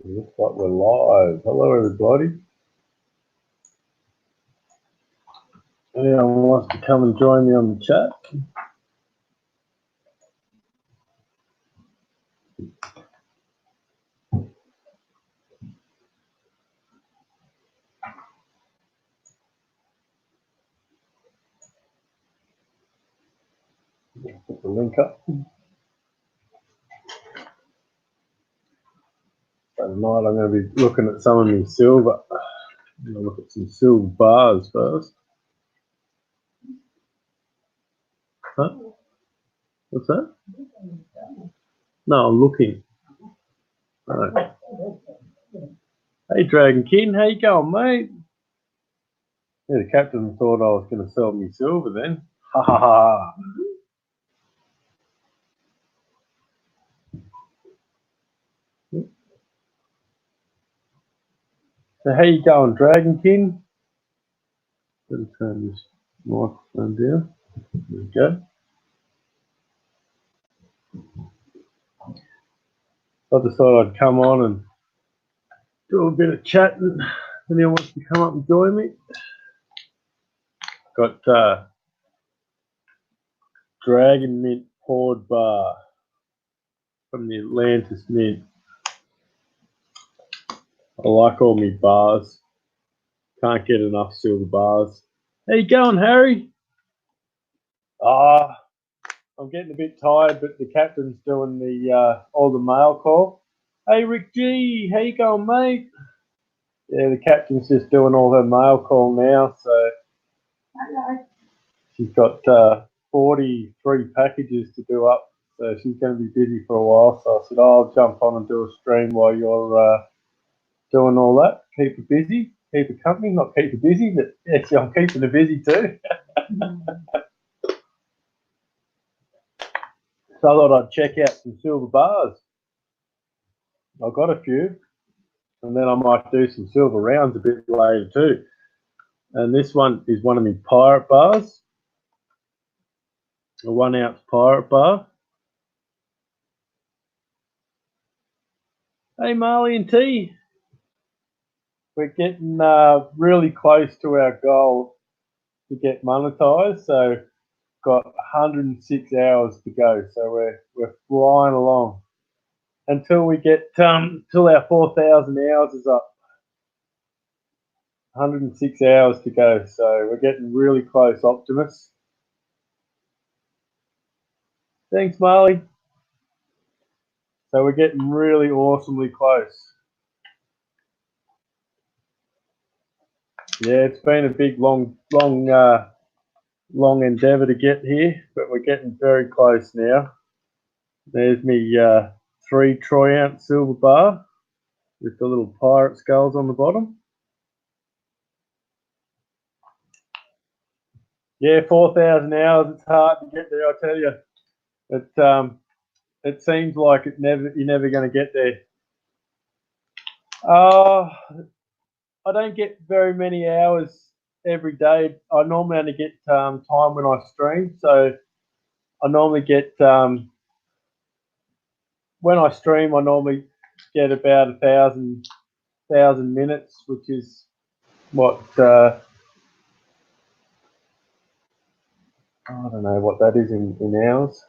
Looks like we're live. Hello, everybody. Anyone wants to come and join me on the chat? Put the link up. So tonight I'm going to be looking at some of my silver. I'm going to look at some silver bars first. Huh? What's that? No, I'm looking. Right. Hey, Dragon King, how you going, mate? Yeah, the captain thought I was going to sell me silver then. Ha ha ha. So how you going, Dragon King? Better turn this microphone down. There we go. I just thought I'd come on and do a bit of chatting. Anyone wants to come up and join me? Got Dragon Mint poured bar from the Atlantis Mint. I like all my bars. Can't get enough silver bars. How you going, Harry? I'm getting a bit tired, but the captain's doing the all the mail call. Hey, Rick G, how you going, mate? Yeah, the captain's just doing all her mail call now, so hello. She's got 43 packages to do up, so she's going to be busy for a while. So I said, I'll jump on and do a stream while you're doing all that. Keep her busy, keep her company, not keep her busy, but actually I'm keeping her busy too. So I thought I'd check out some silver bars. I've got a few, and then I might do some silver rounds a bit later too. And this one is one of my pirate bars, a 1 ounce pirate bar. Hey, Marley and T. We're getting really close to our goal to get monetized. So got 106 hours to go. So we're flying along until we get till our 4,000 hours is up. 106 hours to go. So we're getting really close, Optimus. Thanks, Marley. So we're getting really awesomely close. Yeah, it's been a big, long endeavour to get here, but we're getting very close now. There's me 3 troy ounce silver bar with the little pirate skulls on the bottom. Yeah, 4,000 hours. It's hard to get there, I tell you. It seems like you're never going to get there. I don't get very many hours every day. I normally only get time when I stream. So I normally get when I stream, I normally get about 1,000 minutes, which is what I don't know what that is in hours.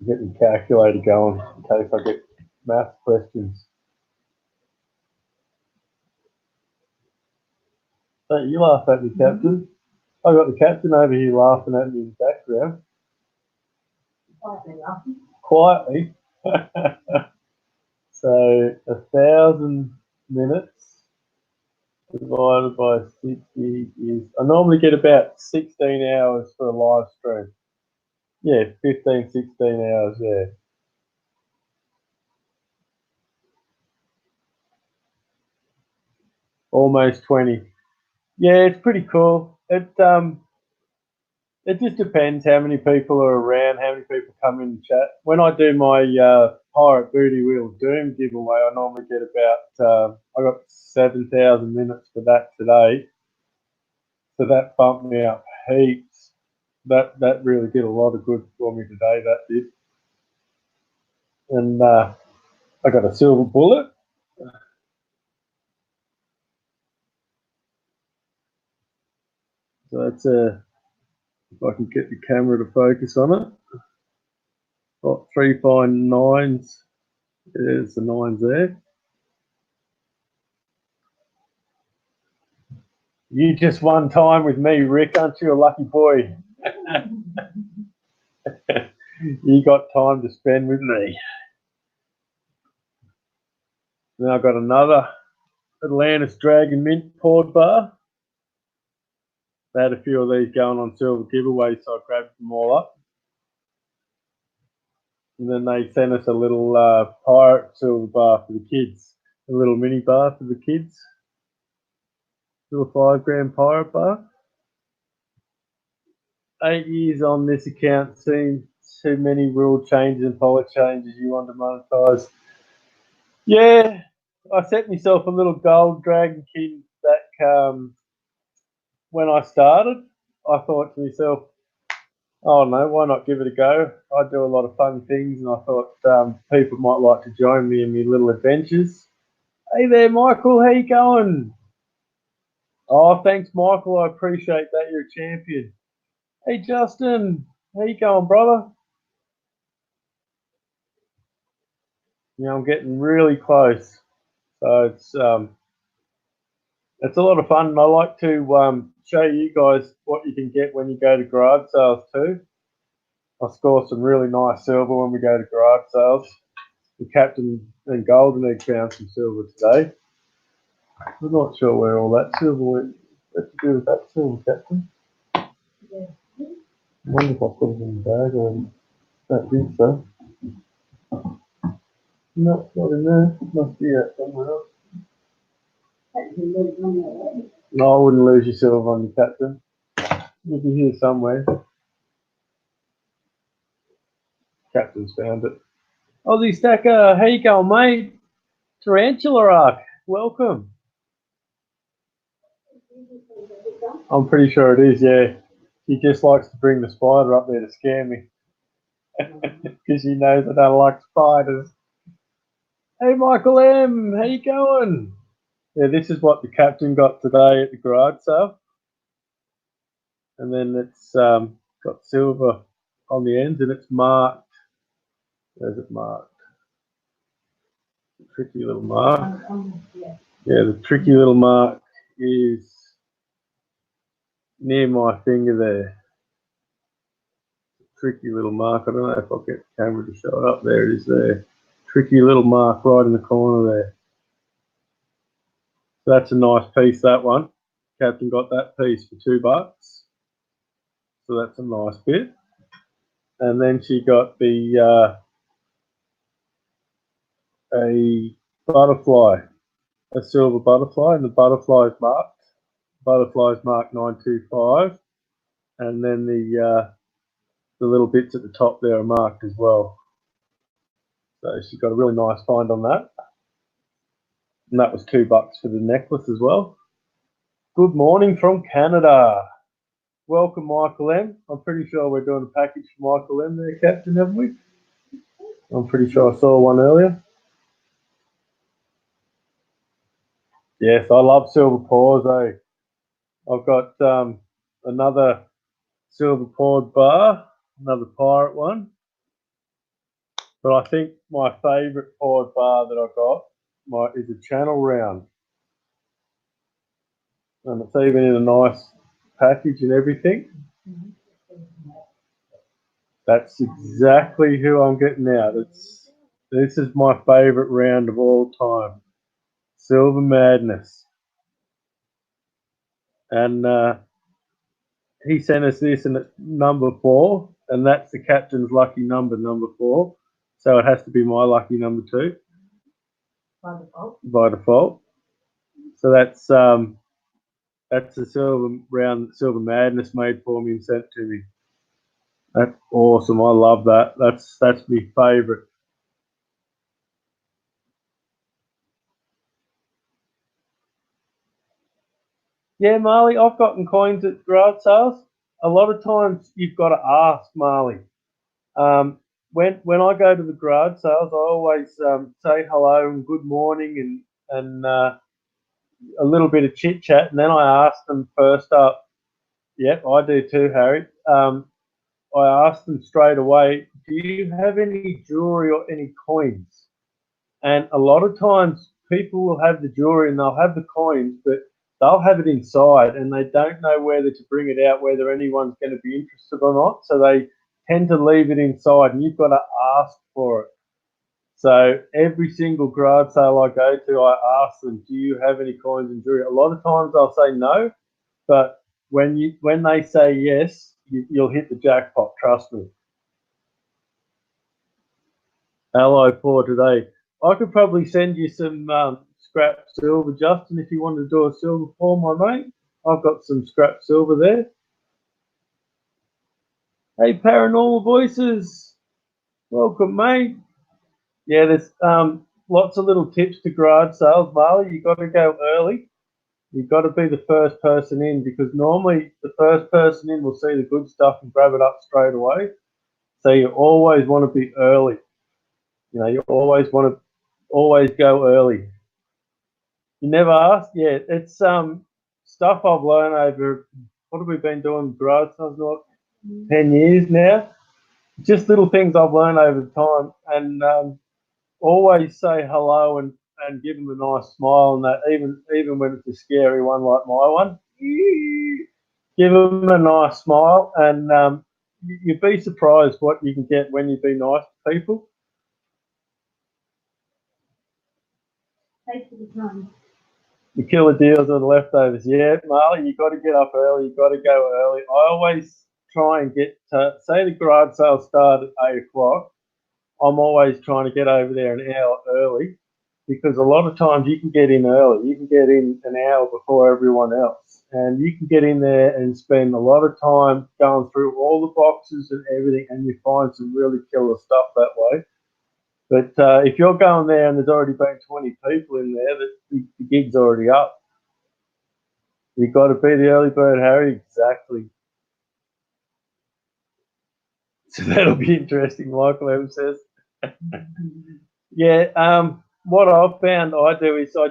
Get the calculator going in case I get math questions. Don't you laugh at me, Captain? I got the captain over here laughing at me in the background. Quietly laughing. Quietly. So 1,000 minutes divided by 60 is. I normally get about 16 hours for a live stream. Yeah, 15, 16 hours. Yeah. Almost 20. Yeah, it's pretty cool. It just depends how many people are around, how many people come in and chat. When I do my Pirate Booty Wheel Doom giveaway, I normally get about I got 7,000 minutes for that today. So that bumped me up heaps. That really did a lot of good for me today, that did. And I got a silver bullet. So that's if I can get the camera to focus on it. Got 3 fine nines. There's the nines there. You just won time with me, Rick. Aren't you a lucky boy? You got time to spend with me. Then I've got another Atlantis Dragon Mint poured bar. They had a few of these going on silver giveaways, so I grabbed them all up. And then they sent us a little pirate silver bar for the kids, a little mini bar for the kids, little 5 gram pirate bar. 8 years on this account, seen too many rule changes and policy changes you want to monetize. Yeah, I set myself a little gold Dragon King that when I started, I thought to myself, oh no, why not give it a go? I do a lot of fun things, and I thought people might like to join me in my little adventures. Hey there, Michael, how you going? Oh, thanks, Michael. I appreciate that. You're a champion. Hey, Justin, how you going, brother? Yeah, I'm getting really close, so it's a lot of fun. And I like to show you guys what you can get when you go to garage sales too. I score some really nice silver when we go to garage sales. The Captain and Golden Egg found some silver today. I'm not sure where all that silver went. What to do with that silver, Captain? Yeah. I wonder if I put it in the bag or I don't think so. No, it's not in there. It must be out somewhere else. No, I wouldn't lose your silver on you, Captain. You'll be here somewhere. Captain's found it. Aussie Stacker, how you going, mate? Tarantula Arc, welcome. I'm pretty sure it is, yeah. He just likes to bring the spider up there to scare me. Because he knows I don't like spiders. Hey, Michael M, how you going? Yeah, this is what the Captain got today at the garage sale. And then it's got silver on the ends and it's marked. Where's it marked? Tricky little mark. Yeah, the tricky little mark is near my finger there. Tricky little mark. I don't know if I'll get the camera to show it up. There it is there. Tricky little mark right in the corner there. So that's a nice piece, that one. Captain got that piece for $2. So that's a nice bit. And then she got the a butterfly, a silver butterfly, and the butterfly's marked. Butterfly's marked 925, and then the little bits at the top there are marked as well. So she got a really nice find on that. And that was $2 for the necklace as well. Good morning from Canada. Welcome, Michael M. I'm pretty sure we're doing a package for Michael M there, Captain, haven't we? I'm pretty sure I saw one earlier. Yes, I love silver pours, eh? I've got another silver poured bar, another pirate one. But I think my favourite poured bar that I got is a channel round. And it's even in a nice package and everything. That's exactly who I'm getting out. This is my favourite round of all time. Silver Madness. And he sent us this and it's number 4. And that's the Captain's lucky number, number 4. So it has to be my lucky number 2. By default. By default. So that's a silver round, Silver Madness made for me and sent to me. That's awesome. I love that. That's my favourite. Yeah, Marley, I've gotten coins at garage sales. A lot of times you've got to ask, Marley. when I go to the garage sales, I always say hello and good morning and a little bit of chit chat, and then I ask them first up. Yep, I do too, Harry. I ask them straight away, do you have any jewelry or any coins? And a lot of times people will have the jewelry and they'll have the coins, but they'll have it inside and they don't know whether to bring it out, whether anyone's going to be interested or not. So they tend to leave it inside and you've got to ask for it. So every single garage sale I go to, I ask them, do you have any coins and jewelry? A lot of times they'll say no, but when they say yes, you'll hit the jackpot, trust me. Hello for today. I could probably send you some scrap silver, Justin, if you want to do a silver for my mate. I've got some scrap silver there. Hey, Paranormal Voices. Welcome, mate. Yeah, there's lots of little tips to garage sales, Marley. You've got to go early. You've got to be the first person in because normally the first person in will see the good stuff and grab it up straight away. So you always want to be early. You know, you always want to go early. You never asked? Yeah, it's stuff I've learned over, what have we been doing garage sales, like 10 years now? Just little things I've learned over time and always say hello and give them a nice smile and that even when it's a scary one like my one, give them a nice smile and you'd be surprised what you can get when you be nice to people. Thanks for the time. The killer deals are the leftovers. Yeah, Marley, you got to get up early. You got to go early. I always try and get to, say the garage sale start at 8 o'clock. I'm always trying to get over there an hour early because a lot of times you can get in early. You can get in an hour before everyone else. And you can get in there and spend a lot of time going through all the boxes and everything, and you find some really killer stuff that way. But if you're going there and there's already been 20 people in there, the gig's already up. You've got to be the early bird, Harry. Exactly. So that'll be interesting, Michael M says. Yeah, what I've found I do is I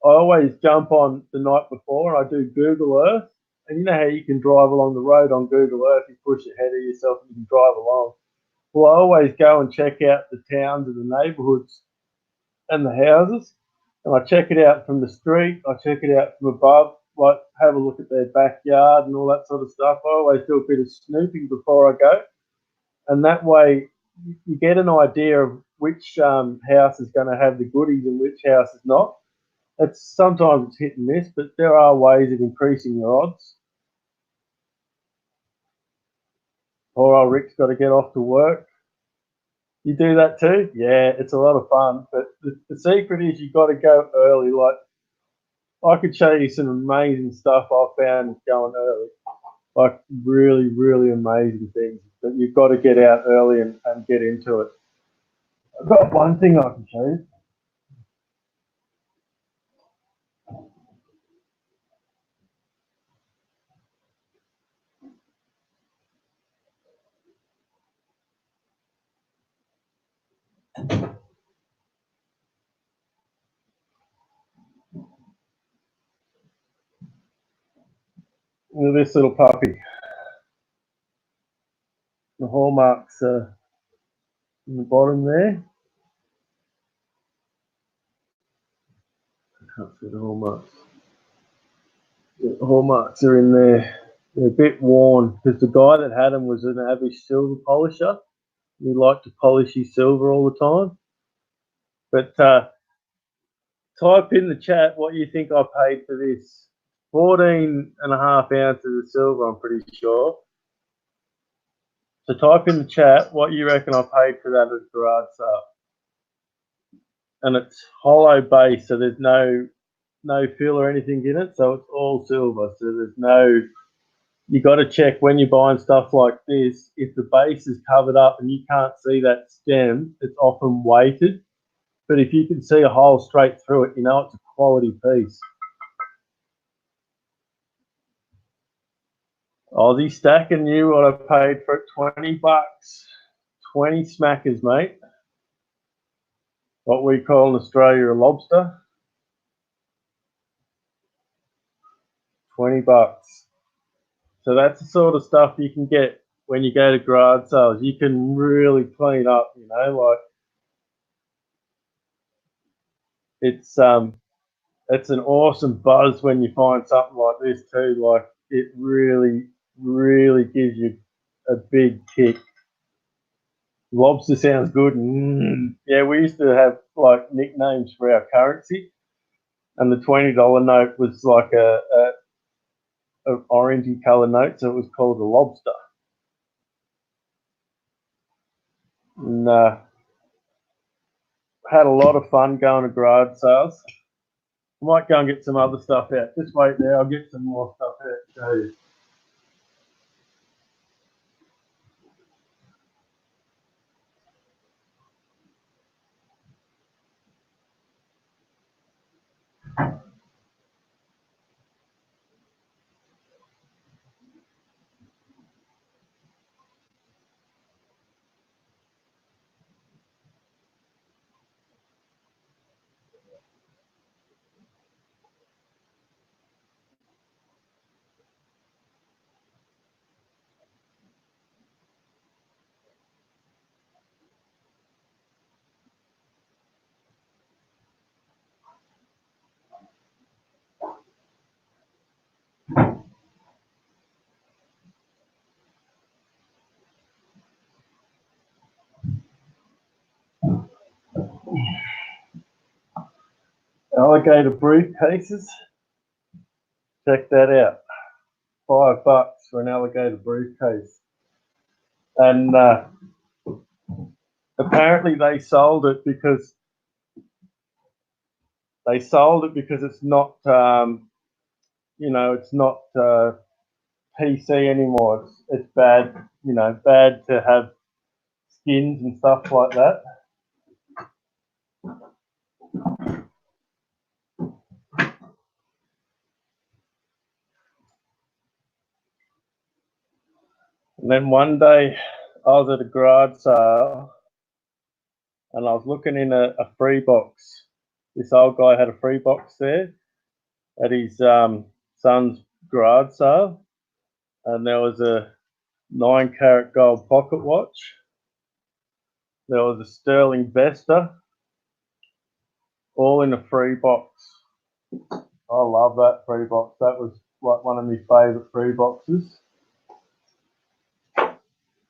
always jump on the night before and I do Google Earth. And you know how you can drive along the road on Google Earth, you push ahead of yourself and you can drive along. Well, I always go and check out the towns and the neighbourhoods and the houses. And I check it out from the street. I check it out from above, like have a look at their backyard and all that sort of stuff. I always do a bit of snooping before I go. And that way you get an idea of which house is going to have the goodies and which house is not. Sometimes it's hit and miss, but there are ways of increasing your odds. Poor old Rick's got to get off to work. You do that too? Yeah, it's a lot of fun. But the secret is you've got to go early. Like, I could show you some amazing stuff I found going early. Like, really, really amazing things. But you've got to get out early and get into it. I've got one thing I can show you. Look at this little puppy. The hallmarks are in the bottom there. I can't see the hallmarks. The hallmarks are in there. They're a bit worn because the guy that had them was an average silver polisher. He liked to polish his silver all the time. But type in the chat what you think I paid for this. 14.5 ounces of silver, I'm pretty sure. So type in the chat what you reckon I paid for that at the garage sale. And it's hollow base, so there's no fill or anything in it, so it's all silver. So there's no, you got to check when you're buying stuff like this, if the base is covered up and you can't see that stem, it's often weighted. But if you can see a hole straight through it, you know it's a quality piece. Aussie stacking you what I paid for it, $20. 20 smackers, mate. What we call in Australia a lobster. $20. So that's the sort of stuff you can get when you go to garage sales. You can really clean up, you know, like it's an awesome buzz when you find something like this too. Like it really, really gives you a big kick. Lobster sounds good. Yeah, we used to have like nicknames for our currency, and the $20 note was like a orangey coloured note, so it was called a lobster. And had a lot of fun going to garage sales. I might go and get some other stuff out. Just wait there, I'll get some more stuff out to show you. Alligator briefcases. Check that out. $5 for an alligator briefcase. And apparently they sold it because it's not, you know, it's not PC anymore. It's bad, you know, bad to have skins and stuff like that. And then one day I was at a garage sale and I was looking in a free box. This old guy had a free box there at his son's garage sale, and there was a 9-carat gold pocket watch. There was a sterling Vesta, all in a free box. I love that free box. That was like one of my favourite free boxes.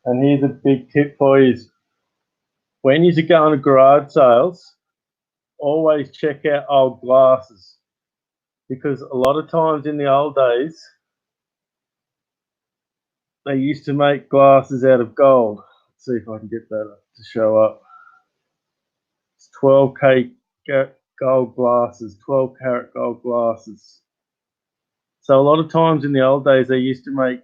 And here's a big tip for you: when you're going to garage sales, always check out old glasses, because a lot of times in the old days they used to make glasses out of gold. Let's see if I can get that to show up. It's 12K gold glasses, 12-carat gold glasses. So a lot of times in the old days they used to make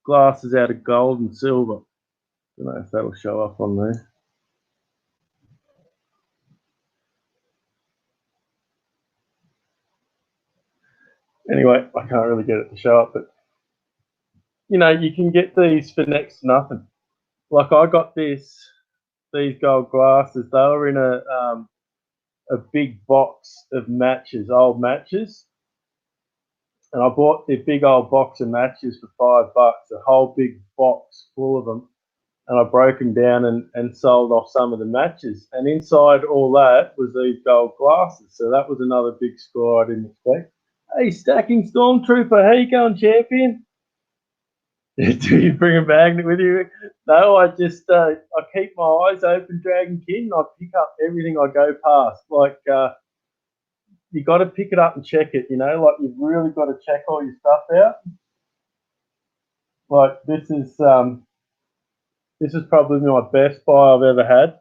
glasses out of gold and silver. I don't know if that'll show up on there. Anyway, I can't really get it to show up, but you know, you can get these for next to nothing. Like I got these gold glasses. They were in a big box of matches, old matches, and I bought the big old box of matches for $5, a whole big box full of them, and I broke them down and sold off some of the matches. And inside all that was these gold glasses. So that was another big score I didn't expect. Hey, Stacking Stormtrooper, how you going, champion? Do you bring a magnet with you? No, I just I keep my eyes open, Dragon King. I pick up everything I go past. Like you got to pick it up and check it. You know, like you've really got to check all your stuff out. Like this is probably my best buy I've ever had.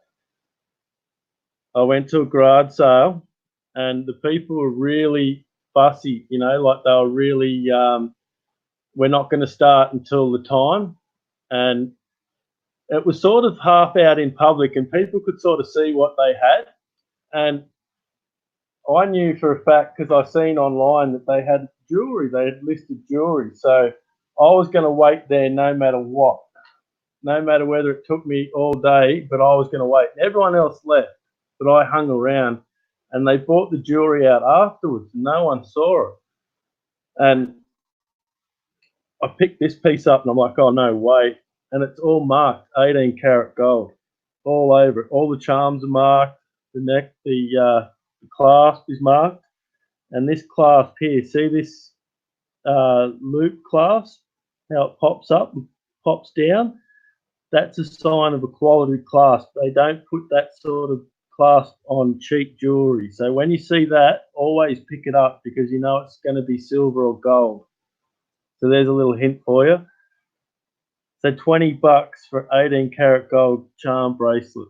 I went to a garage sale, and the people were really fussy. You know, like they were really we're not going to start until the time, and it was sort of half out in public, and people could sort of see what they had. And I knew for a fact, because I seen online that they had jewelry, they had listed jewelry. So I was going to wait there no matter what. no matter whether it took me all day, but I was going to wait. Everyone else left, but I hung around, and they brought the jewelry out afterwards. No one saw it. And I picked this piece up, and I'm like, oh, no way. And it's all marked 18 karat gold all over it. All the charms are marked. The neck, the clasp is marked. And this clasp here, see this loop clasp, how it pops up and pops down? That's a sign of a quality clasp. They don't put that sort of clasp on cheap jewelry. So when you see that, always pick it up because you know it's going to be silver or gold. So there's a little hint for you. So $20 for 18 karat gold charm bracelet.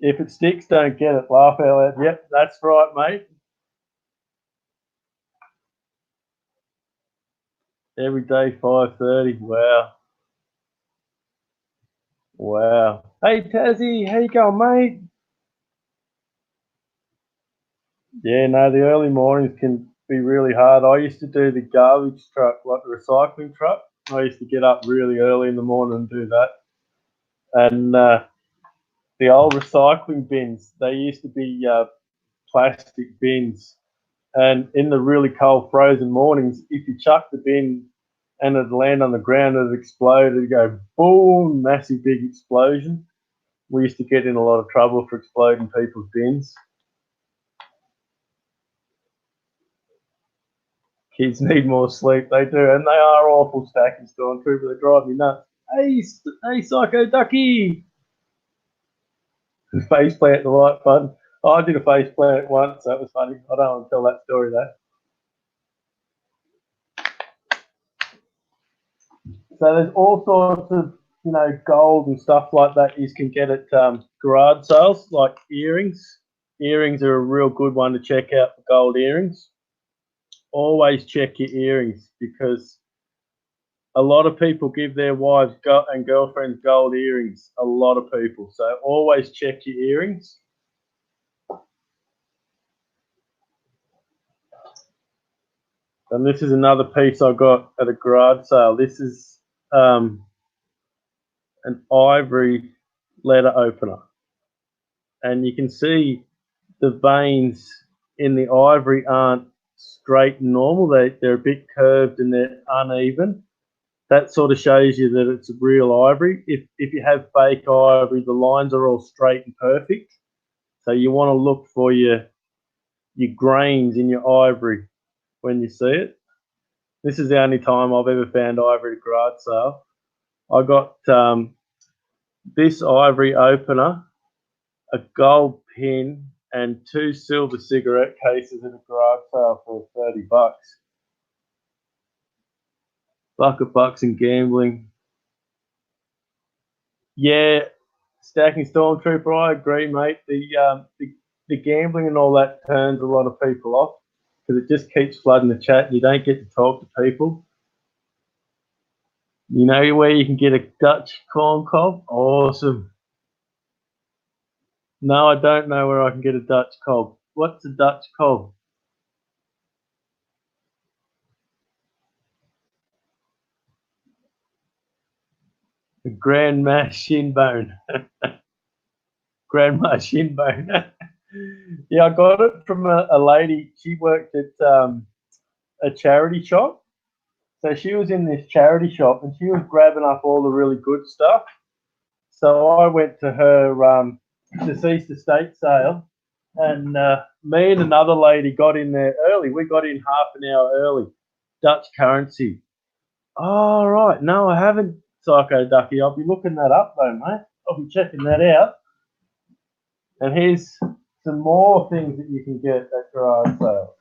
If it sticks, don't get it. Laugh out loud. Yep, that's right, mate. Every day, 5:30. Wow. Wow. Hey, Tazzy, how you going, mate? Yeah, no, the early mornings can be really hard. I used to do the garbage truck, like the recycling truck. I used to get up really early in the morning and do that. And the old recycling bins, they used to be plastic bins. And in the really cold, frozen mornings, if you chuck the bin and it'd land on the ground, it'd explode. It'd go boom, massive big explosion. We used to get in a lot of trouble for exploding people's bins. Kids need more sleep. They do, and they are awful stacking stormtrooper. They drive me nuts. Hey, Psycho Ducky! Face plant the like button. Oh, I did a face plant once. That was funny. I don't want to tell that story though. So there's all sorts of gold and stuff like that you can get at garage sales, like earrings. Earrings are a real good one to check out for gold earrings. Always check your earrings because a lot of people give their wives and girlfriends gold earrings. A lot of people. So always check your earrings. And this is another piece I got at a garage sale. This is an ivory letter opener. And you can see the veins in the ivory aren't straight and normal. They're a bit curved and they're uneven. That sort of shows you that it's real ivory. If you have fake ivory, the lines are all straight and perfect. So you want to look for your grains in your ivory when you see it. This is the only time I've ever found ivory at a garage sale. I got this ivory opener, a gold pin, and 2 silver cigarette cases at a garage sale for $30. Bucket bucks and gambling. Yeah, stacking stormtrooper. I agree, mate. The gambling and all that turns a lot of people off because it just keeps flooding the chat. And you don't get to talk to people. You know where you can get a Dutch corn cob? Awesome. No, I don't know where I can get a Dutch cob. What's a Dutch cob? A grandma shin bone. Grandma shin bone. Yeah, I got it from a lady. She worked at a charity shop. So she was in this charity shop and she was grabbing up all the really good stuff. So I went to her deceased estate sale and me and another lady got in there early. We got in half an hour early. Dutch currency. Oh, right. No, I haven't, Psycho Ducky. I'll be looking that up though, mate. I'll be checking that out. And here's some more things that you can get at garage sales.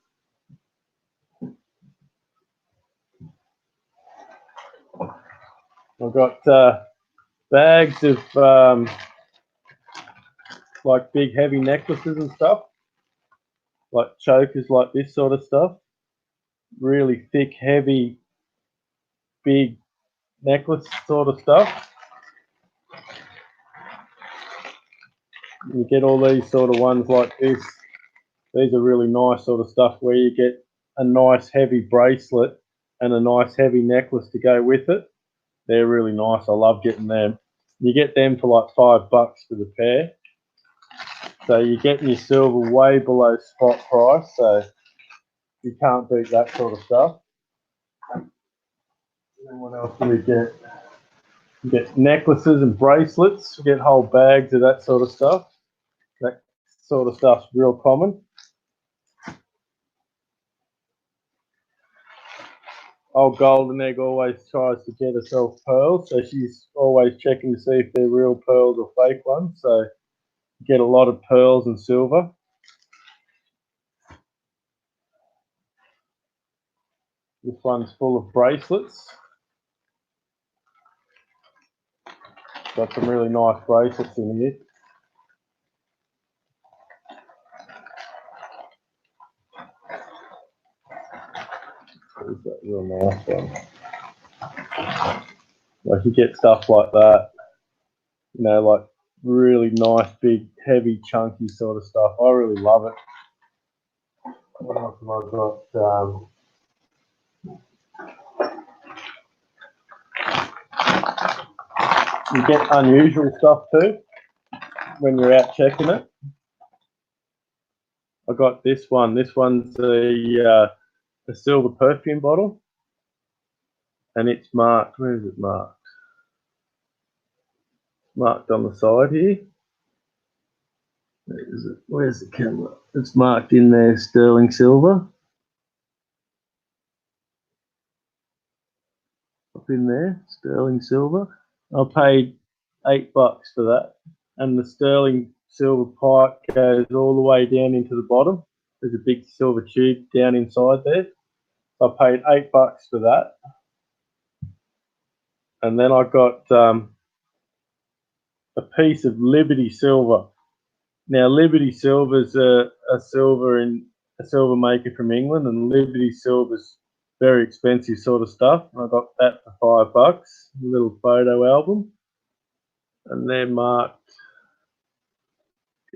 I've got bags of like big heavy necklaces and stuff, like chokers, like this sort of stuff. Really thick, heavy, big necklace sort of stuff. You get all these sort of ones like this. These are really nice sort of stuff where you get a nice heavy bracelet and a nice heavy necklace to go with it. They're really nice. I love getting them. You get them for like $5 for the pair. So you're getting your silver way below spot price. So you can't beat that sort of stuff. And then what else do we get? You get necklaces and bracelets. You get whole bags of that sort of stuff. That sort of stuff's real common. Old Golden Egg always tries to get herself pearls, so she's always checking to see if they're real pearls or fake ones. So you get a lot of pearls and silver. This one's full of bracelets. Got some really nice bracelets in here. There's that real nice one. Like you get stuff like that, you know, like really nice, big, heavy, chunky sort of stuff. I really love it. What else have I got? You get unusual stuff too when you're out checking it. I got this one. This one's a silver perfume bottle, and it's marked. Where is it marked? Marked on the side here. Where is it? Where's the camera? It's marked in there, sterling silver. Up in there, sterling silver. I paid $8 for that, and the sterling silver pipe goes all the way down into the bottom. There's a big silver tube down inside there. I paid $8 for that, and then I got a piece of Liberty silver. Now, Liberty silver is a silver maker from England, and Liberty silver is very expensive sort of stuff. I got that for $5. A little photo album, and they're marked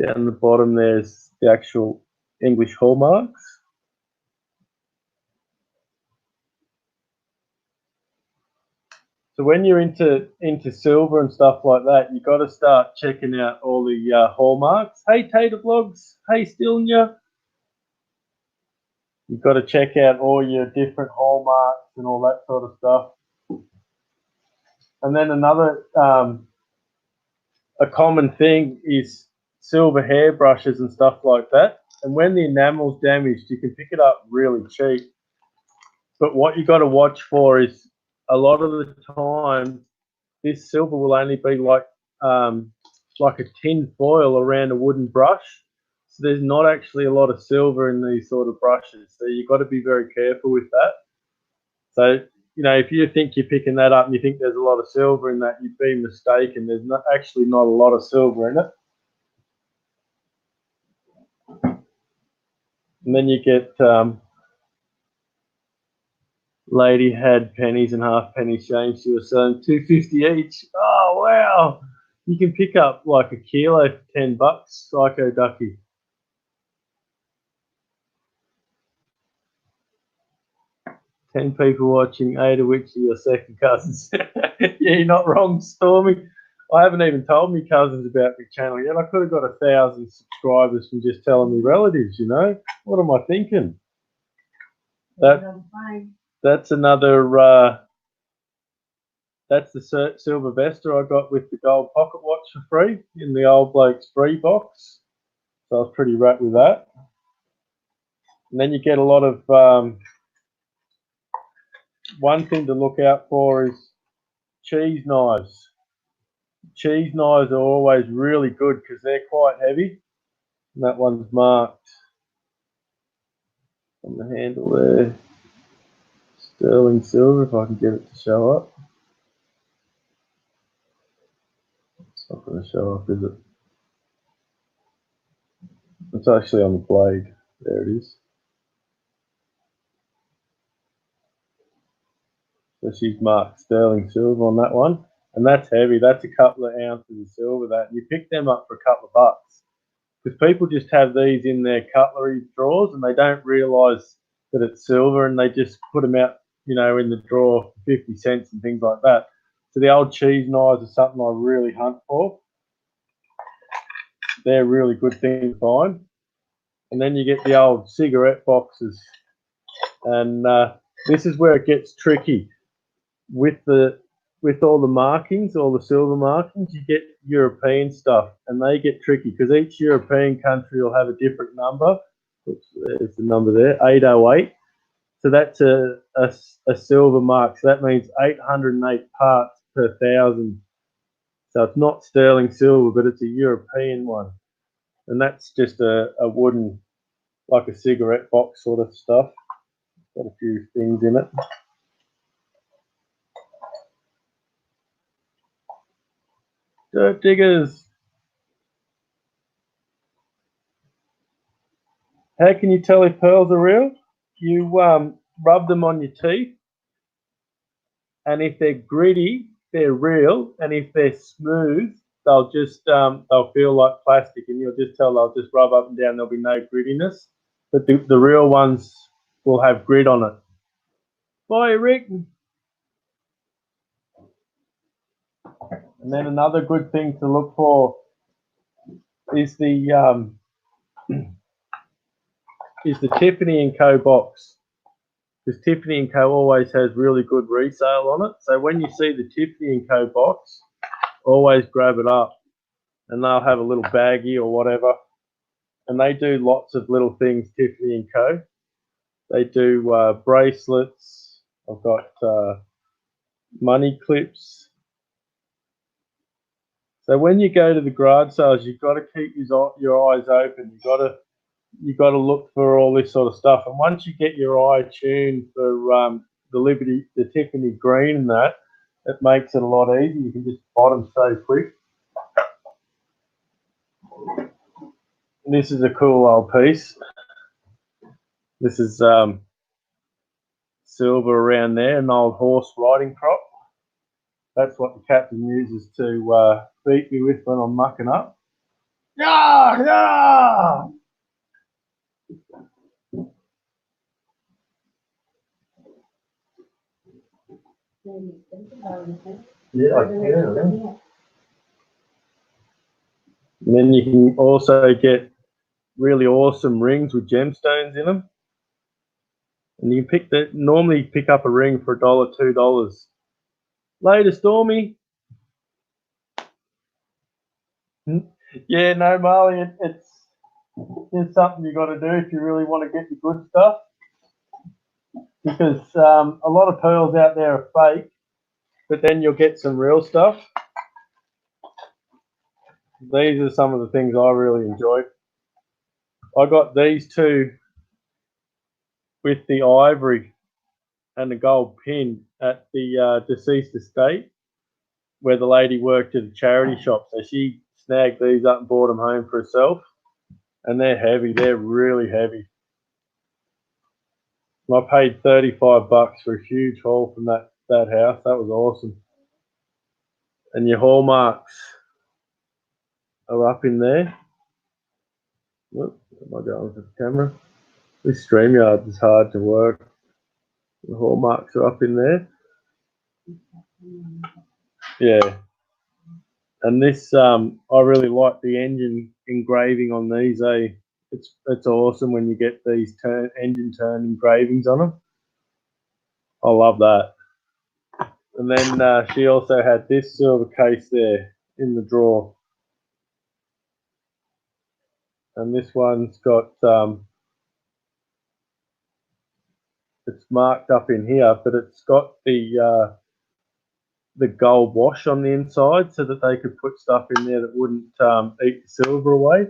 down the bottom. There's the actual English hallmarks. So when you're into silver and stuff like that, you got to start checking out all the hallmarks. Hey, Tater Vlogs. Hey, Stilnya. You've got to check out all your different hallmarks and all that sort of stuff. And then another, a common thing is silver hairbrushes and stuff like that. And when the enamel's damaged, you can pick it up really cheap. But what you got to watch for is a lot of the time, this silver will only be like a tin foil around a wooden brush. So there's not actually a lot of silver in these sort of brushes. So you've got to be very careful with that. So, you know, if you think you're picking that up and you think there's a lot of silver in that, you'd be mistaken. There's actually not a lot of silver in it. And then you get lady had pennies and half penny change. She was selling $2.50 each. Oh wow! You can pick up like a kilo for $10. Psycho Ducky. Ten people watching, 8 of which are your second cousins. Yeah, you're not wrong, Stormy. I haven't even told me cousins about my channel yet. I could have got 1,000 subscribers from just telling me relatives, you know? What am I thinking? That's another, that's the silver vesta I got with the gold pocket watch for free in the old bloke's free box. So I was pretty wrapped with that. And then you get a lot of, one thing to look out for is cheese knives. Cheese knives are always really good because they're quite heavy. And that one's marked on the handle there. Sterling silver, if I can get it to show up. It's not going to show up, is it? It's actually on the blade. There it is. So she's marked sterling silver on that one. And that's heavy. That's a couple of ounces of silver. That you pick them up for a couple of bucks. Because people just have these in their cutlery drawers and they don't realise that it's silver and they just put them out you know, in the drawer for 50 cents and things like that. So the old cheese knives are something I really hunt for. They're a really good thing to find. And then you get the old cigarette boxes. And this is where it gets tricky. With all the markings, all the silver markings, you get European stuff, and they get tricky because each European country will have a different number. Oops, there's the number there, 808. So that's a silver mark. So that means 808 parts per 1,000. So it's not sterling silver, but it's a European one. And that's just a wooden, like a cigarette box sort of stuff. Got a few things in it. Dirt diggers. How can you tell if pearls are real? You rub them on your teeth, and if they're gritty, they're real, and if they're smooth, they'll just they'll feel like plastic, and you'll just tell they'll just rub up and down. There'll be no grittiness, but the real ones will have grit on it. Bye, Rick. And then another good thing to look for is the Tiffany & Co. box. Because Tiffany & Co. always has really good resale on it. So when you see the Tiffany & Co. box, always grab it up. And they'll have a little baggie or whatever. And they do lots of little things, Tiffany & Co. They do bracelets. I've got money clips. So when you go to the garage sales, you've got to keep your eyes open. You've got to look for all this sort of stuff. And once you get your eye tuned for the Tiffany green and that, it makes it a lot easier. You can just spot them so quick. And this is a cool old piece. This is silver around there, an old horse riding crop. That's what the captain uses to beat me with when I'm mucking up. Yeah, yeah. Yeah, I can. And then you can also get really awesome rings with gemstones in them. And you can normally pick up a ring for $1, $2. Later, Stormy. Yeah, no, Marley, it's something you got to do if you really want to get the good stuff. Because a lot of pearls out there are fake, but then you'll get some real stuff. These are some of the things I really enjoy. I got these two with the ivory and the gold pin at the deceased estate where the lady worked at a charity shop. So she snagged these up and brought them home for herself. And they're heavy. They're really heavy. I paid $35 for a huge haul from that house. That was awesome. And your hallmarks are up in there. Whoop, am I going with the camera? This StreamYard is hard to work. The hallmarks are up in there. Yeah. And this, I really like the engine engraving on these. It's awesome when you get these engine turn engravings on them. I love that. And then she also had this silver case there in the drawer. And this one's got, it's marked up in here, but it's got the gold wash on the inside so that they could put stuff in there that wouldn't eat the silver away.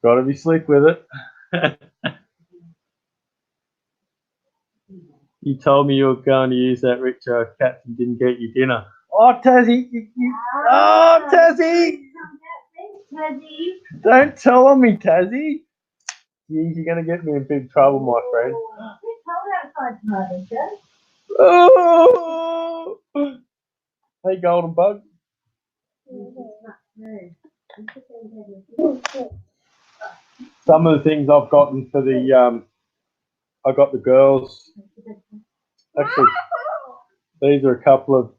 Got to be slick with it. You told me you were going to use that Richo if Captain didn't get you dinner. Oh, Tassie! Oh, Tassie! Don't tell on me, Tassie. You're going to get me in big trouble, my friend. It's cold outside tonight, Oh! Hey, Golden Bug. Some of the things I've gotten for the I got the girls. Actually, these are a couple of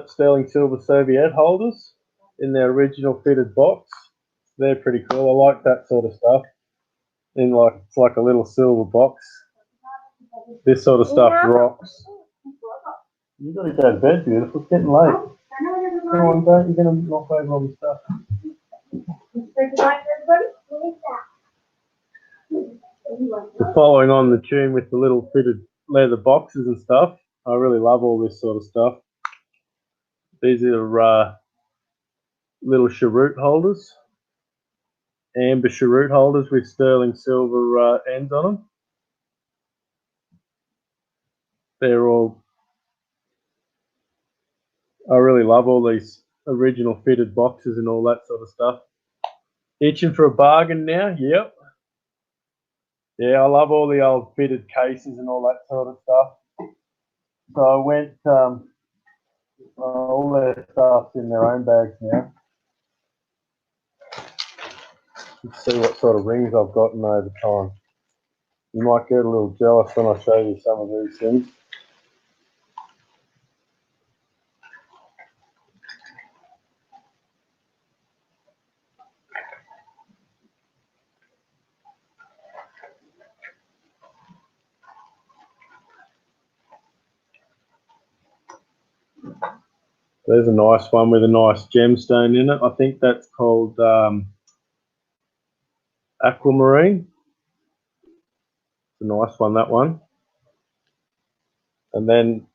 sterling silver serviette holders in their original fitted box. They're pretty cool. I like that sort of stuff. It's like a little silver box. This sort of stuff rocks. You got to go to bed, beautiful. It's getting late. Come on, don't you're gonna knock over all the stuff. Following on the tune with the little fitted leather boxes and stuff. I really love all this sort of stuff. These are little cheroot holders, amber cheroot holders with sterling silver ends on them. They're all. I really love all these original fitted boxes and all that sort of stuff. Itching for a bargain now? Yep. Yeah, I love all the old fitted cases and all that sort of stuff. So I went, all their stuff's in their own bags now. Let's see what sort of rings I've gotten over time. You might get a little jealous when I show you some of these things. There's a nice one with a nice gemstone in it. I think that's called aquamarine. It's a nice one, that one. And then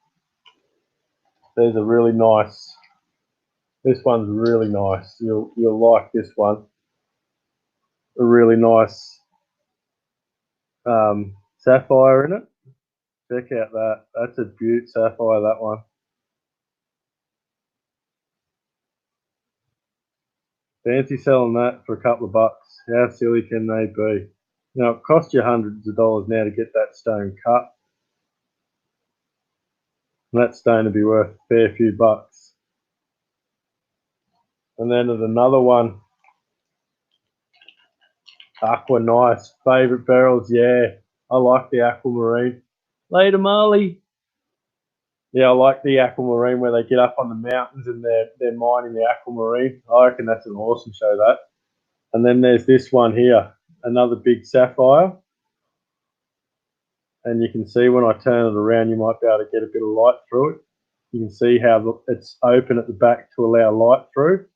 there's a really nice. This one's really nice. You'll like this one. A really nice sapphire in it. Check out that. That's a beaut sapphire, that one. Fancy selling that for a couple of bucks. How silly can they be? You know, it costs you hundreds of dollars now to get that stone cut. And that stone would be worth a fair few bucks. And then there's another one. Aqua nice. Favourite barrels, yeah. I like the aquamarine. Later, Marley. Yeah, I like the aquamarine where they get up on the mountains and they're mining the aquamarine. I reckon that's an awesome show, that. And then there's this one here, another big sapphire. And you can see when I turn it around, you might be able to get a bit of light through it. You can see how it's open at the back to allow light through.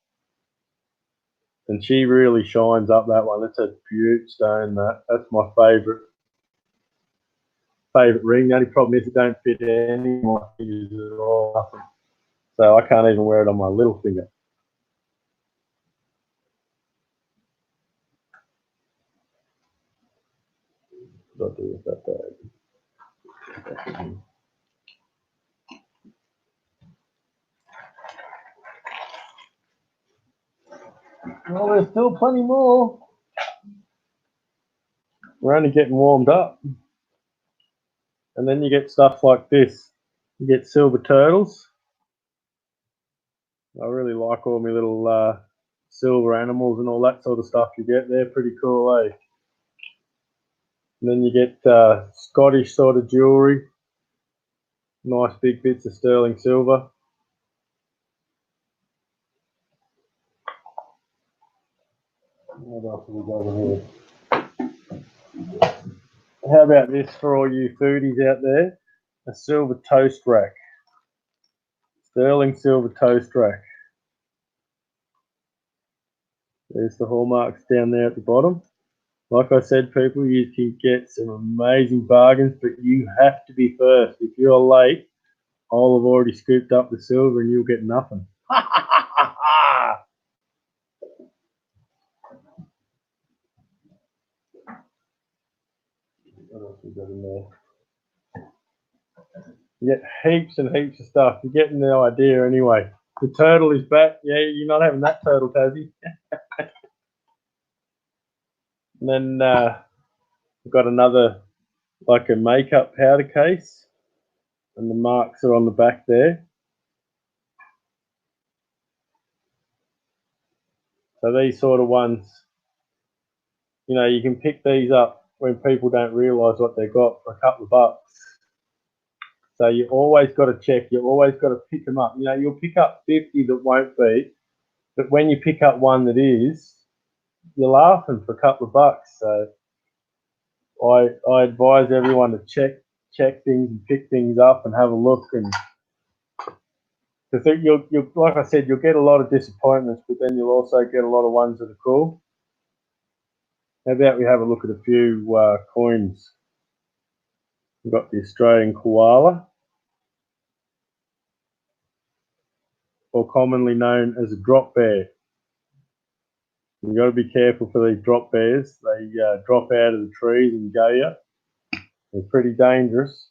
And she really shines up, that one. That's a beaut stone, that. That's my favourite ring. The only problem is it don't fit any of my fingers at all. So I can't even wear it on my little finger. What do I do with that bag? Well, there's still plenty more. We're only getting warmed up. And then you get stuff like this. You get silver turtles. I really like all my little silver animals and all that sort of stuff you get. They're pretty cool, eh? And then you get Scottish sort of jewellery. Nice big bits of sterling silver. What else have we got in here? How about this for all you foodies out there? A silver toast rack. Sterling silver toast rack. There's the hallmarks down there at the bottom. Like I said, people, you can get some amazing bargains, but you have to be first. If you're late, I'll have already scooped up the silver and you'll get nothing. What else we got in there? You get heaps and heaps of stuff. You're getting the idea anyway. The turtle is back. Yeah, you're not having that turtle, Tassie. And then we've got another, like a makeup powder case. And the marks are on the back there. So these sort of ones, you know, you can pick these up when people don't realise what they've got for a couple of bucks. So you always got to check. You always got to pick them up. You know, you'll pick up 50 that won't be, but when you pick up one that is, you're laughing for a couple of bucks. So I advise everyone to check things and pick things up and have a look. And I think you'll like I said, you'll get a lot of disappointments, but then you'll also get a lot of ones that are cool. How about we have a look at a few coins? We've got the Australian koala, or commonly known as a drop bear. You've got to be careful for these drop bears. They drop out of the trees and go you. They're pretty dangerous.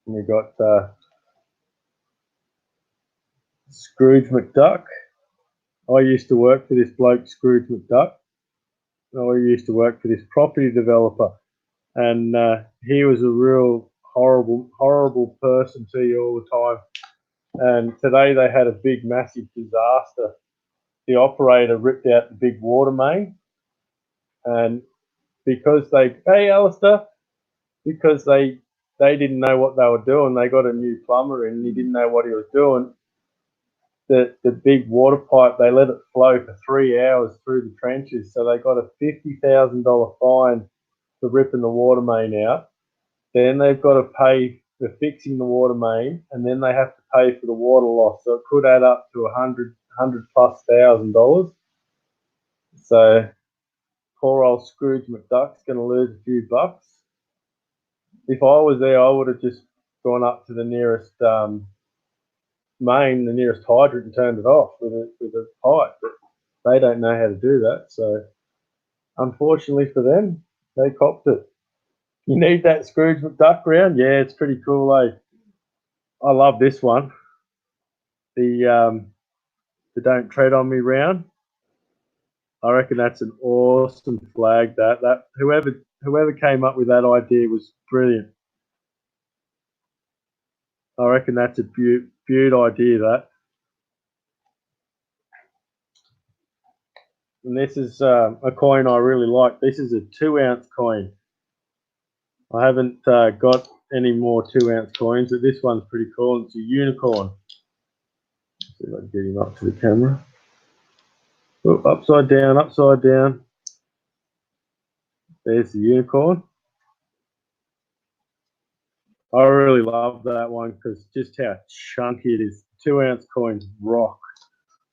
And we've got Scrooge McDuck. I used to work for this bloke, Scrooge McDuck. I used to work for this property developer. And he was a real horrible person to you all the time. And today they had a big, massive disaster. The operator ripped out the big water main, and because hey Alistair, because they didn't know what they were doing, they got a new plumber in and he didn't know what he was doing. The big water pipe, they let it flow for 3 hours through the trenches, so they got a $50,000 fine for ripping the water main out. Then they've got to pay for fixing the water main, and then they have to pay for the water loss. So it could add up to $100,000+. So poor old Scrooge McDuck's going to lose a few bucks. If I was there, I would have just gone up to the nearest main, the nearest hydrant, and turned it off with a pipe. But they don't know how to do that. So unfortunately for them, they copped it. You need that Scrooge McDuck round? Yeah, it's pretty cool, eh? I love this one. The Don't Tread on Me round. I reckon that's an awesome flag. That whoever came up with that idea was brilliant. I reckon that's a beaut idea, that. And this is a coin I really like. This is a 2-ounce coin. I haven't got any more 2-ounce coins, but this one's pretty cool. It's a unicorn. Let's see if I can get him up to the camera. Oh, upside down, upside down. There's the unicorn. I really love that one because just how chunky it is. 2-ounce coins rock.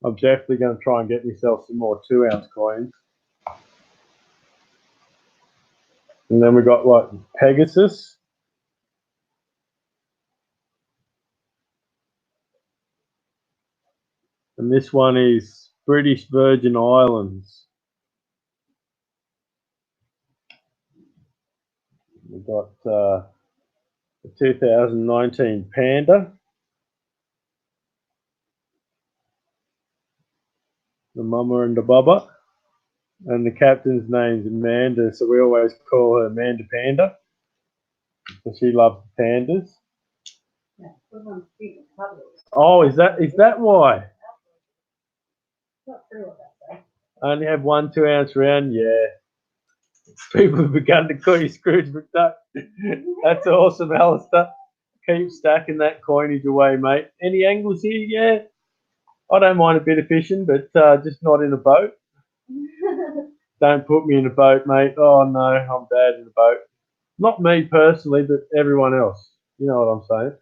I'm definitely going to try and get myself some more 2-ounce coins. And then we got like Pegasus. And this one is British Virgin Islands. We've got the 2019 Panda. The mama and the bubba. And the captain's name's Amanda, so we always call her Amanda Panda. And she loves pandas. Oh, is that why? I only have 1 2-ounce round, yeah. People have begun to call you Scrooge McDuck. That's awesome, Alistair. Keep stacking that coinage away, mate. Any anglers here? Yeah. I don't mind a bit of fishing, but just not in a boat. Don't put me in a boat, mate. Oh, no, I'm bad in a boat. Not me personally, but everyone else. You know what I'm saying?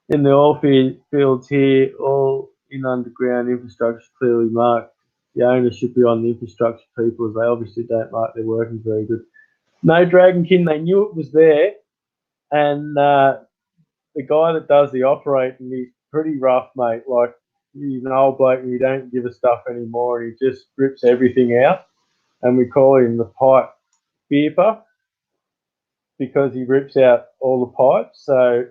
In the oil fields here, all in underground infrastructure clearly marked. The onus should be on the infrastructure people, as they obviously don't like their working very good. No, Dragonkin, they knew it was there, and the guy that does the operating, he's pretty rough, mate. Like, he's an old bloke and he don't give a stuff anymore, and he just rips everything out, and we call him the pipe beeper because he rips out all the pipes. So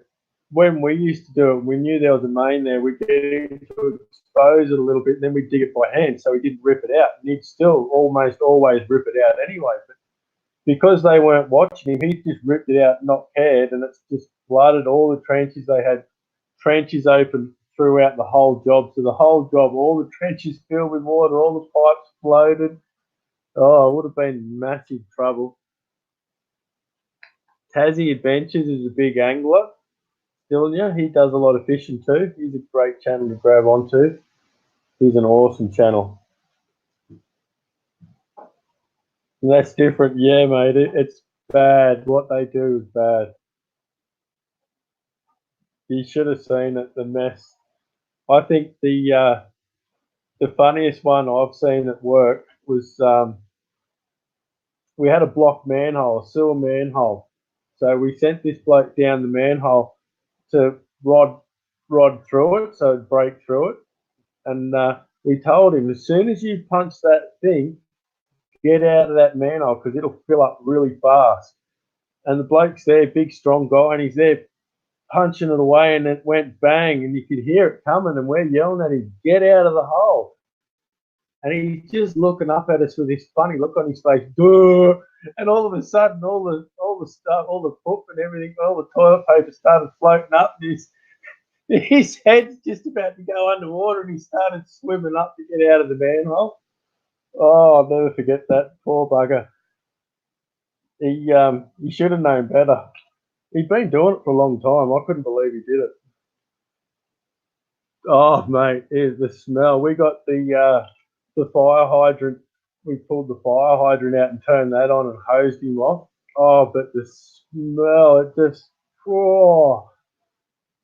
when we used to do it, we knew there was a main there, we'd get him to expose it a little bit, and then we'd dig it by hand so he didn't rip it out. And he'd still almost always rip it out anyway. But because they weren't watching him, he just ripped it out, not cared, and it's just flooded all the trenches. They had trenches open throughout the whole job. So the whole job, all the trenches filled with water, all the pipes floated. Oh, it would have been massive trouble. Tassie Adventures is a big angler. Dylan, he does a lot of fishing too. He's a great channel to grab onto. He's an awesome channel. And that's different, yeah, mate. It's bad. What they do is bad. You should have seen it. The mess. I think the funniest one I've seen at work was we had a blocked manhole, a sewer manhole. So we sent this bloke down the manhole to rod through it, so it'd break through it. And we told him, as soon as you punch that thing, get out of that manhole because it'll fill up really fast. And the bloke's there, big strong guy, and he's there punching it away, and it went bang, and you could hear it coming, and we're yelling at him, get out of the hole. And he's just looking up at us with this funny look on his face, duh. And all of a sudden, all the stuff, all the poop and everything, all the toilet paper started floating up. His head's just about to go underwater, and he started swimming up to get out of the manhole. Oh, I'll never forget that poor bugger. He should have known better. He'd been doing it for a long time. I couldn't believe he did it. Oh, mate, the smell. We got the fire hydrant. We pulled the fire hydrant out and turned that on and hosed him off. Oh, but the smell, it just, oh,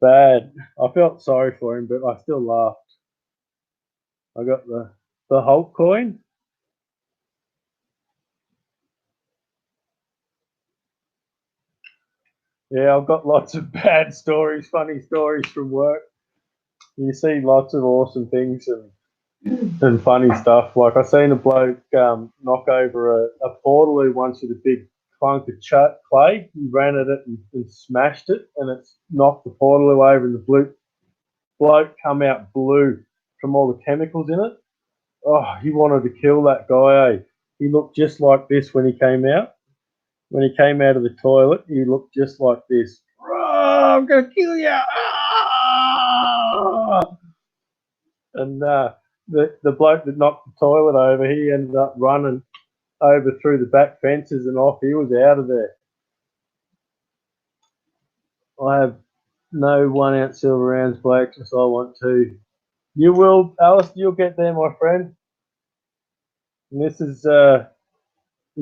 bad. I felt sorry for him, but I still laughed. I got the Hulk coin. Yeah, I've got lots of bad stories, funny stories from work. You see lots of awesome things and funny stuff. Like I seen a bloke knock over a portaloo once with a big clunk of clay. He ran at it and smashed it, and it's knocked the portaloo over, and the bloke come out blue from all the chemicals in it. Oh, he wanted to kill that guy. Eh? He looked just like this when he came out. When he came out of the toilet, he looked just like this. Oh, I'm gonna kill you! Ah! And the bloke that knocked the toilet over, he ended up running over through the back fences and off. He was out of there. I have no 1 ounce silver rounds, Blake, so I want to. You will, Alice, you'll get there, my friend. And this is the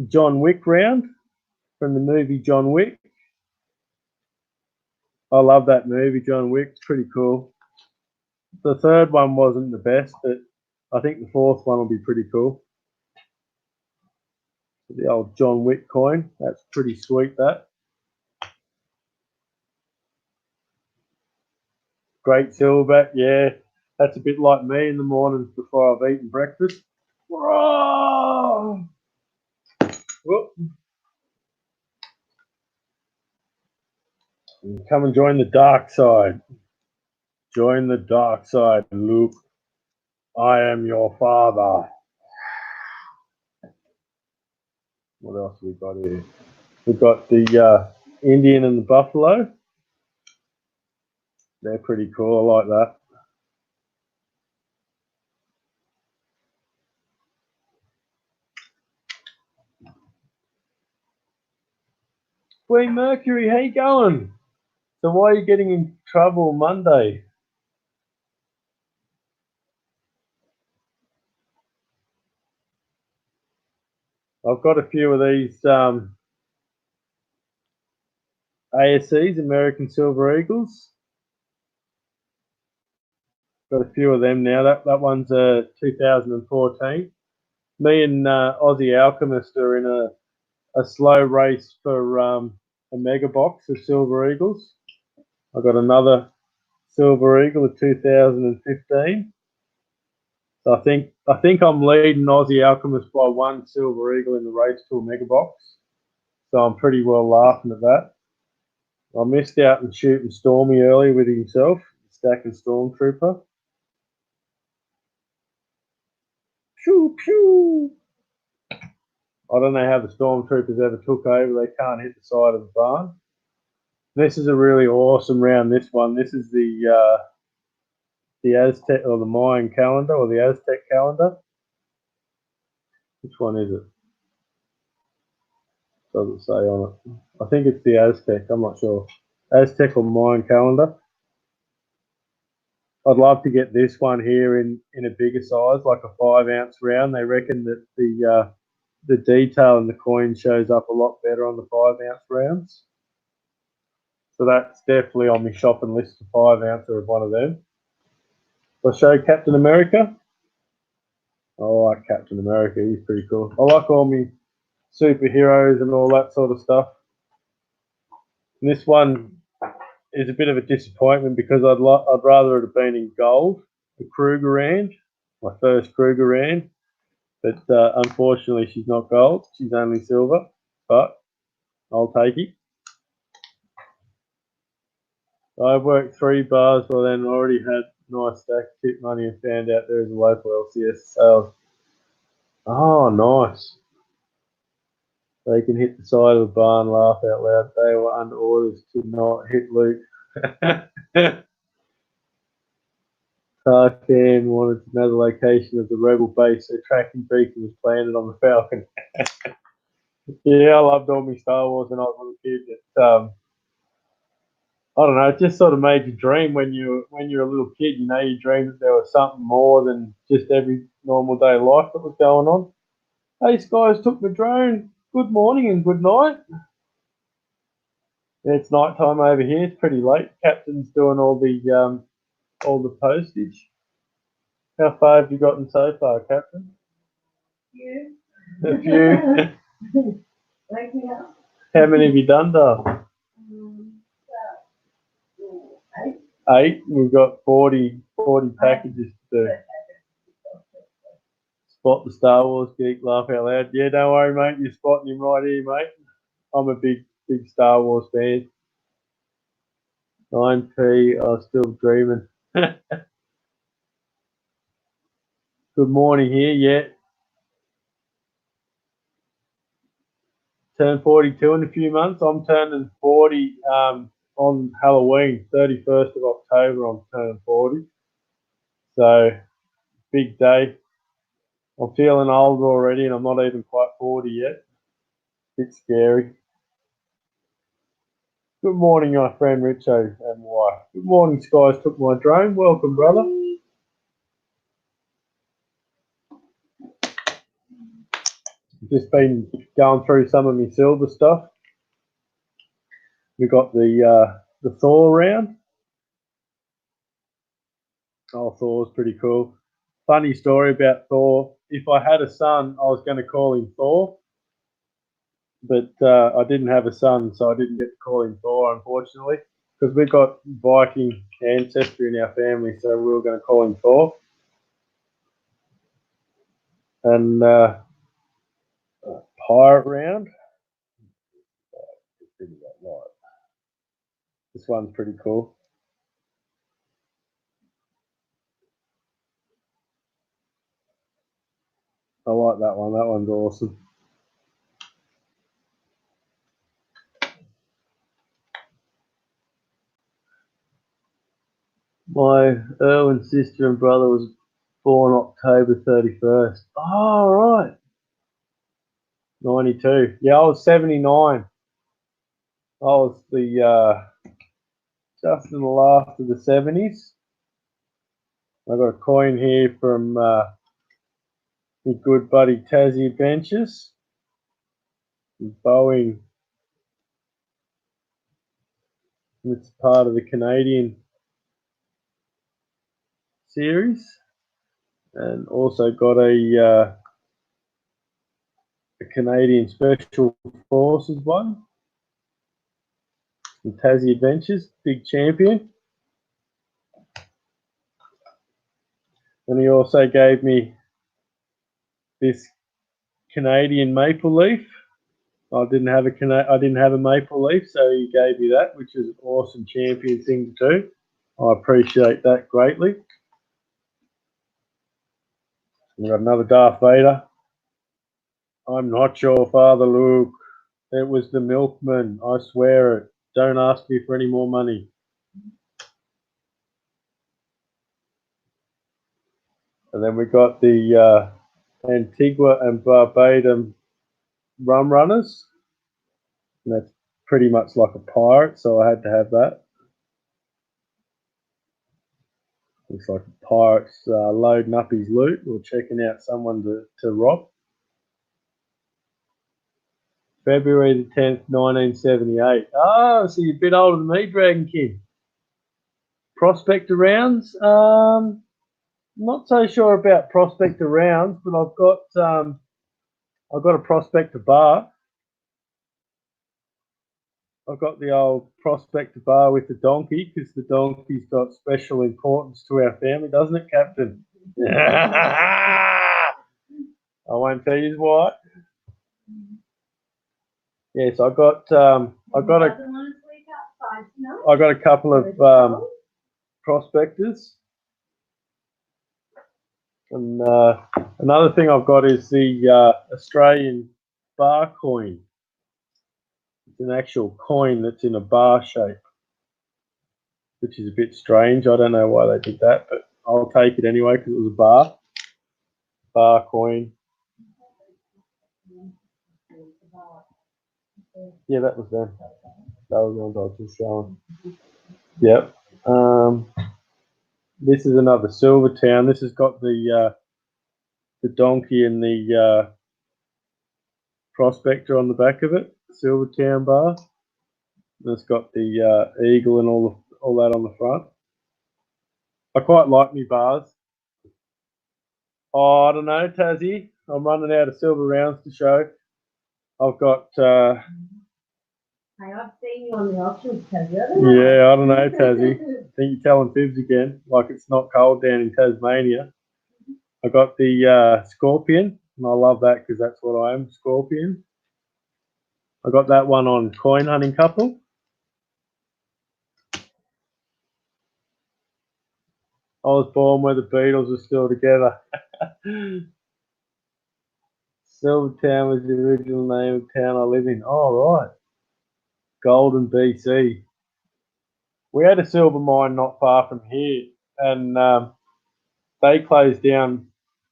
John Wick round from the movie John Wick. I love that movie, John Wick. It's pretty cool. The third one wasn't the best, but I think the fourth one will be pretty cool. The old John Wick coin. That's pretty sweet, that. Great silverback, yeah. That's a bit like me in the mornings before I've eaten breakfast. Whoa! Whoop. Come and join the dark side. Join the dark side, Luke. I am your father. What else we got here? We've got the Indian and the buffalo. They're pretty cool. I like that. Queen Mercury, how you going? So why are you getting in trouble Monday? I've got a few of these ASCs, American Silver Eagles. Got a few of them now. That one's 2014. Me and Aussie Alchemist are in a slow race for a mega box of Silver Eagles. I've got another Silver Eagle of 2015. So I think I'm leading Aussie Alchemist by one Silver Eagle in the race to a mega box. So I'm pretty well laughing at that. I missed out on shooting Stormy earlier with himself, stacking Stormtrooper. Pew pew. I don't know how the Stormtroopers ever took over. They can't hit the side of the barn. This is a really awesome round, this one. This is the the Aztec or the Mayan calendar or the Aztec calendar. Which one is it? Doesn't say on it. I think it's the Aztec. I'm not sure. Aztec or Mayan calendar. I'd love to get this one here in a bigger size, like a 5-ounce round. They reckon that the detail in the coin shows up a lot better on the 5-ounce rounds. So that's definitely on my shopping list, a 5-ouncer of one of them. I'll show Captain America. I like Captain America. He's pretty cool. I like all my superheroes and all that sort of stuff. And this one is a bit of a disappointment because I'd rather it have been in gold, the Krugerrand, my first Krugerrand. But unfortunately, she's not gold. She's only silver. But I'll take it. I worked 3 bars by then, already had nice stack of tip money and found out there was a local LCS sales. Oh, nice. They can hit the side of the bar and laugh out loud. They were under orders to not hit Luke. Tarkan wanted to know the location of the rebel base, so tracking beacon was planted on the Falcon. Yeah, I loved all my Star Wars when I was a little kid. I don't know, it just sort of made you dream when you're a little kid. You know, you dreamed that there was something more than just every normal day life that was going on. Hey, Skies took my drone. Good morning and good night. Yeah, it's night time over here. It's pretty late. Captain's doing all the postage. How far have you gotten so far, Captain? You. A few. Wake me up. How many have you done, Dale? 8. 8. We've got 40 packages to do. Spot the Star Wars geek, laugh out loud. Yeah, don't worry, mate. You're spotting him right here, mate. I'm a big Star Wars fan. 9p, I was still dreaming. Good morning here, yeah. Turn 42 in a few months. I'm turning 40 on Halloween, 31st of October. I'm turning 40. So, big day. I'm feeling old already, and I'm not even quite 40 yet. Bit scary. Good morning, my friend Richo and wife. Good morning, Skies took my drone. Welcome, brother. Just been going through some of my silver stuff. We got the Thor round. Oh, Thor's pretty cool. Funny story about Thor. If I had a son, I was going to call him Thor, but I didn't have a son, so I didn't get to call him Thor, unfortunately, because we've got Viking ancestry in our family, so we were going to call him Thor. And pirate round. This one's pretty cool. I like that one. That one's awesome. My Erwin sister and brother was born October 31st. Oh, right. 92. Yeah, I was 79. I was the just in the last of the 70s. I got a coin here from my good buddy Tassie Adventures. Boeing. It's part of the Canadian series. And also got a Canadian Special Forces one. From Tassie Adventures, big champion. And he also gave me this Canadian maple leaf. I didn't have a maple leaf, so he gave me that, which is an awesome champion thing to do. I appreciate that greatly. We've got another Darth Vader. I'm not your father, Luke. It was the milkman. I swear it. Don't ask me for any more money. And then we got the Antigua and Barbados rum runners. And that's pretty much like a pirate, so I had to have that. Looks like a pirate's loading up his loot or checking out someone to rob. February the 10th, 1978. Oh, so you're a bit older than me, Dragon King. Prospector rounds? Not so sure about prospector rounds, but I've got a prospector bar. I've got the old prospector bar with the donkey because the donkey's got special importance to our family, doesn't it, Captain? I won't tell you why. Yes, I got a couple of prospectors, and another thing I've got is the Australian bar coin. It's an actual coin that's in a bar shape, which is a bit strange. I don't know why they did that, but I'll take it anyway because it was a bar coin. Yeah, that was them. That was the ones I was just showing. Yep. This is another Silvertown. This has got the donkey and the prospector on the back of it. Silvertown bar. And it's got the eagle and all that on the front. I quite like me bars. Oh, I don't know, Tassie. I'm running out of silver rounds to show. I've got. Hey, I've seen you on the auctions, Tassie. Yeah, I don't know, Tassie. I think you're telling fibs again, like it's not cold down in Tasmania. I got the scorpion, and I love that because that's what I am, scorpion. I got that one on coin hunting couple. I was born where the Beatles were still together. Silvertown was the original name of town I live in. Oh, right. Golden, BC. We had a silver mine not far from here, and they closed down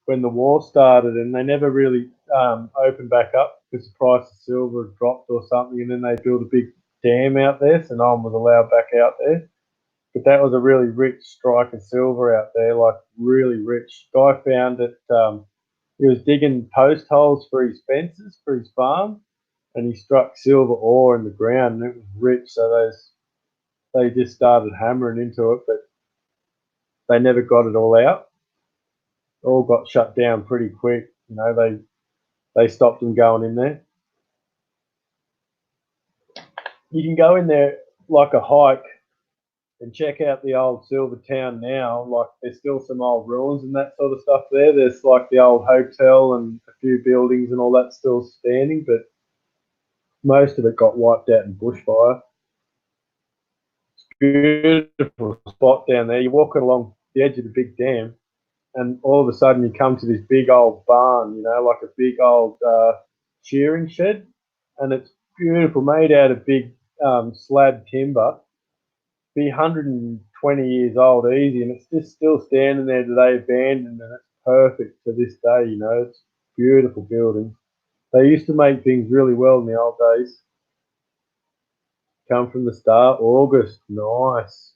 when the war started, and they never really opened back up because the price of silver had dropped or something, and then they built a big dam out there, so no one was allowed back out there. But that was a really rich strike of silver out there, like really rich. Guy found it. He was digging post holes for his fences for his farm, and he struck silver ore in the ground, and it was rich. So they just started hammering into it, but they never got it all out. All got shut down pretty quick. You know, they stopped them going in there. You can go in there like a hike and check out the old Silver Town now. Like there's still some old ruins and that sort of stuff there. There's like the old hotel and a few buildings and all that still standing, but most of it got wiped out in bushfire. Beautiful spot down there. You're walking along the edge of the big dam, and all of a sudden you come to this big old barn, you know, like a big old shearing shed, and it's beautiful, made out of big slab timber. Be 120 years old easy, and it's just still standing there today, abandoned, and it's perfect to this day. You know, it's beautiful building. They used to make things really well in the old days. Come from the start, August, nice.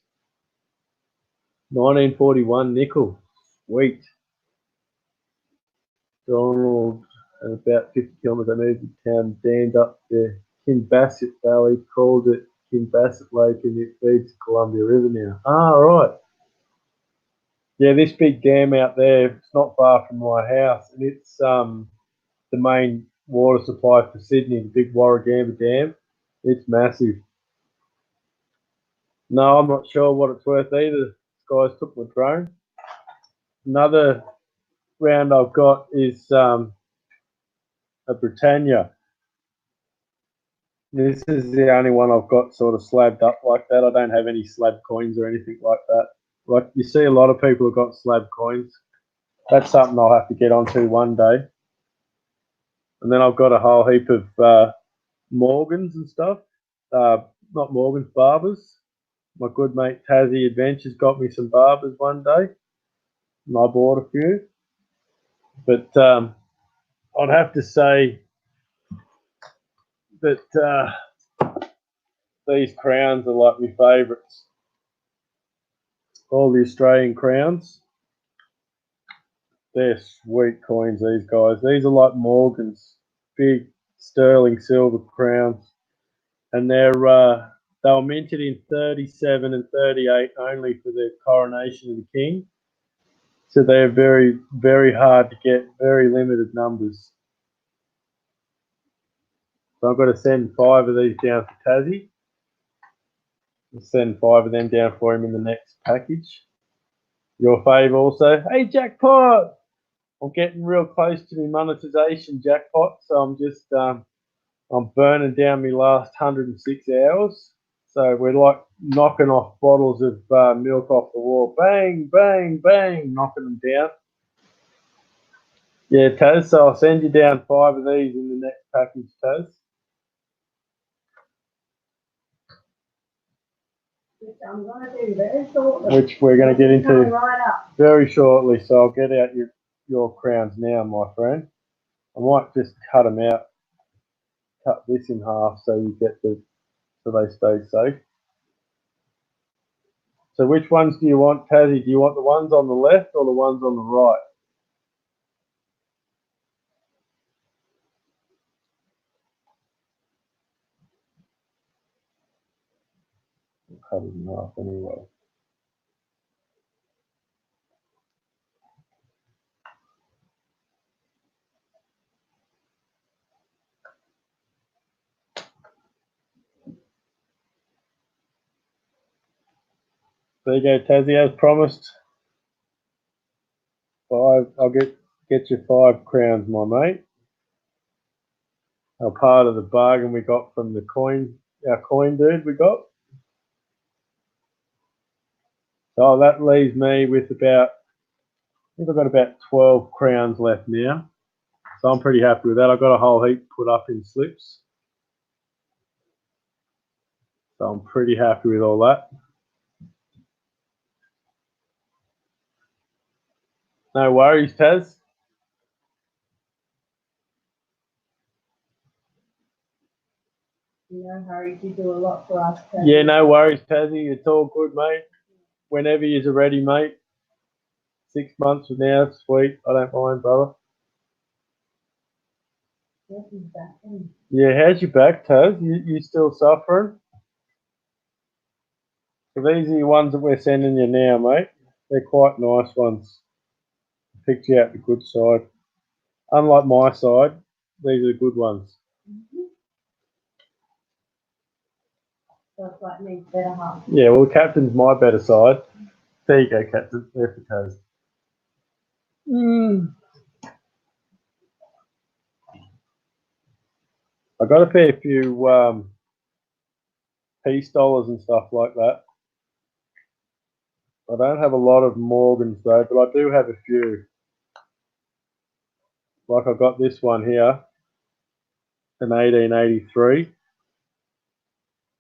1941 nickel, sweet. Donald, and about 50 kilometres, I moved to town, dammed up the Kinbassett Valley, called it Kinbassett Lake, and it feeds the Columbia River now. Ah, right. Yeah, this big dam out there, it's not far from my house, and it's the main water supply for Sydney, the big Warragamba Dam. It's massive. No, I'm not sure what it's worth either. This guys took my drone. Another round I've got is a Britannia. This is the only one I've got sort of slabbed up like that. I don't have any slab coins or anything like that. Like you see a lot of people have got slab coins. That's something I'll have to get onto one day. And then I've got a whole heap of Morgans and stuff. Not Morgans, Barbers. My good mate Tassie Adventures got me some Barbers one day, and I bought a few. But I'd have to say that these crowns are like my favourites. All the Australian crowns. They're sweet coins, these guys. These are like Morgan's, big sterling silver crowns. And they were minted in 37 and 38 only for the coronation of the king. So they're very, very hard to get, very limited numbers. So I've got to send 5 of these down for Tassie. I'll send 5 of them down for him in the next package. Your fave also. Hey, jackpot! I'm getting real close to my monetization jackpot, so I'm just I'm burning down my last 106 hours. So we're like knocking off bottles of milk off the wall. Bang, bang, bang, knocking them down. Yeah, Taz, so I'll send you down 5 of these in the next package, Taz. Which I'm going to do very shortly. Which we're going to get into right up. very shortly. So I'll get out your crowns now, my friend. I might just cut them out. Cut this in half so you get so they stay safe. So which ones do you want, Tassie? Do you want the ones on the left or the ones on the right? I'll cut it in half anyway. There you go, Tassie, as promised. 5. I'll get you 5 crowns, my mate. A part of the bargain we got from our coin dude we got. So that leaves me with I think I've got about 12 crowns left now. So I'm pretty happy with that. I've got a whole heap put up in slips. So I'm pretty happy with all that. No worries, Taz. No hurry, you do a lot for us. Taz. Yeah, no worries, Tazzy. It's all good, mate. Whenever you're ready, mate. 6 months from now, sweet. I don't mind, brother. Yeah, how's your back, Taz? You still suffering? So these are the ones that we're sending you now, mate. They're quite nice ones. Picked you out the good side. Unlike my side, these are the good ones. That's like me, better half. Yeah, well, Captain's my better side. There you go, Captain. There for Taz. I got a fair few peace dollars and stuff like that. I don't have a lot of Morgans though, but I do have a few. Like I've got this one here, an 1883.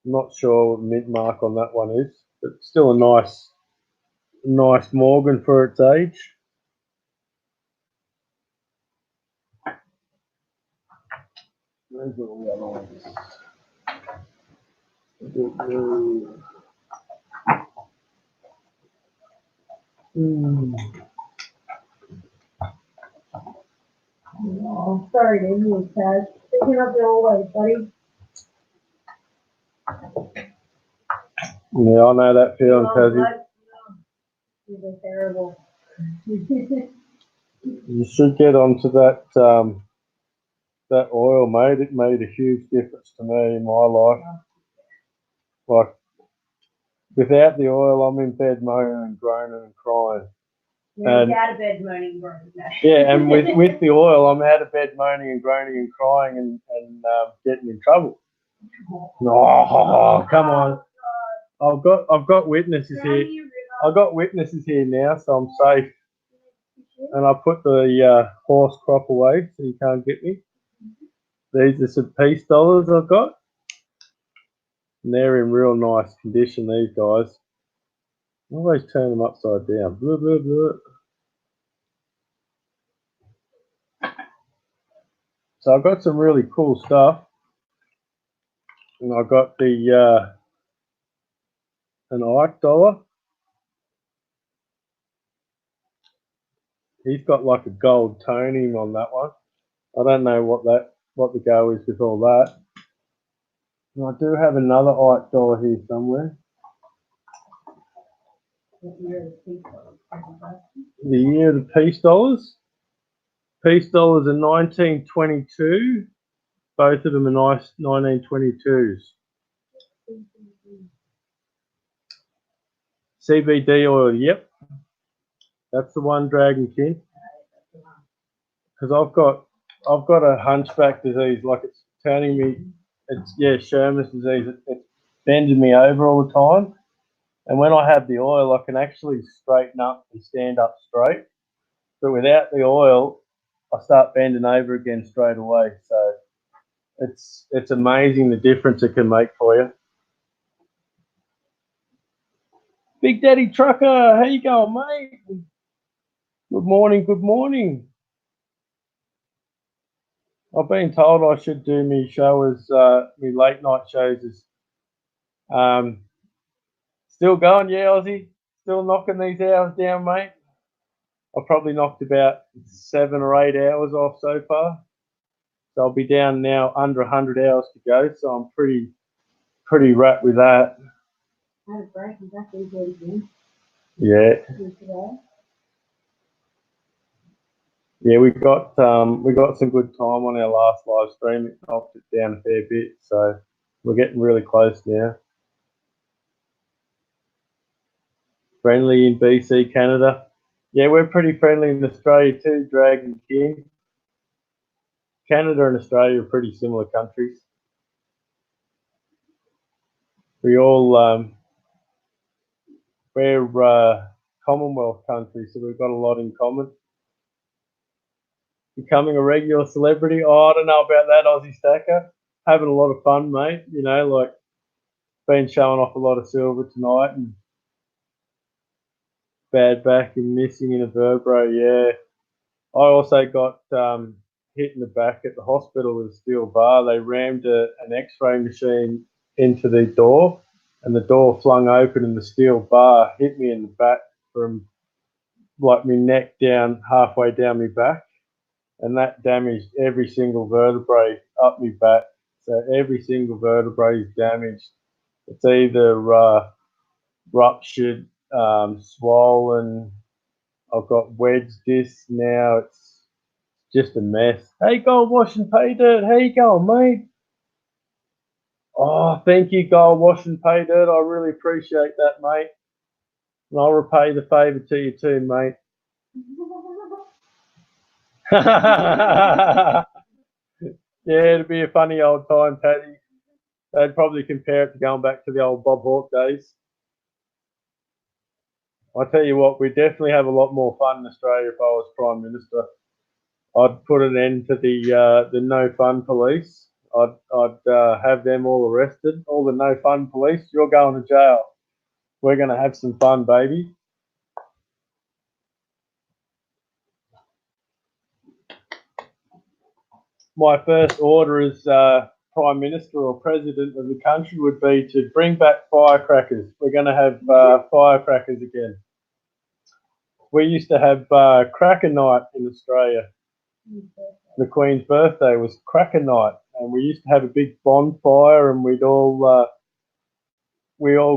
I'm not sure what the mint mark on that one is, but still a nice Morgan for its age. Those are all the other ones. Oh, sorry to you, Taz. Picking up your always, buddy. Yeah, I know that feeling, Tazzy. These are terrible. You should get onto that that oil, mate. It made a huge difference to me in my life. Like, without the oil, I'm in bed moaning and groaning and crying. Yeah, and, out of bed moaning and groaning. Yeah, and with the oil, I'm out of bed moaning and groaning and crying and getting in trouble. Oh, come on! I've got witnesses here. I've got witnesses here now, so I'm safe. And I put the horse crop away, so you can't get me. These are some peace dollars I've got. And they're in real nice condition, these guys. I always turn them upside down. Blah, blah, blah. So I've got some really cool stuff. And I got the an Ike dollar. He's got like a gold toning on that one. I don't know what the go is with all that. And I do have another Ike dollar here somewhere. The year of the peace dollars. Peace dollars are 1922. Both of them are nice 1922s. CBD oil, yep. That's the one, Dragon King. Because I've got a hunchback disease, like it's turning me, Sherman's disease. It's bending me over all the time. And when I have the oil, I can actually straighten up and stand up straight. But without the oil, I start bending over again straight away. So it's amazing the difference it can make for you. Big Daddy Trucker, how you going, mate? Good morning, good morning. I've been told I should do me show as me late night shows as still going, yeah, Aussie. Still knocking these hours down, mate. I've probably knocked about 7 or 8 hours off so far. So I'll be down now under 100 hours to go. So I'm pretty wrapped with that. Had a break and back again. Yeah. Yeah, we got some good time on our last live stream. It knocked it down a fair bit, so we're getting really close now. Friendly in BC, Canada. Yeah, we're pretty friendly in Australia too, Dragon King. Canada and Australia are pretty similar countries. We all we're Commonwealth countries, so we've got a lot in common. Becoming a regular celebrity. Oh, I don't know about that, Aussie Stacker. Having a lot of fun, mate. You know, like been showing off a lot of silver tonight and bad back and missing in a vertebra. Yeah. I also got hit in the back at the hospital with a steel bar. They rammed an X-ray machine into the door, and the door flung open, and the steel bar hit me in the back from like my neck down halfway down my back, and that damaged every single vertebrae up my back. So every single vertebrae is damaged. It's either ruptured, swollen. I've got wedge discs now. It's just a mess. Hey, Gold Wash and Pay Dirt. How you going, mate? Oh, thank you, Gold Wash and Pay Dirt. I really appreciate that, mate. And I'll repay the favour to you too, mate. Yeah, it'd be a funny old time, Paddy. They'd probably compare it to going back to the old Bob Hawke days. I tell you what, we'd definitely have a lot more fun in Australia if I was Prime Minister. I'd put an end to the no fun police. I'd have them all arrested. All the no fun police, you're going to jail. We're going to have some fun, baby. My first order as Prime Minister or President of the country would be to bring back firecrackers. We're going to have firecrackers again. We used to have Cracker Night in Australia. The Queen's birthday was Cracker Night, and we used to have a big bonfire, and we all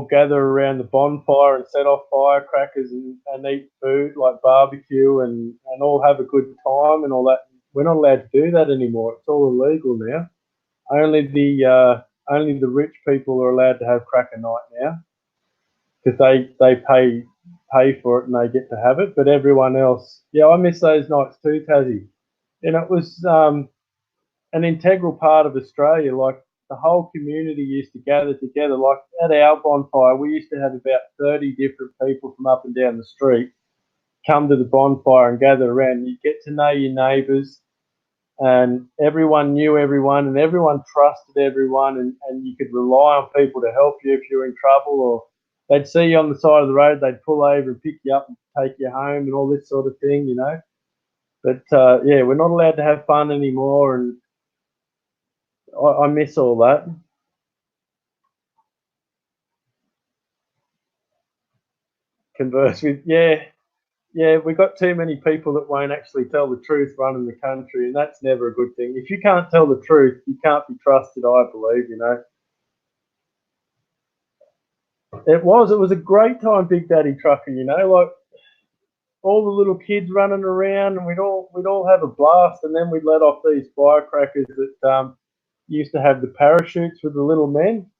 gather around the bonfire and set off firecrackers and eat food like barbecue and all have a good time and all that. We're not allowed to do that anymore. It's all illegal now. Only the rich people are allowed to have Cracker Night now because they pay for it and they get to have it. But everyone else, yeah, I miss those nights too, Tassie. And it was an integral part of Australia. Like the whole community used to gather together. Like at our bonfire, we used to have about 30 different people from up and down the street come to the bonfire and gather around. You get to know your neighbours, and everyone knew everyone, and everyone trusted everyone, and you could rely on people to help you if you're in trouble, or they'd see you on the side of the road, they'd pull over and pick you up and take you home and all this sort of thing, you know. But yeah, we're not allowed to have fun anymore, and I miss all that. Converse with, yeah, we got too many people that won't actually tell the truth running the country, and that's never a good thing. If you can't tell the truth, you can't be trusted, I believe, you know. It was a great time, Big Daddy Trucker, you know, like all the little kids running around, and we'd all have a blast, and then we'd let off these firecrackers that used to have the parachutes with the little men,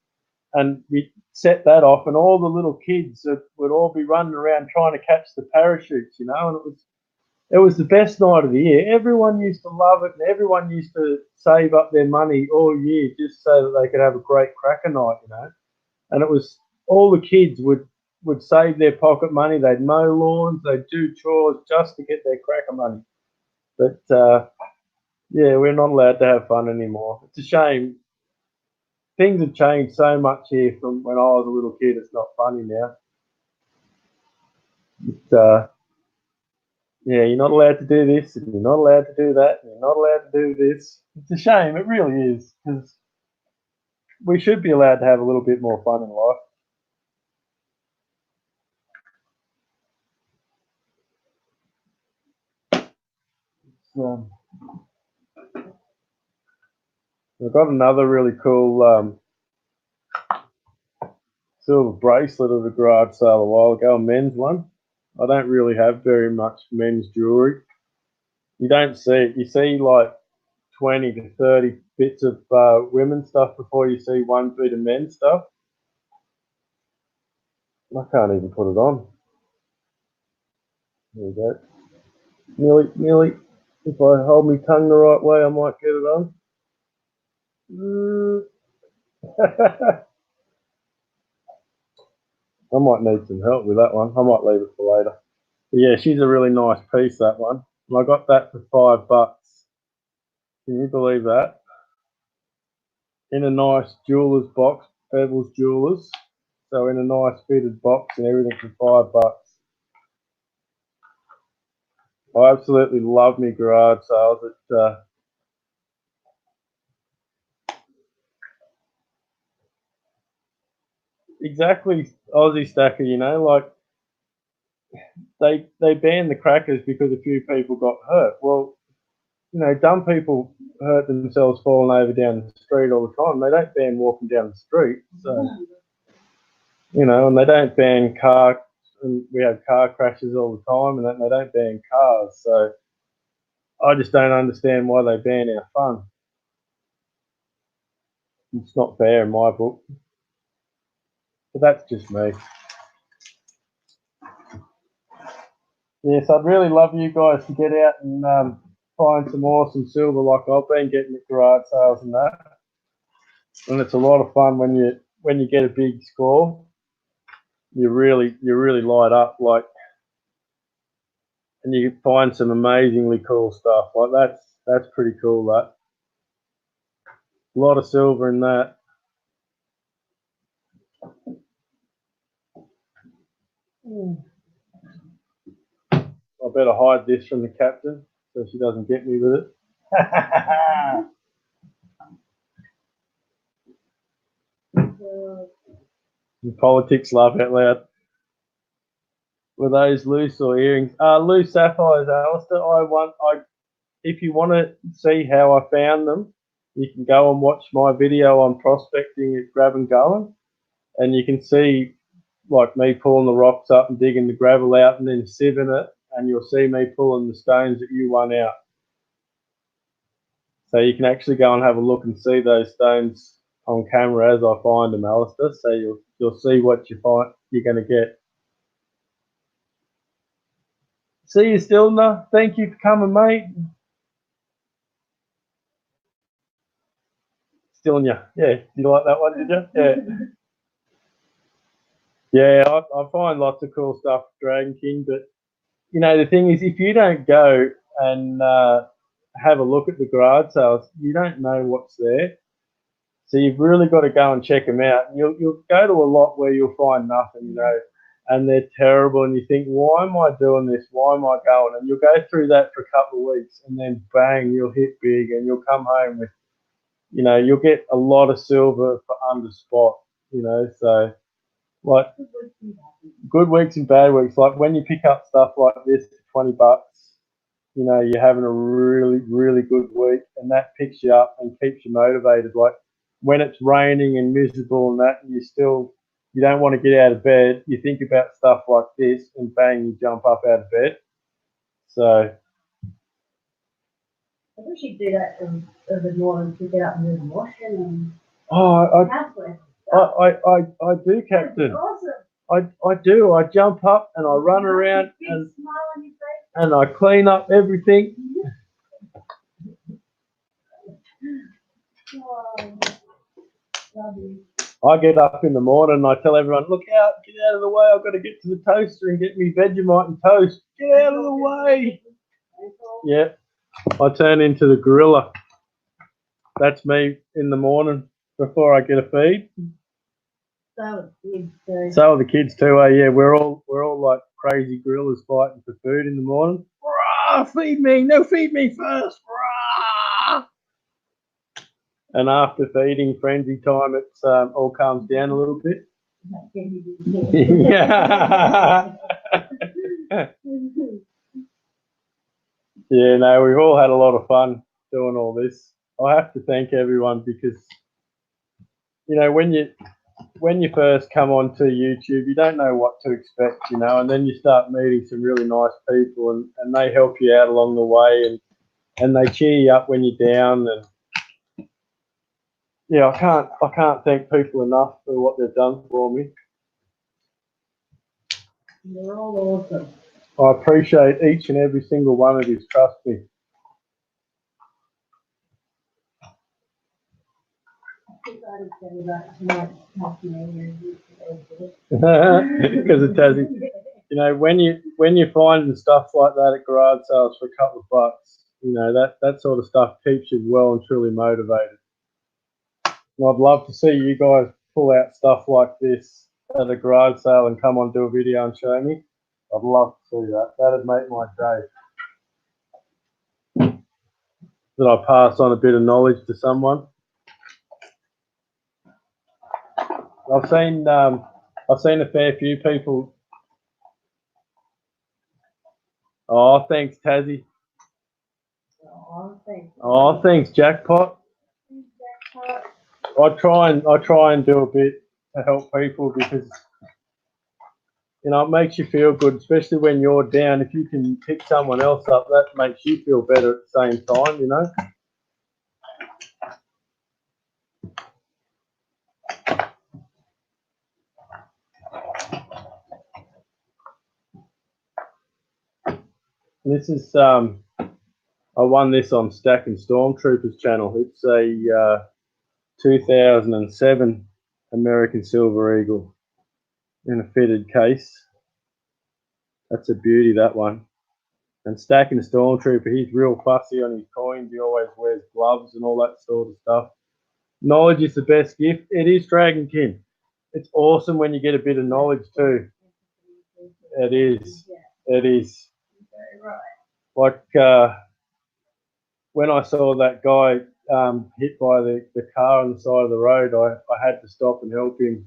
and we set that off, and all the little kids would all be running around trying to catch the parachutes, you know, and it was the best night of the year. Everyone used to love it, and everyone used to save up their money all year just so that they could have a great cracker night, you know. And it was all the kids would save their pocket money. They'd mow lawns, they'd do chores just to get their cracker money. But yeah, we're not allowed to have fun anymore. It's a shame. Things have changed so much here from when I was a little kid. It's not funny now. Yeah, you're not allowed to do this, and you're not allowed to do that, and you're not allowed to do this. It's a shame. It really is, because we should be allowed to have a little bit more fun in life. Um, I've got another really cool silver bracelet at a garage sale a while ago, a men's one. I don't really have very much men's jewellery. You don't see it. You see like 20 to 30 bits of women's stuff before you see one bit of men's stuff. I can't even put it on. There we go. Nearly. If I hold my tongue the right way, I might get it on. I might need some help with that one. I might leave it for later. But yeah, she's a really nice piece, that one. And I got that for $5. Can you believe that? In a nice jeweler's box, Bevel's Jewelers. So in a nice fitted box and everything for $5. I absolutely love me garage sales. Exactly Aussie Stacker, you know, like they banned the crackers because a few people got hurt. Well, you know, dumb people hurt themselves falling over down the street all the time. They don't ban walking down the street. So, you know, and they don't ban car, and we have car crashes all the time, and they don't ban cars. So I just don't understand why they ban our fun. It's not fair in my book. But that's just me. Yes, I'd really love you guys to get out and find some awesome silver like I've been getting at garage sales and that. And it's a lot of fun when you get a big score. You really light up, like, and you find some amazingly cool stuff. Like that's pretty cool. That a lot of silver in that. I better hide this from the captain so she doesn't get me with it. Politics laugh out loud. Were those loose or earrings? Loose sapphires, Alistair. If you want to see how I found them, you can go and watch my video on prospecting at Grab and Going, and you can see like me pulling the rocks up and digging the gravel out and then sieving it, and you'll see me pulling the stones that you won out. So you can actually go and have a look and see those stones on camera as I find them, Alistair. So you'll see what you're going to get. See you, Stilner. Thank you for coming, mate. Stilner. Yeah, you like that one, did you? Yeah. Yeah, I find lots of cool stuff with Dragon King, but you know the thing is, if you don't go and have a look at the garage sales, you don't know what's there. So you've really got to go and check them out. You'll go to a lot where you'll find nothing, you know, and they're terrible, and you think, why am I doing this? Why am I going? And you'll go through that for a couple of weeks, and then bang, you'll hit big, and you'll come home with you know, you'll get a lot of silver for under spot, you know, so like good weeks and bad weeks. Like when you pick up stuff like this for $20, you know, you're having a really, really good week, and that picks you up and keeps you motivated. Like when it's raining and miserable and that, and you don't want to get out of bed, you think about stuff like this, and bang, you jump up out of bed. So I wish you'd do that of the morning to get up and do the washing and I do, Captain. Awesome. I do. I jump up and I run around and I clean up everything. I get up in the morning and I tell everyone, look out, get out of the way. I've got to get to the toaster and get me Vegemite and toast. Get out of the way. Yeah, I turn into the gorilla. That's me in the morning before I get a feed. So are the kids too. Yeah, we're all like crazy gorillas fighting for food in the morning. Rah, feed me! No, feed me first. Rah! And after feeding frenzy time, it's all calms down a little bit. Yeah. Yeah, no, we've all had a lot of fun doing all this. I have to thank everyone because, you know, when you first come onto YouTube, you don't know what to expect, you know, and then you start meeting some really nice people and they help you out along the way and they cheer you up when you're down. And yeah, I can't thank people enough for what they've done for me. You're all awesome. I appreciate each and every single one of you, trust me. Because of Tassie. You know, when you're finding stuff like that at garage sales for a couple of bucks, you know, that sort of stuff keeps you well and truly motivated. And I'd love to see you guys pull out stuff like this at a garage sale and come on, do a video and show me. I'd love to see that. That'd make my day. That I pass on a bit of knowledge to someone. I've seen a fair few people. Oh, thanks, Tassie. Oh, thanks, Jackpot. I try and do a bit to help people because, you know, it makes you feel good, especially when you're down. If you can pick someone else up, that makes you feel better at the same time, you know. This is I won this on Stack and Stormtroopers channel. It's a 2007 American Silver Eagle in a fitted case. That's a beauty, that one. And Stack and Stormtrooper, he's real fussy on his coins. He always wears gloves and all that sort of stuff. Knowledge is the best gift. It is, Dragonkin. It's awesome when you get a bit of knowledge too. It is. It is. Like when I saw that guy hit by the car on the side of the road, I had to stop and help him.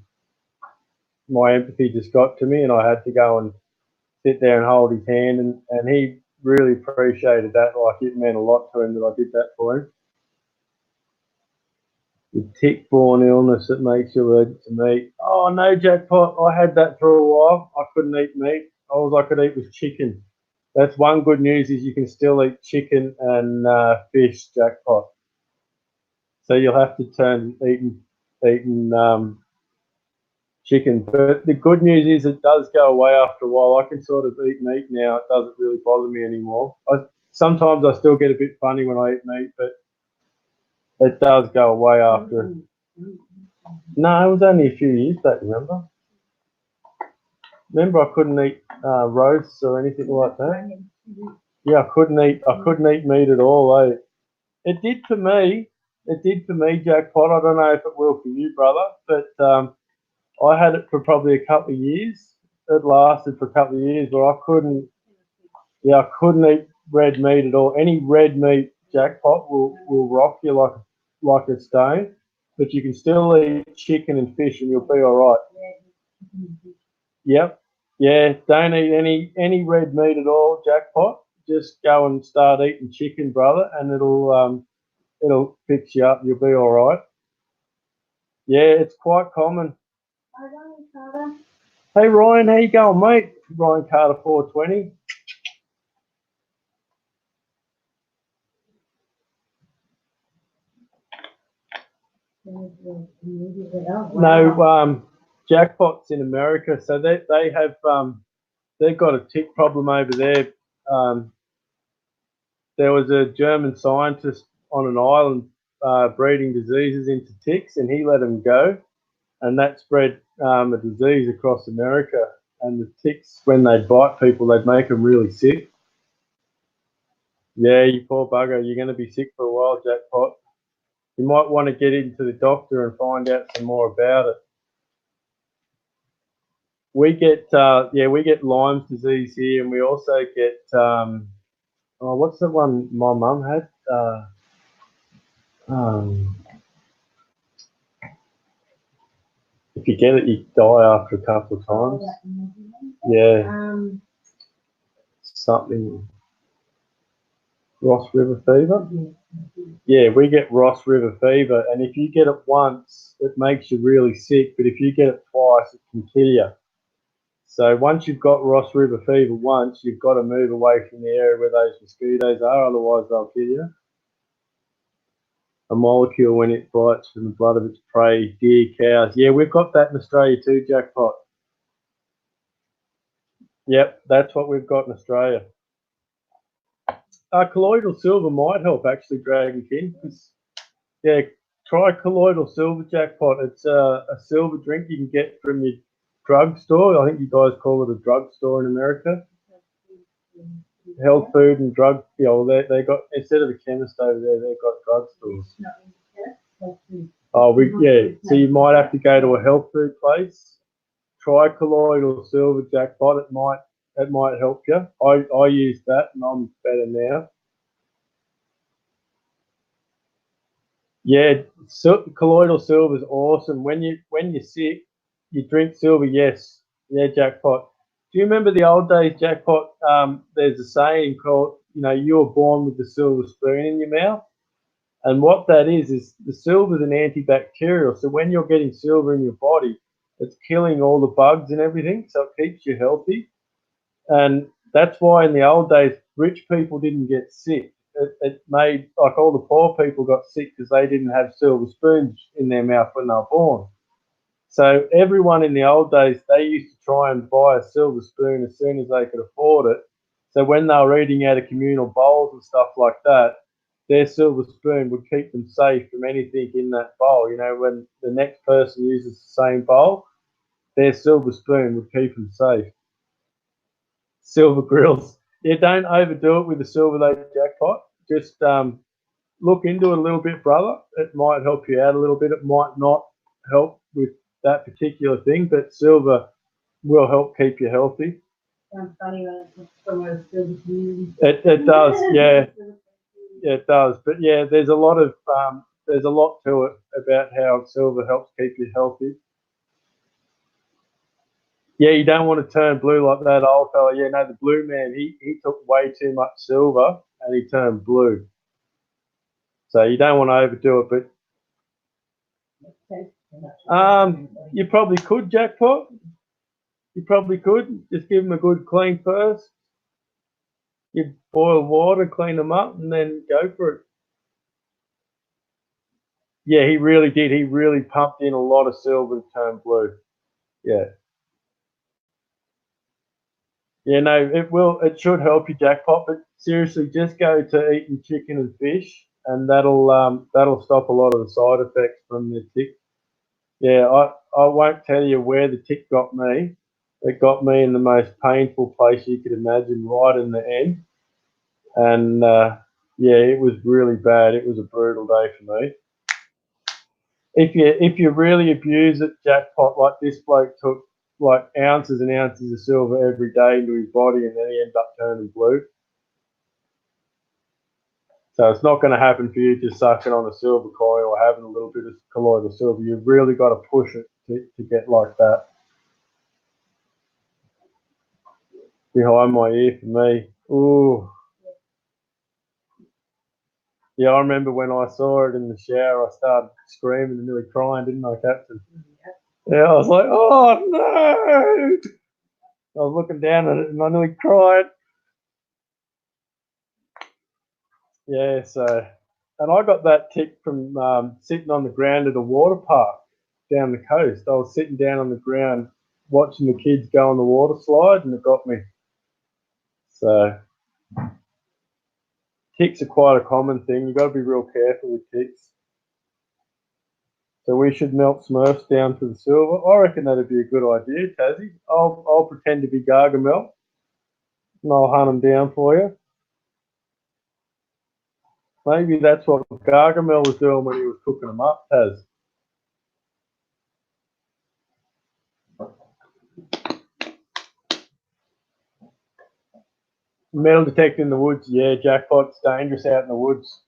My empathy just got to me and I had to go and sit there and hold his hand, and he really appreciated that. Like, it meant a lot to him that I did that for him. The tick-borne illness that makes you allergic to meat. Oh, no, Jackpot. I had that for a while. I couldn't eat meat. All I could eat was chicken. That's one good news, is you can still eat chicken and fish, Jackpot. So you'll have to turn eating chicken. But the good news is it does go away after a while. I can sort of eat meat now. It doesn't really bother me anymore. Sometimes I still get a bit funny when I eat meat, but it does go away after. No, it was only a few years back, remember? Remember, I couldn't eat roasts or anything like that. Yeah, I couldn't eat meat at all. Eh? It did for me. It did for me, Jackpot. I don't know if it will for you, brother, but I had it for probably a couple of years. It lasted for a couple of years, but I couldn't eat red meat at all. Any red meat, Jackpot, will rock you like like a stone, but you can still eat chicken and fish and you'll be all right. Yep. Yeah, don't eat any red meat at all, jackpot. Just go and start eating chicken, brother, and it'll fix you up. You'll be all right. Yeah, it's quite common. Hey Ryan, how you going, mate? Ryan Carter 420. No, jackpots in America, so they have they've got a tick problem over there. There was a German scientist on an island breeding diseases into ticks, and he let them go, and that spread a disease across America. And the ticks, when they bite people, they'd make them really sick. Yeah, you poor bugger, you're going to be sick for a while, jackpot. You might want to get into the doctor and find out some more about it. We get Lyme's disease here, and we also get what's the one my mum had? If you get it, you die after a couple of times. Yeah, something. Ross River fever? Yeah, we get Ross River fever, and if you get it once, it makes you really sick, but if you get it twice, it can kill you. So once you've got Ross River fever once, you've got to move away from the area where those mosquitoes are, otherwise they'll kill you. A molecule when it bites from the blood of its prey, deer, cows. Yeah, we've got that in Australia too, jackpot. Yep, that's what we've got in Australia. Colloidal silver might help actually, Dragon King. Yeah, try colloidal silver, jackpot. It's a silver drink you can get from your drugstore. I think you guys call it a drugstore in America. Health food and drug. Yeah, well, they got, instead of a chemist over there, they've got drugstores. Oh, so you might have to go to a health food place. Try colloidal silver, jackpot. It might help you. I use that and I'm better now. Yeah, colloidal silver is awesome. When you're sick, you drink silver. Yes, yeah, jackpot. Do you remember the old days, jackpot? There's a saying called, you were born with the silver spoon in your mouth, and what that is the silver is an antibacterial. So when you're getting silver in your body, it's killing all the bugs and everything, so it keeps you healthy. And that's why in the old days, rich people didn't get sick. It made, like, all the poor people got sick because they didn't have silver spoons in their mouth when they were born. So everyone in the old days, they used to try and buy a silver spoon as soon as they could afford it. So when they were eating out of communal bowls and stuff like that, their silver spoon would keep them safe from anything in that bowl. When the next person uses the same bowl, their silver spoon would keep them safe. Silver grills. Yeah, don't overdo it with the silver though, jackpot. Just look into it a little bit, brother. It might help you out a little bit. It might not help with that particular thing, but silver will help keep you healthy. Sounds funny when it's from a silver community. It does, yeah. Yeah, it does. But yeah, there's a lot to it about how silver helps keep you healthy. Yeah, you don't want to turn blue like that old fella. Yeah, no, the blue man, he took way too much silver and he turned blue. So you don't want to overdo it, but you probably could, jackpot. You probably could. Just give them a good clean first. You boil water, clean them up, and then go for it. Yeah, he really did. He really pumped in a lot of silver to turn blue. Yeah. Yeah, no, it should help you, jackpot, but seriously, just go to eating chicken and fish, and that'll stop a lot of the side effects from the tick. Yeah, I won't tell you where the tick got me. It got me in the most painful place you could imagine, right in the end. And yeah, it was really bad. It was a brutal day for me. If you really abuse it, jackpot, like this bloke took like ounces and ounces of silver every day into his body, and then he ended up turning blue. So it's not going to happen for you just sucking on a silver coin or having a little bit of colloidal silver. You've really got to push it to get like that. Behind my ear for me. Ooh. Yeah, I remember when I saw it in the shower, I started screaming and nearly crying, didn't I, Captain? Yeah, I was like, oh no! I was looking down at it and I nearly cried. Yeah, so, and I got that tick from sitting on the ground at a water park down the coast. I was sitting down on the ground watching the kids go on the water slide and it got me. So, ticks are quite a common thing. You've got to be real careful with ticks. So we should melt Smurfs down to the silver. I reckon that'd be a good idea, Tassie. I'll pretend to be Gargamel and I'll hunt them down for you. Maybe that's what Gargamel was doing when he was cooking them up, Taz. Metal detector in the woods, yeah, jackpot's dangerous out in the woods.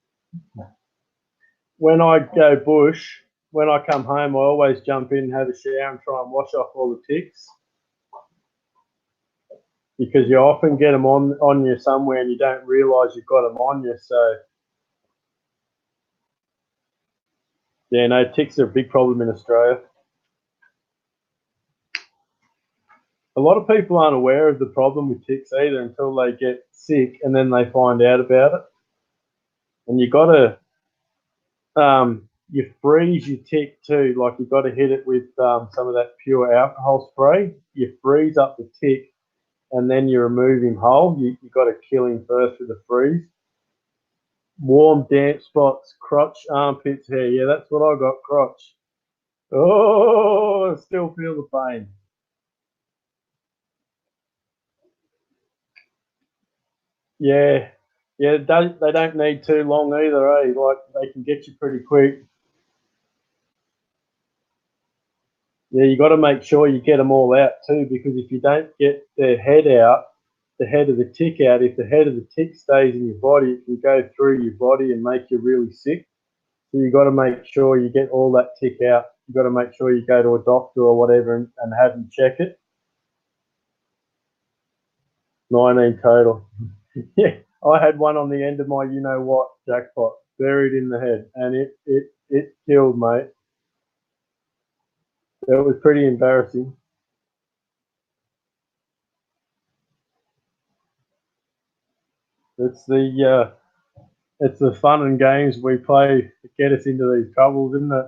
When I go bush, when I come home, I always jump in, have a shower and try and wash off all the ticks. Because you often get them on you somewhere and you don't realise you've got them on you. So, yeah, no, ticks are a big problem in Australia. A lot of people aren't aware of the problem with ticks either until they get sick and then they find out about it. And you got to, you freeze your tick too. Like you got to hit it with some of that pure alcohol spray. You freeze up the tick and then you remove him whole. You got to kill him first with a freeze. Warm, damp spots, crotch, armpits, hair. Yeah, that's what I got, crotch. Oh, I still feel the pain. Yeah, yeah. They don't need too long either, eh? Like they can get you pretty quick. Yeah, you got to make sure you get them all out too, because if you don't get their head out, the head of the tick out, if the head of the tick stays in your body, it can go through your body and make you really sick. So you got to make sure you get all that tick out. You got to make sure you go to a doctor or whatever and have them check it. 19 total. Yeah, I had one on the end of my you-know-what jackpot, buried in the head, and it killed, mate. It was pretty embarrassing. It's the fun and games we play that get us into these troubles, isn't it?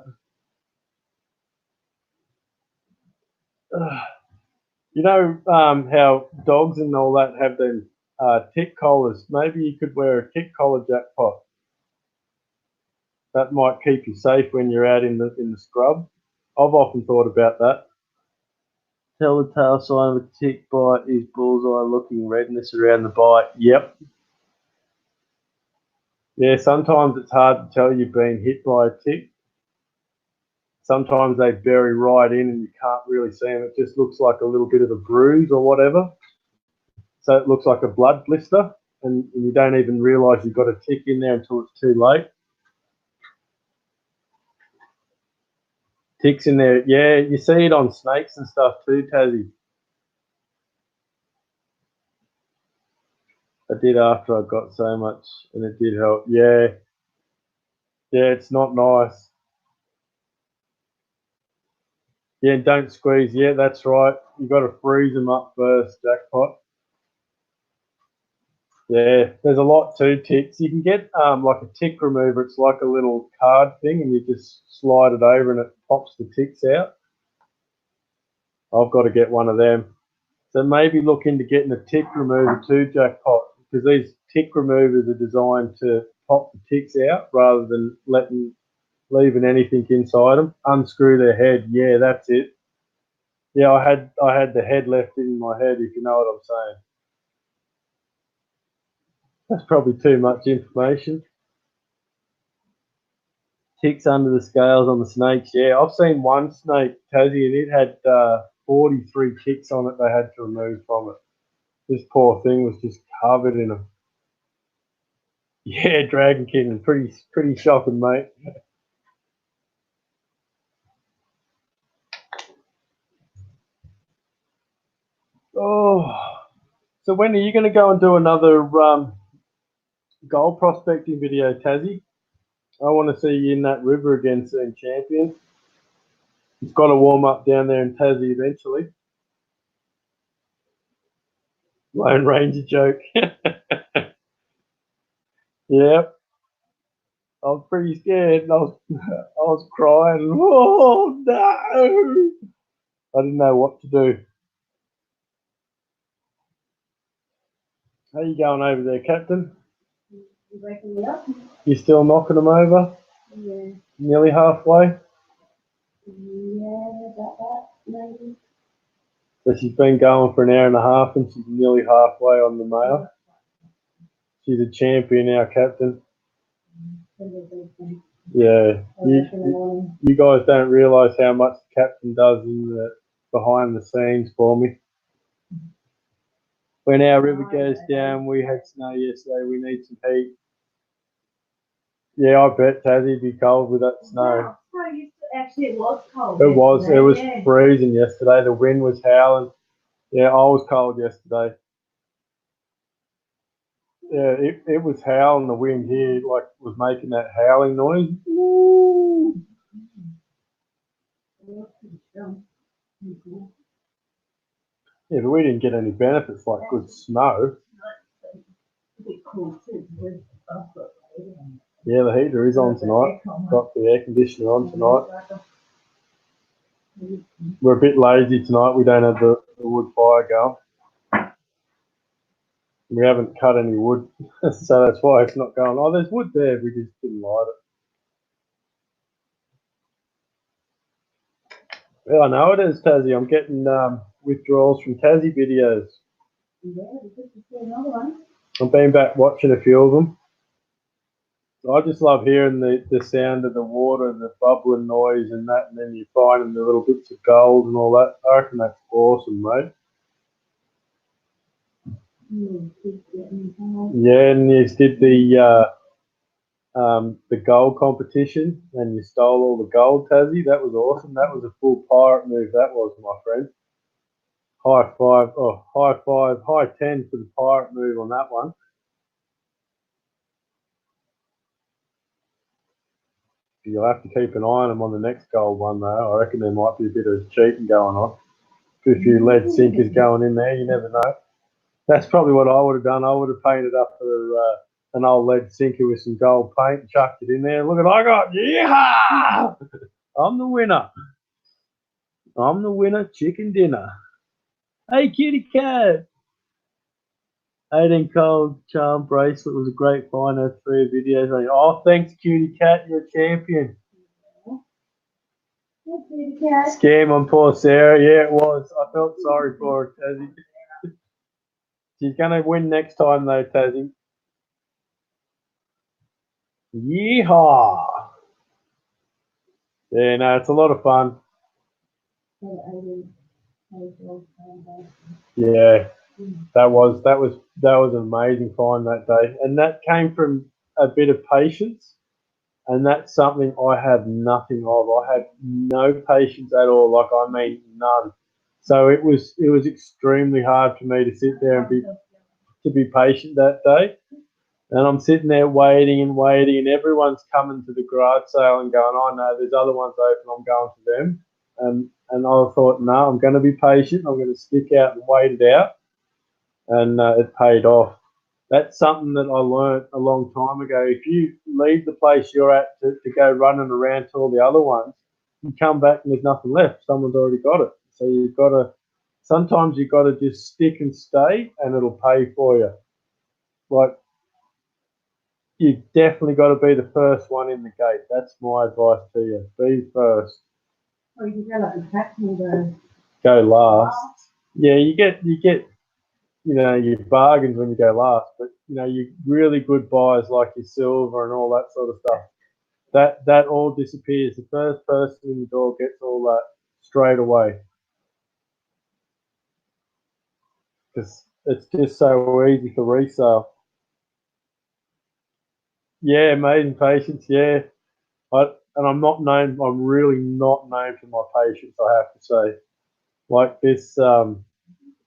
You know how dogs and all that have them tick collars. Maybe you could wear a tick collar jackpot. That might keep you safe when you're out in the scrub. I've often thought about that. Tell the tail sign of a tick bite is bullseye looking redness around the bite. Yep. Yeah, sometimes it's hard to tell you've been hit by a tick. Sometimes they bury right in and you can't really see them. It just looks like a little bit of a bruise or whatever. So it looks like a blood blister and you don't even realise you've got a tick in there until it's too late. Ticks in there. Yeah, you see it on snakes and stuff too, Tassie. I did after I got so much and it did help. Yeah. Yeah, it's not nice. Yeah, don't squeeze. Yeah, that's right. You got to freeze them up first, jackpot. Yeah, there's a lot to ticks. You can get like a tick remover. It's like a little card thing, and you just slide it over, and it pops the ticks out. I've got to get one of them. So maybe look into getting a tick remover too, jackpot, because these tick removers are designed to pop the ticks out rather than leaving anything inside them. Unscrew their head. Yeah, that's it. Yeah, I had the head left in my head, if you know what I'm saying. That's probably too much information. Ticks under the scales on the snakes. Yeah, I've seen one snake, Tassie, and it had 43 ticks on it they had to remove from it. This poor thing was just covered in them. Yeah, Dragon King, pretty shocking, mate. Oh, so when are you going to go and do another gold prospecting video, Tassie? I want to see you in that river again soon, champion. It's got to warm up down there in Tassie eventually. Lone Ranger joke. Yep. I was pretty scared. I was crying. Oh no! I didn't know what to do. How you going over there, Captain? You waking me up? You still knocking them over? Yeah. Nearly halfway? Yeah, about that, maybe. So she's been going for an hour and a half and she's nearly halfway on the mail. She's a champion now, Captain. Yeah. You guys don't realise how much the Captain does in the behind the scenes for me. When our river goes down, we had snow yesterday, we need some heat. Yeah, I bet Tassie'd be cold with that snow. Actually, it was cold. It was freezing yesterday. The wind was howling. Yeah, I was cold yesterday. Yeah, it was howling. The wind here was making that howling noise. Woo! Yeah, but we didn't get any benefits like good snow. Yeah, the heater is on tonight. Got the air conditioner on tonight. We're a bit lazy tonight. We don't have the wood fire going. We haven't cut any wood, so that's why it's not going. Oh, there's wood there. We just didn't light it. Yeah, I know it is, Tassie. I'm getting withdrawals from Tassie videos. I've been back watching a few of them. I just love hearing the sound of the water, the bubbling noise and that, and then you're finding the little bits of gold and all that. I reckon that's awesome, mate. Yeah, and you did the gold competition and you stole all the gold, Tassie. That was awesome. That was a full pirate move, that was, my friend. High five, high 10 for the pirate move on that one. You'll have to keep an eye on them on the next gold one, though. I reckon there might be a bit of cheating going on. A few lead sinkers going in there, you never know. That's probably what I would have done. I would have painted up for an old lead sinker with some gold paint and chucked it in there. Look at what I got. Yeah! I'm the winner. I'm the winner. Chicken dinner. Hey, kitty cat. 18 cold charm bracelet was a great find. Had 3 videos. Oh, thanks, cutie cat. You're a champion. Scam on poor Sarah. Yeah, it was. I felt sorry for her, Tassie. She's going to win next time, though, Tassie. Yeehaw! Yeah, no, it's a lot of fun. Yeah, that was an amazing find that day, and that came from a bit of patience, and that's something I have nothing of. I had no patience at all, like I mean none. So it was extremely hard for me to sit there and be patient that day. And I'm sitting there waiting, and everyone's coming to the garage sale and going, "Oh no, there's other ones open. I'm going to them." And I thought, no, I'm going to be patient. I'm going to stick out and wait it out, and it paid off. That's something that I learned a long time ago. If you leave the place you're at to go running around to all the other ones, you come back and there's nothing left. Someone's already got it. So sometimes you've got to just stick and stay, and it'll pay for you. Like, you definitely got to be the first one in the gate. That's my advice to you. Be first. Or you can go like the tax and go last. Yeah, you get your bargains when you go last, but your really good buys like your silver and all that sort of stuff. That all disappears. The first person in the door gets all that straight away. Because it's just so easy for resale. Yeah, amazing patience. Yeah, I'm not known. I'm really not known for my patience. I have to say, like this,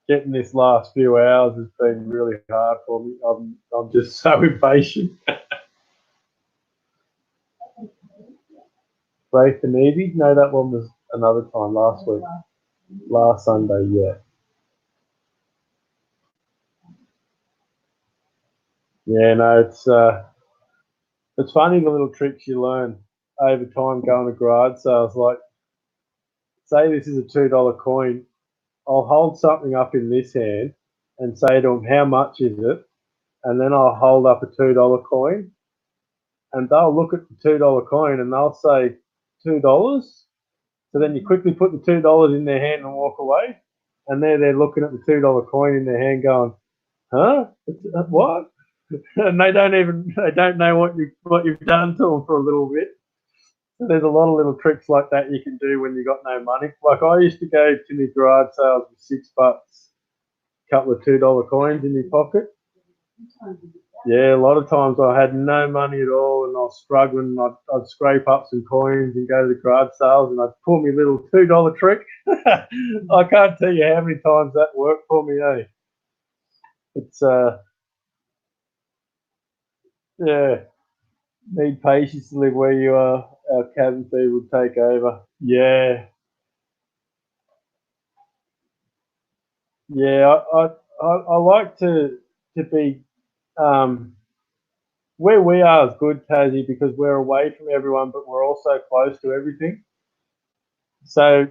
getting this last few hours has been really hard for me. I'm just so impatient. Rafe and Evie? No, that one was another time last week, last Sunday. Yeah, yeah. No, it's funny the little tricks you learn over time going to garage sales. Like, say this is a $2 coin. I'll hold something up in this hand and say to them, "How much is it?" And then I'll hold up a $2 coin, and they'll look at the $2 coin and they'll say $2. So then you quickly put the $2 in their hand and walk away, and they're looking at the $2 coin in their hand, going, "Huh? What?" And they don't know what you've done to them for a little bit. So there's a lot of little tricks like that you can do when you got no money. Like I used to go to the garage sales with $6, a couple of $2 coins in your pocket. Yeah, a lot of times I had no money at all and I was struggling. I'd scrape up some coins and go to the garage sales and I'd pull my little $2 trick. I can't tell you how many times that worked for me, eh? It's, yeah, need patience to live where you are. Our cabin fever would take over. Yeah, yeah, I like to be, um, where we are is good, Tassie, because we're away from everyone, but we're also close to everything. So,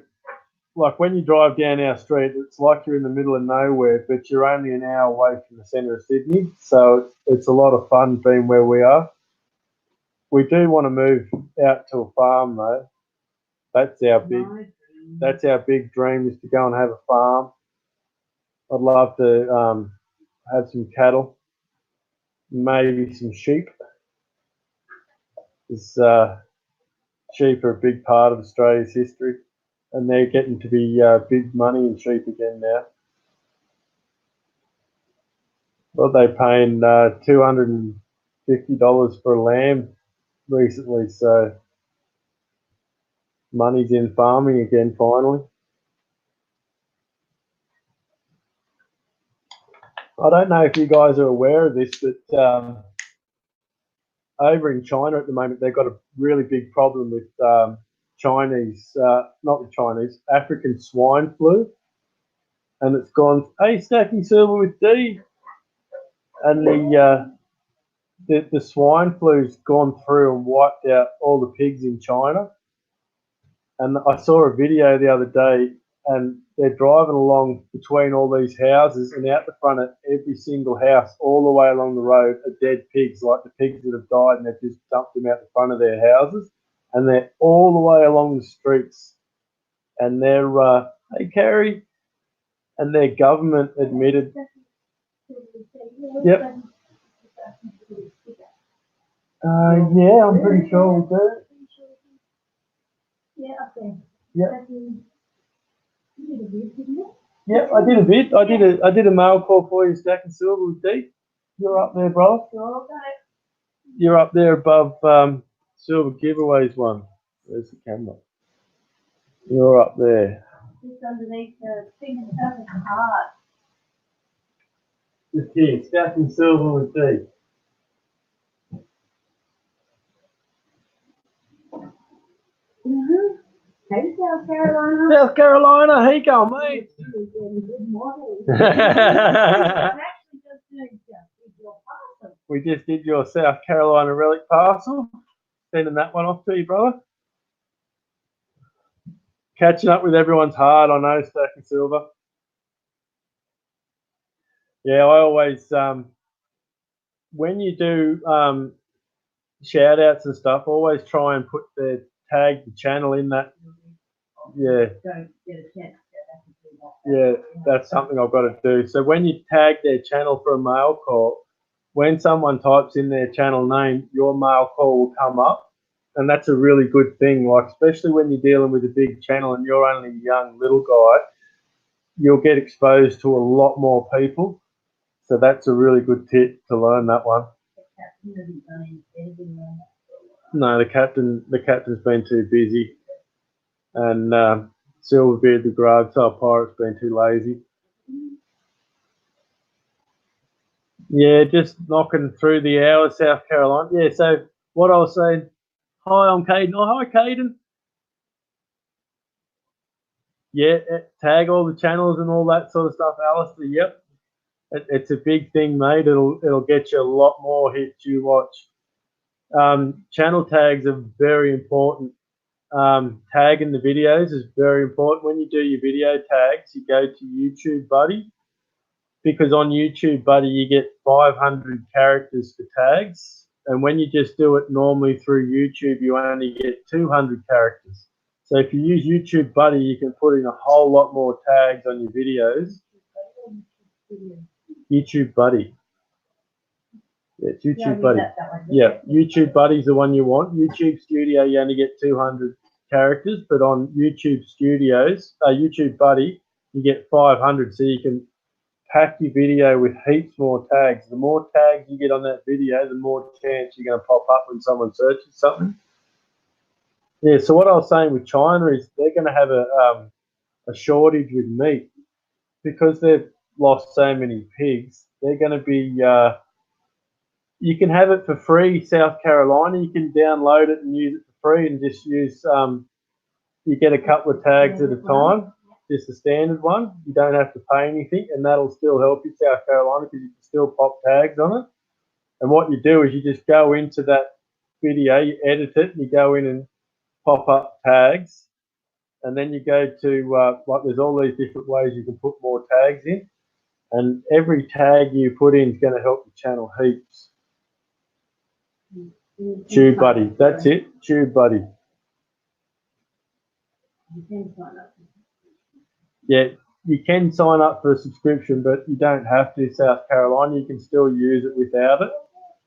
like when you drive down our street, it's like you're in the middle of nowhere, but you're only an hour away from the centre of Sydney. So it's a lot of fun being where we are. We do want to move out to a farm though. That's our big dream is to go and have a farm. I'd love to have some cattle, maybe some sheep. Because sheep are a big part of Australia's history, and they're getting to be big money in sheep again now. Well, they're paying $250 for a lamb recently, so money's in farming again finally. I don't know if you guys are aware of this, but over in China at the moment, they've got a really big problem with African swine flu, and it's gone, hey, stacking silver with D, and the swine flu's gone through and wiped out all the pigs in China. And I saw a video the other day, and they're driving along between all these houses, and out the front of every single house, all the way along the road, are dead pigs, like the pigs that have died, and they've just dumped them out the front of their houses, and they're all the way along the streets, and they're hey Carrie, and their government admitted. Yep. Yeah, I'm pretty sure we do. Yeah, okay. Yep. Yep, I did a bit. I did a mail call for you, stacking silver with D. You're up there, brother. You're up there above silver giveaways one. Where's the camera? You're up there. Just underneath the thing in the back of the heart. Just here, stacking silver with D. Hey, South Carolina. South Carolina, how you going, mate? Good morning. We just did your South Carolina relic parcel. Sending that one off to you, brother. Catching up with everyone's hard, I know, stacking silver. Yeah, I always, when you do shout outs and stuff, always try and tag the channel in that. Yeah. Don't get a chance to do that. Yeah, that's something I've got to do. So when you tag their channel for a mail call, when someone types in their channel name, your mail call will come up. And that's a really good thing, like especially when you're dealing with a big channel and you're only a young little guy, you'll get exposed to a lot more people. So that's a really good tip to learn that one. captain hasn't done any editing on that. No, the captain's been too busy, and Silverbeard the Gravetail Pirate's been too lazy. Yeah, just knocking through the hour, South Carolina. Yeah, so what I was saying, hi, I'm Caden. Oh, hi, Caden. Yeah, tag all the channels and all that sort of stuff, Alistair. Yep, it's a big thing, mate. It'll get you a lot more hits you watch. Channel tags are very important. Tagging the videos is very important. When you do your video tags, you go to YouTube Buddy, because on YouTube Buddy you get 500 characters for tags, and when you just do it normally through YouTube, you only get 200 characters. So if you use YouTube Buddy, you can put in a whole lot more tags on your videos. YouTube Buddy. Yeah, it's YouTube Buddy. Yeah, YouTube Buddy's the one you want. YouTube Studio, you only get 200 characters, but on YouTube YouTube Buddy, you get 500, so you can pack your video with heaps more tags. The more tags you get on that video, the more chance you're going to pop up when someone searches something. Yeah, so what I was saying with China is they're going to have a shortage with meat because they've lost so many pigs. They're going to be you can have it for free, South Carolina. You can download it and use it for free, and just use you get a couple of tags at a time, just a standard one. You don't have to pay anything, and that'll still help you, South Carolina, because you can still pop tags on it. And what you do is you just go into that video, you edit it, and you go in and pop up tags, and then you go to like there's all these different ways you can put more tags in, and every tag you put in is going to help the channel heaps. Tube Buddy, that's it, Tube Buddy. Yeah, you can sign up for a subscription, but you don't have to, South Carolina. You can still use it without it.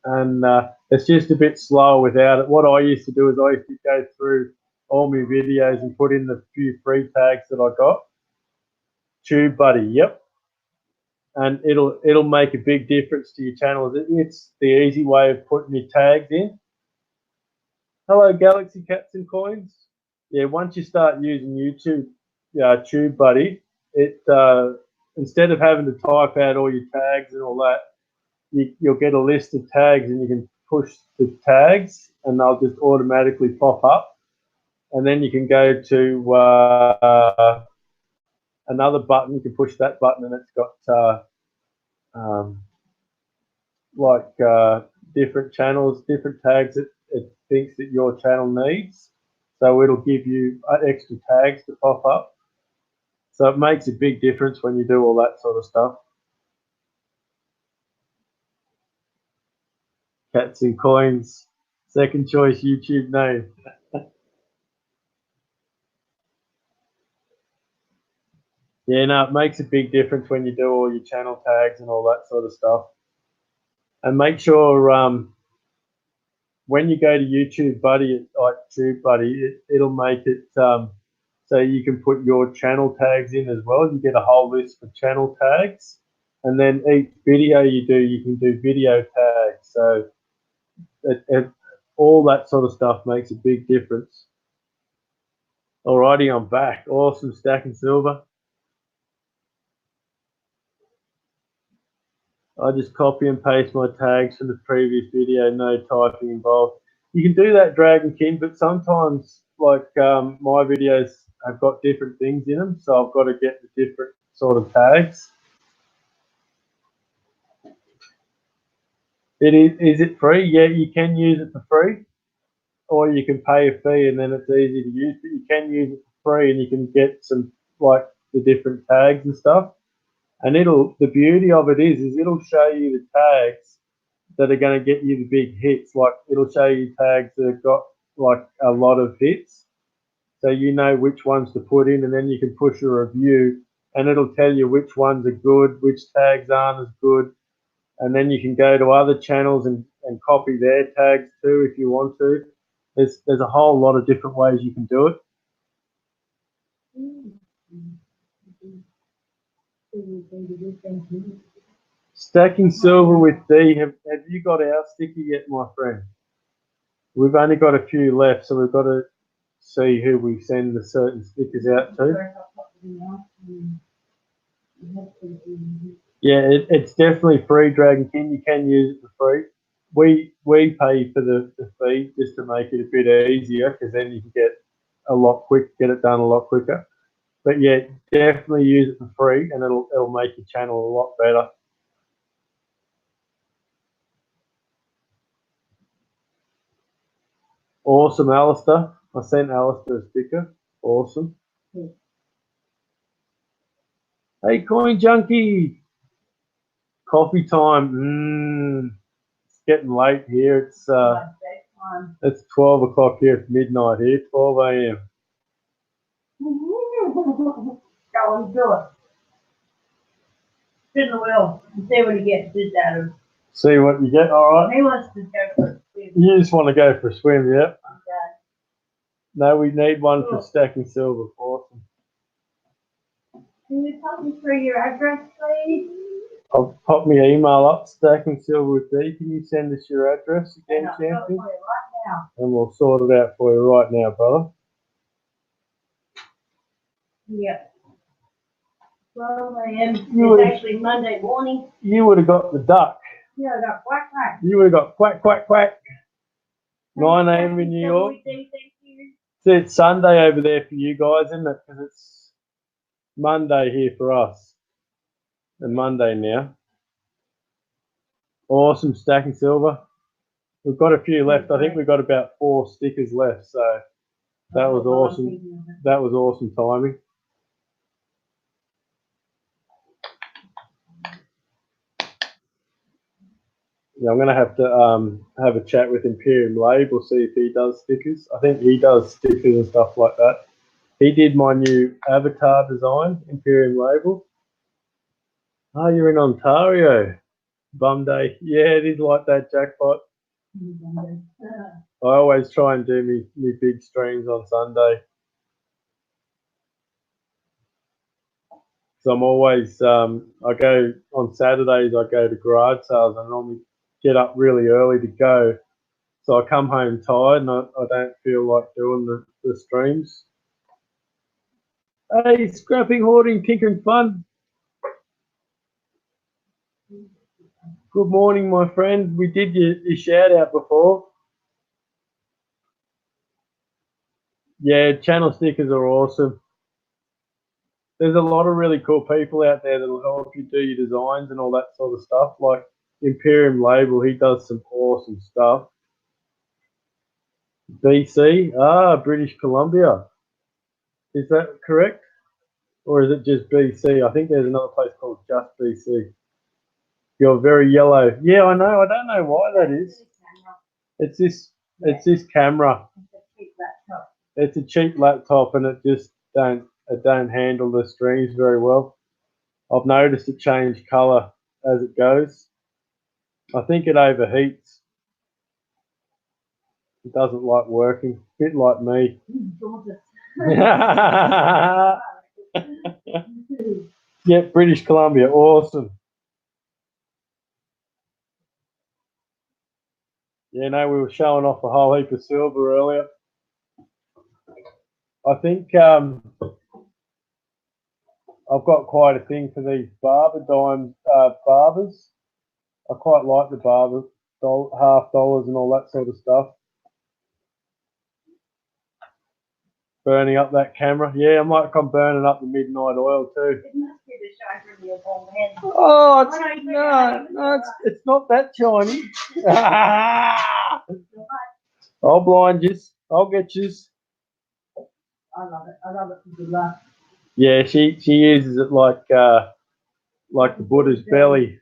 And it's just a bit slower without it. What I used to do is I used to go through all my videos and put in the few free tags that I got. Tube Buddy, yep. And it'll make a big difference to your channel. It's the easy way of putting your tags in. Hello, Galaxy Cats and Coins. Yeah, once you start using YouTube, Tube Buddy, it instead of having to type out all your tags and all that, you'll get a list of tags, and you can push the tags, and they'll just automatically pop up. And then you can go to another button. You can push that button, and it's got different channels, different tags that it thinks that your channel needs. So it'll give you extra tags to pop up. So it makes a big difference when you do all that sort of stuff. Cats and Coins, second choice YouTube name. Yeah, no, it makes a big difference when you do all your channel tags and all that sort of stuff. And make sure when you go to YouTube Buddy, like Tube Buddy, it'll make it so you can put your channel tags in as well. You get a whole list of channel tags, and then each video you do, you can do video tags. So all that sort of stuff makes a big difference. Alrighty, I'm back. Awesome, stacking silver. I just copy and paste my tags from the previous video, no typing involved. You can do that, Dragon King, but sometimes, like my videos have got different things in them, so I've got to get the different sort of tags. Is it free? Yeah, you can use it for free, or you can pay a fee, and then it's easy to use. But you can use it for free, and you can get some like the different tags and stuff. And the beauty of it is it'll show you the tags that are going to get you the big hits. Like it'll show you tags that have got like a lot of hits, so you know which ones to put in, and then you can push a review, and it'll tell you which ones are good, which tags aren't as good, and then you can go to other channels and copy their tags too if you want to. There's a whole lot of different ways you can do it. Stacking silver with D. Have you got our sticker yet, my friend? We've only got a few left, so we've got to see who we send the certain stickers out to. Yeah, it's definitely free, Dragon King. You can use it for free. We pay for the fee just to make it a bit easier, because then you can get it done a lot quicker. But yeah, definitely use it for free, and it'll make your channel a lot better. Awesome, Alistair. I sent Alistair a sticker. Awesome. Hey, Coin Junkie. Coffee time. It's getting late here. It's 12 o'clock here. It's midnight here. 12 a.m. Go and do it. Spin the wheel and see what he gets this out of. See what you get. All right. He wants to go for a swim. You just want to go for a swim, yeah? Okay. No, we need one for stacking silver. Awesome. Can you pop me through your address, please? I'll pop my email up, Stacking Silver with D. Can you send us your address again, champion? I'll for you right now. And we'll sort it out for you right now, brother. Yep. 12 a.m. It's actually Monday morning. You would have got the duck. Yeah, I got quack quack. You would have got quack, quack, quack. 9 a.m. in New York. Thank you. See, it's Sunday over there for you guys, isn't it? Because it's Monday here for us. And Monday now. Awesome, Stacking Silver. We've got a few left. I think we've got about 4 stickers left. So that was awesome. That was awesome timing. Yeah, I'm going to have a chat with Imperium Label, see if he does stickers. I think he does stickers and stuff like that. He did my new avatar design, Imperium Label. Oh, you're in Ontario. Bum day. Yeah, it is like that, jackpot. I always try and do me big streams on Sunday. So I'm always, I go on Saturdays, I go to garage sales. I normally get up really early to go. So I come home tired and I don't feel like doing the streams. Hey, scrapping, hoarding, tinkering fun. Good morning, my friend. We did your shout out before. Yeah, channel stickers are awesome. There's a lot of really cool people out there that'll help you do your designs and all that sort of stuff. Like Imperium Label, he does some awesome stuff. BC, British Columbia. Is that correct? Or is it just BC? I think there's another place called just BC. You're very yellow. Yeah, I know. I don't know why that is. It's this camera. It's a cheap laptop and it just don't handle the streams very well. I've noticed it change colour as it goes. I think it overheats. It doesn't like working. A bit like me. Yeah, British Columbia, awesome. Yeah, no, we were showing off a whole heap of silver earlier. I think I've got quite a thing for these barber dime barbers. I quite like the barber $half and all that sort of stuff. Burning up that camera. Yeah, I'm burning up the midnight oil too. It must be the shine from your bald head. Oh, it's not that shiny. I'll blind you. I'll get you. I love it. I love it for good luck. Yeah, she uses it like the Buddha's belly.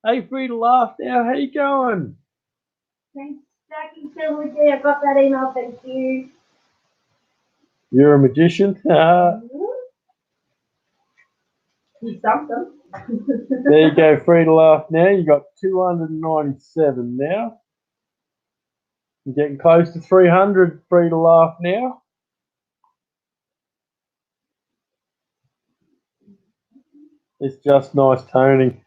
Hey, free to laugh now. How you going? Thanks, Stacking Silver. I got that email. Thank you. You're a magician. He's something. There you go, free to laugh now. You got 297 now. You're getting close to 300 free to laugh now. It's just nice toning.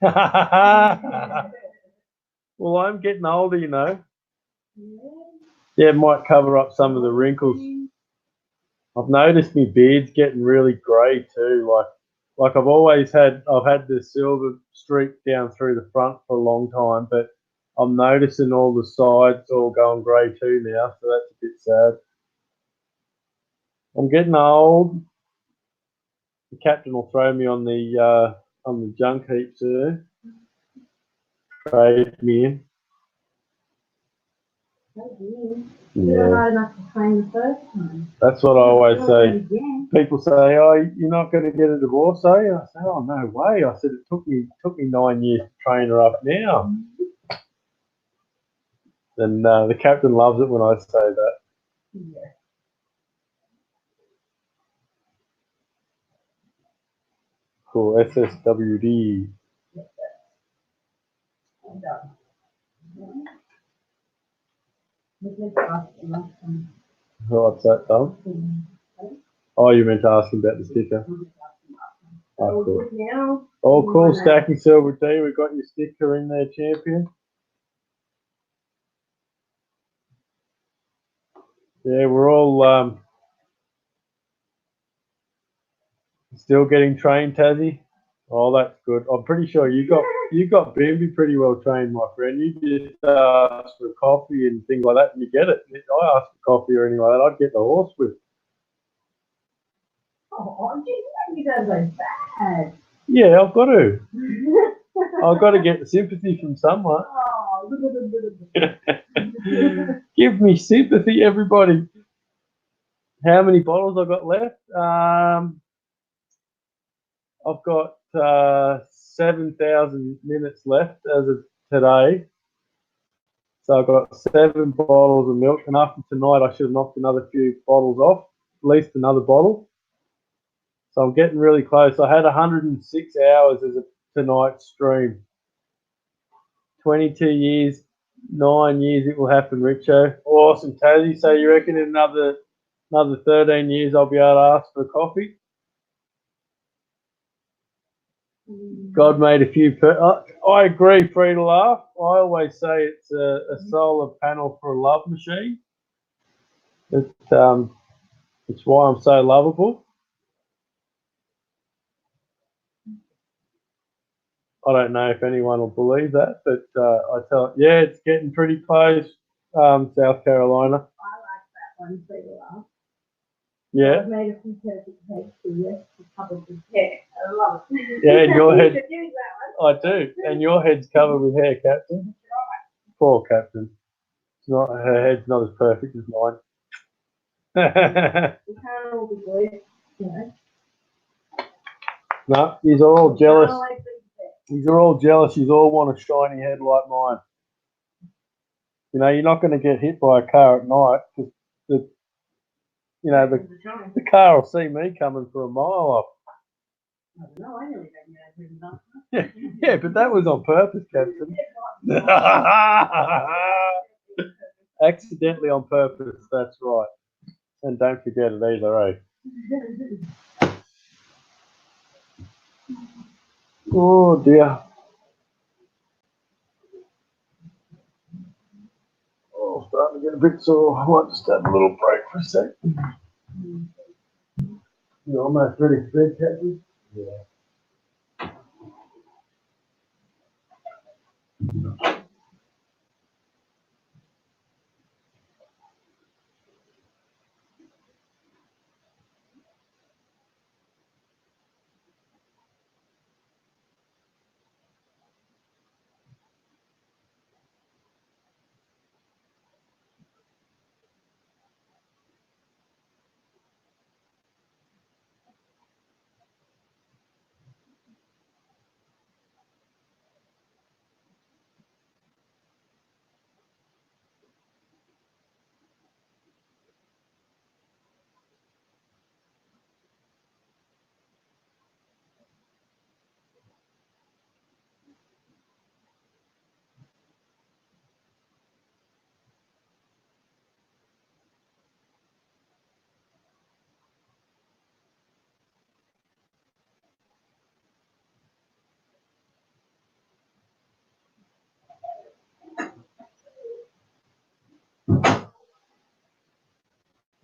Well, I'm getting older, you know. Yeah, it might cover up some of the wrinkles. I've noticed my beard's getting really grey too. Like I've had this silver streak down through the front for a long time, but I'm noticing all the sides all going grey too now, so that's a bit sad. I'm getting old. The captain will throw me on the junk heap soon. Trade me in. You're not enough to train the first time. That's what I always say. People say, "Oh, you're not going to get a divorce, are you?" I say, "Oh, no way." I said, "It took me 9 years to train her up now." And the captain loves it when I say that. Yeah. Cool. SSWD. I'm done. What's that, Tom? Oh, you meant to ask him about the sticker. Oh, cool. Oh, cool. Stacking Silver D. We got your sticker in there, champion. Yeah, we're all still getting trained, Tassie. Oh, that's good. I'm pretty sure you got Bambi pretty well trained, my friend. You just ask for coffee and things like that, and you get it. If I ask for coffee or anything like that, I'd get the horse with. Oh, you don't go bad. Yeah, I've got to. I've got to get the sympathy from someone. Give me sympathy, everybody. How many bottles I've got left? I've got 7,000 minutes left as of today. So I've got 7 bottles of milk, and after tonight I should have knocked another few bottles off, at least another bottle. So I'm getting really close. I had 106 hours as a tonight's stream. 22 years, 9 years it will happen, Richo. Awesome, Tassie. So you reckon in another 13 years I'll be able to ask for a coffee? God made a few. I agree, free to laugh. I always say it's a solar panel for a love machine. It's why I'm so lovable. I don't know if anyone will believe that, but I tell yeah, it's getting pretty close. South Carolina. I like that one, free to laugh. Yeah. I've made a few perfect heads for you. Covered with hair. I love it. Yeah, and your head. You should use that one. I do, and your head's covered with hair, Captain. Poor Captain. It's not her head's not as perfect as mine. We can't all be good, you know. No, these are all jealous. These are all jealous. You all want a shiny head like mine. You know, you're not going to get hit by a car at night because the car will see me coming for a mile off. I don't know, I nearly got you over Yeah, but that was on purpose, Captain. Accidentally on purpose, that's right. And don't forget it either, eh? Oh dear. Oh, starting to get a bit sore. I might just have a little break for a sec. You're almost ready for bed, Captain? Yeah.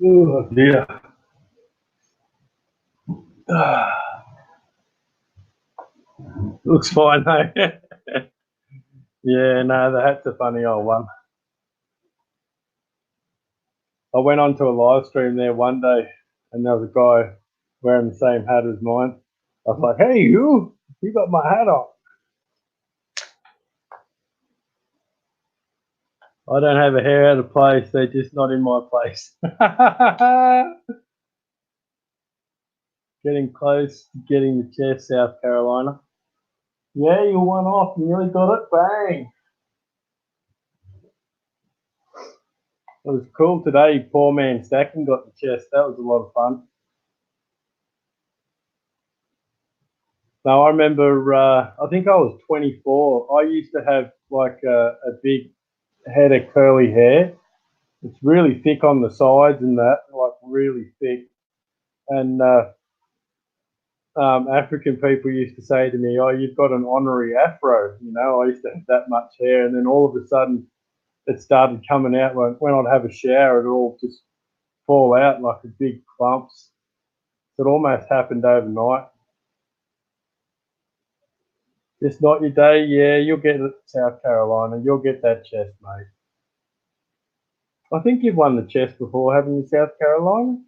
Oh dear. Looks fine, though. Yeah, no, the hat's a funny old one. I went onto a live stream there one day, and there was a guy wearing the same hat as mine. I was like, "Hey, you got my hat on." I don't have a hair out of place. They're just not in my place. Getting close to getting the chest, South Carolina. Yeah, you one off. You nearly got it. Bang. It was cool today. Poor man Stacking got the chest. That was a lot of fun. Now I remember. I think I was 24. I used to have like a big head of curly hair. It's really thick on the sides and that, like really thick. And African people used to say to me, "Oh, you've got an honorary afro." You know, I used to have that much hair, and then all of a sudden, it started coming out. When I'd have a shower, it all just fall out like a big clumps. It almost happened overnight. Just not your day. Yeah, you'll get it, South Carolina. You'll get that chest, mate. I think you've won the chest before, haven't you, South Carolina?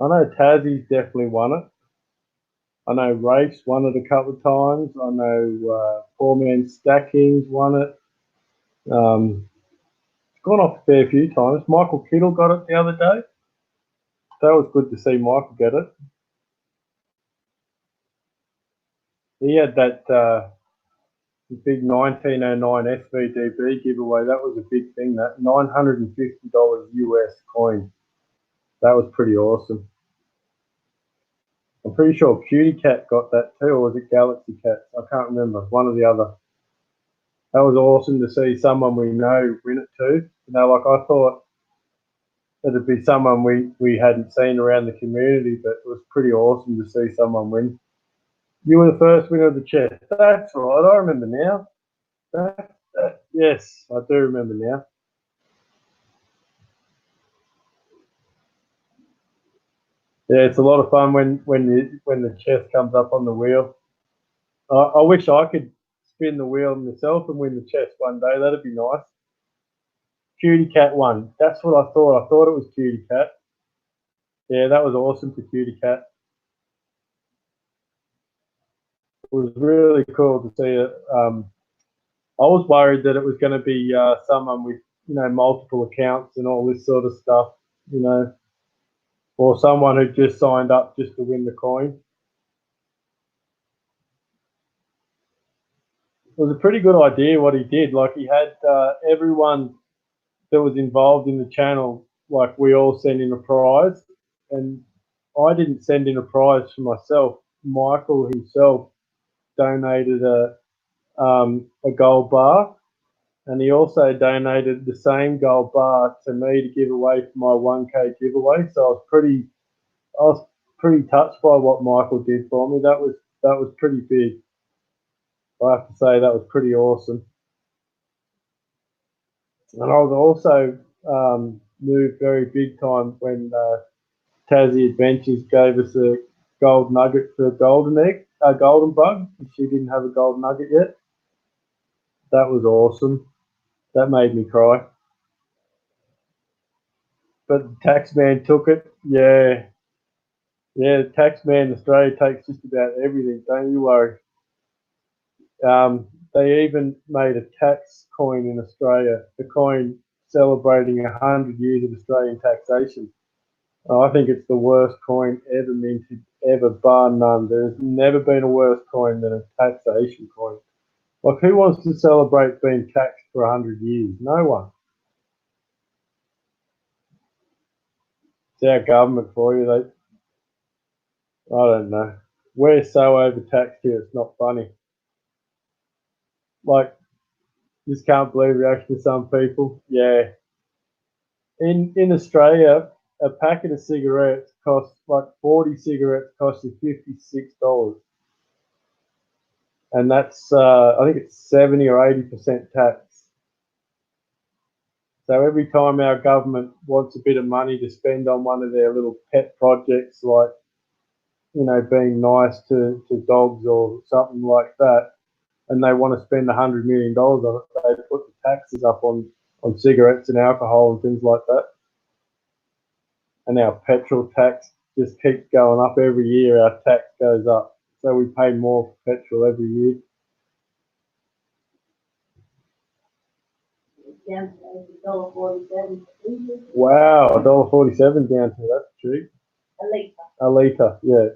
I know Tassie's definitely won it. I know Rafe's won it a couple of times. I know Poor Man Stacking's won it. It's gone off a fair few times. Michael Kittle got it the other day. That was good to see Michael get it. He had that big 1909 SVDB giveaway. That was a big thing. That $950 US coin. That was pretty awesome. I'm pretty sure Cutie Cat got that too, or was it Galaxy Cat? I can't remember. One or the other. That was awesome to see someone we know win it too. You know, like I thought it'd be someone we hadn't seen around the community, but it was pretty awesome to see someone win. You were the first winner of the chest. That's right. I remember now. Yes, I do remember now. Yeah, it's a lot of fun when the chest comes up on the wheel. I wish I could spin the wheel myself and win the chest one day. That'd be nice. Cutie Cat won. That's what I thought. I thought it was Cutie Cat. Yeah, that was awesome for Cutie Cat. It was really cool to see it. I was worried that it was going to be someone with multiple accounts and all this sort of stuff, you know, or someone who just signed up just to win the coin. It was a pretty good idea what he did. Like he had everyone that was involved in the channel, like we all sent in a prize, and I didn't send in a prize for myself. Michael himself donated a gold bar, and he also donated the same gold bar to me to give away for my 1K giveaway. So I was pretty touched by what Michael did for me. That was pretty big. I have to say that was pretty awesome. And I was also moved very big time when Tassie Adventures gave us a gold nugget for a golden bug. She didn't have a gold nugget yet. That was awesome. That made me cry. But the tax man took it. Yeah. Yeah, the tax man in Australia takes just about everything, don't you worry. They even made a tax coin in Australia, a coin celebrating 100 years of Australian taxation. I think it's the worst coin ever minted, ever, bar none. There's never been a worse coin than a taxation coin. Like, who wants to celebrate being taxed for 100 years? No one. It's our government for you. I don't know. We're so overtaxed here, it's not funny. Like, just can't believe the reaction to some people. Yeah. In Australia, a packet of cigarettes costs like 40 cigarettes cost you $56. And that's I think it's 70 or 80% tax. So every time our government wants a bit of money to spend on one of their little pet projects, like, you know, being nice to dogs or something like that, and they want to spend $100 million on it, they put the taxes up on cigarettes and alcohol and things like that. And our petrol tax just keeps going up every year. Our tax goes up, so we pay more for petrol every year. Down to $1.47. Wow, $1.47 down to that's cheap. A litre. A litre, yeah.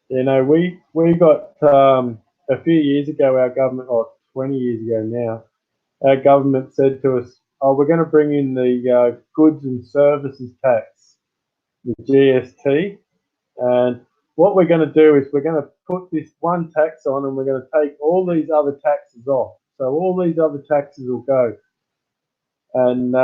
You know, we got a few years ago, our government, or 20 years ago now, our government said to us, "Oh, we're going to bring in the goods and services tax, the GST, and what we're going to do is we're going to put this one tax on, and we're going to take all these other taxes off. So all these other taxes will go." And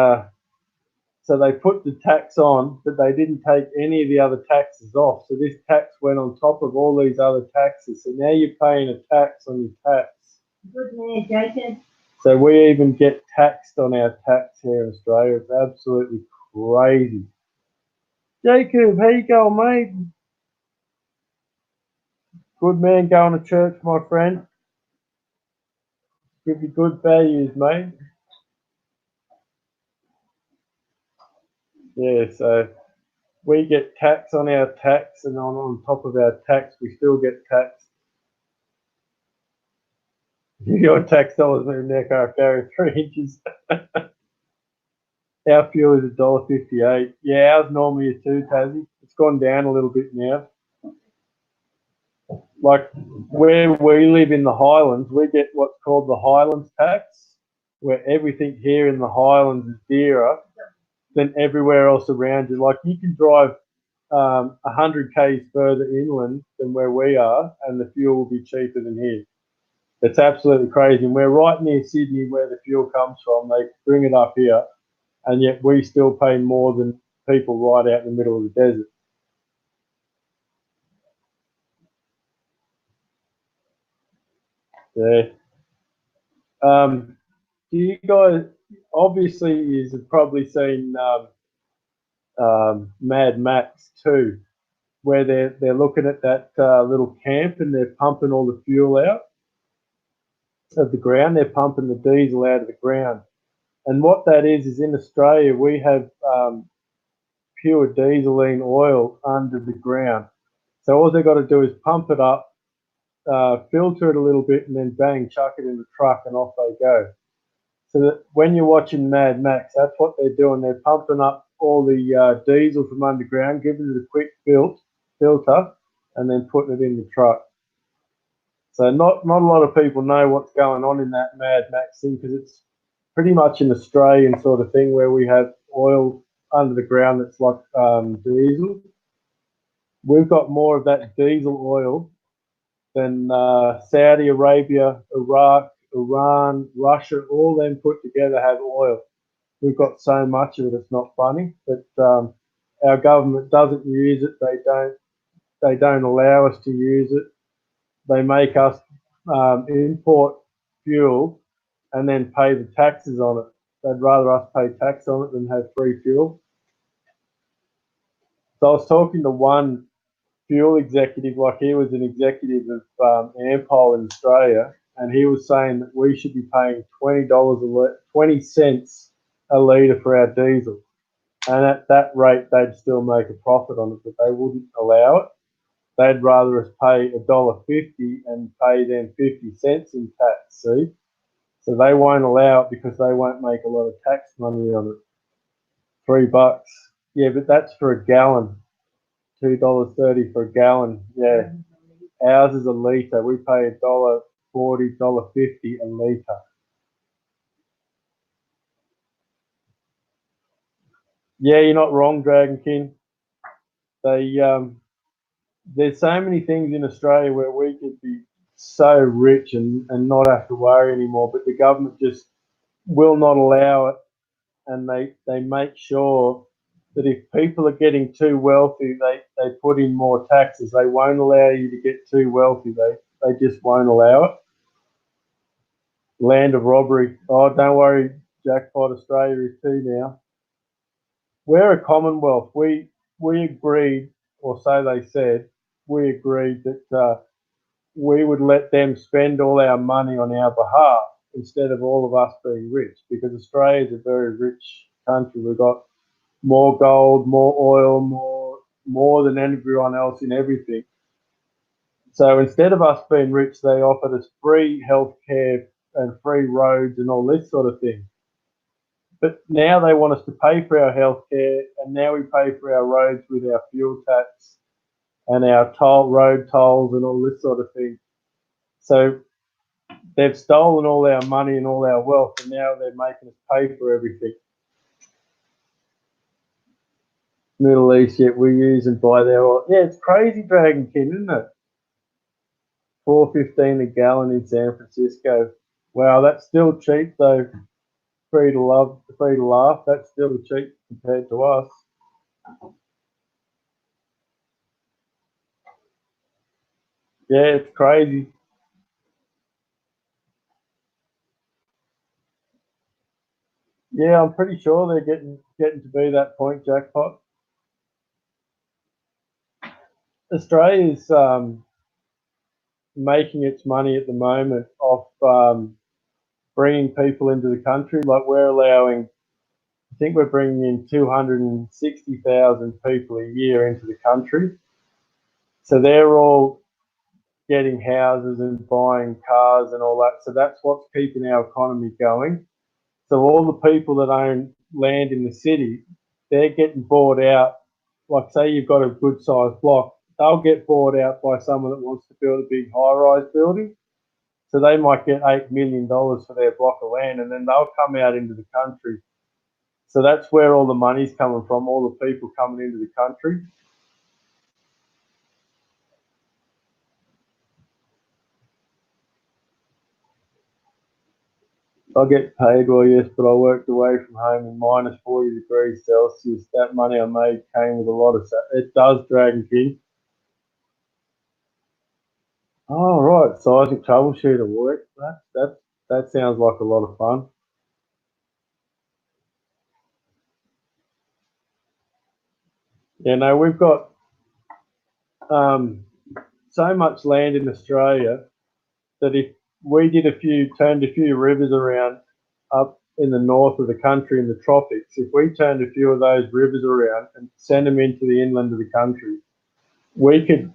so they put the tax on, but they didn't take any of the other taxes off. So this tax went on top of all these other taxes. So now you're paying a tax on your tax. Good man, Jacob. So we even get taxed on our tax here in Australia. It's absolutely crazy. Jacob, how you going, mate? Good man, going to church, my friend. Give you good values, mate. Yeah, so we get tax on our tax, and on top of our tax, we still get taxed. Your tax dollars in their car carry 3 inches. Our fuel is $1.58. Yeah, ours normally is too, Tassie. It's gone down a little bit now. Like where we live in the Highlands, we get what's called the Highlands tax, where everything here in the Highlands is dearer than everywhere else around you. Like you can drive 100 k's further inland than where we are, and the fuel will be cheaper than here. It's absolutely crazy. And we're right near Sydney, where the fuel comes from. They bring it up here, and yet we still pay more than people right out in the middle of the desert. Yeah. Do you guys, obviously, you've probably seen Mad Max 2, where they're looking at that little camp and they're pumping all the fuel out of the ground. They're pumping the diesel out of the ground. And what that is in Australia, we have pure dieseline oil under the ground. So all they've got to do is pump it up, filter it a little bit, and then bang, chuck it in the truck, and off they go. So that when you're watching Mad Max, that's what they're doing. They're pumping up all the diesel from underground, giving it a quick filter, and then putting it in the truck. So not a lot of people know what's going on in that Mad Max thing, because it's pretty much an Australian sort of thing where we have oil under the ground that's like diesel. We've got more of that diesel oil than Saudi Arabia, Iraq, Iran, Russia, all them put together have oil. We've got so much of it, it's not funny. But our government doesn't use it. They don't allow us to use it. They make us import fuel and then pay the taxes on it. They'd rather us pay tax on it than have free fuel. So I was talking to one fuel executive, like he was an executive of Ampol in Australia, and he was saying that we should be paying $20 20 cents a litre for our diesel. And at that rate, they'd still make a profit on it, but they wouldn't allow it. They'd rather us pay $1.50 and pay them 50 cents in tax, see? So they won't allow it because they won't make a lot of tax money on it. $3. Yeah, but that's for a gallon. $2.30 for a gallon. Yeah. Ours is a litre. We pay $1.40, $1.50 a litre. Yeah, you're not wrong, Dragon King. They there's so many things in Australia where we could be so rich and not have to worry anymore, but the government just will not allow it, and they make sure that if people are getting too wealthy, they put in more taxes. They won't allow you to get too wealthy. They just won't allow it. Land of robbery. Oh, don't worry, Jackpot Australia is too now. We're a Commonwealth. We agreed, or so they said, we agreed that we would let them spend all our money on our behalf instead of all of us being rich, because Australia is a very rich country. We've got more gold, more oil, more than everyone else in everything. So instead of us being rich, they offered us free healthcare and free roads and all this sort of thing. But now they want us to pay for our healthcare, and now we pay for our roads with our fuel tax and our road tolls and all this sort of thing. So they've stolen all our money and all our wealth, and now they're making us pay for everything. Middle East, yet we use and buy their oil. Yeah, it's crazy, Dragon King, isn't it? $4.15 a gallon in San Francisco. Wow, that's still cheap though. Free to laugh. That's still cheap compared to us. Yeah, it's crazy. Yeah, I'm pretty sure they're getting to be that point, Jackpot. Australia's making its money at the moment off bringing people into the country. Like we're allowing, I think we're bringing in 260,000 people a year into the country. So they're all getting houses and buying cars and all that. So that's what's keeping our economy going. So all the people that own land in the city, they're getting bought out. Like say you've got a good sized block, they'll get bought out by someone that wants to build a big high rise building. So they might get $8 million for their block of land, and then they'll come out into the country. So that's where all the money's coming from, all the people coming into the country. I get paid well, yes, but I worked away from home in minus 40 degrees Celsius. That money I made came with a lot of. It does, Dragon King. Oh right, seismic troubleshooter work. That sounds like a lot of fun. Yeah, no, we've got um, so much land in Australia that if we turned a few rivers around up in the north of the country in the tropics, if we turned a few of those rivers around and sent them into the inland of the country, we could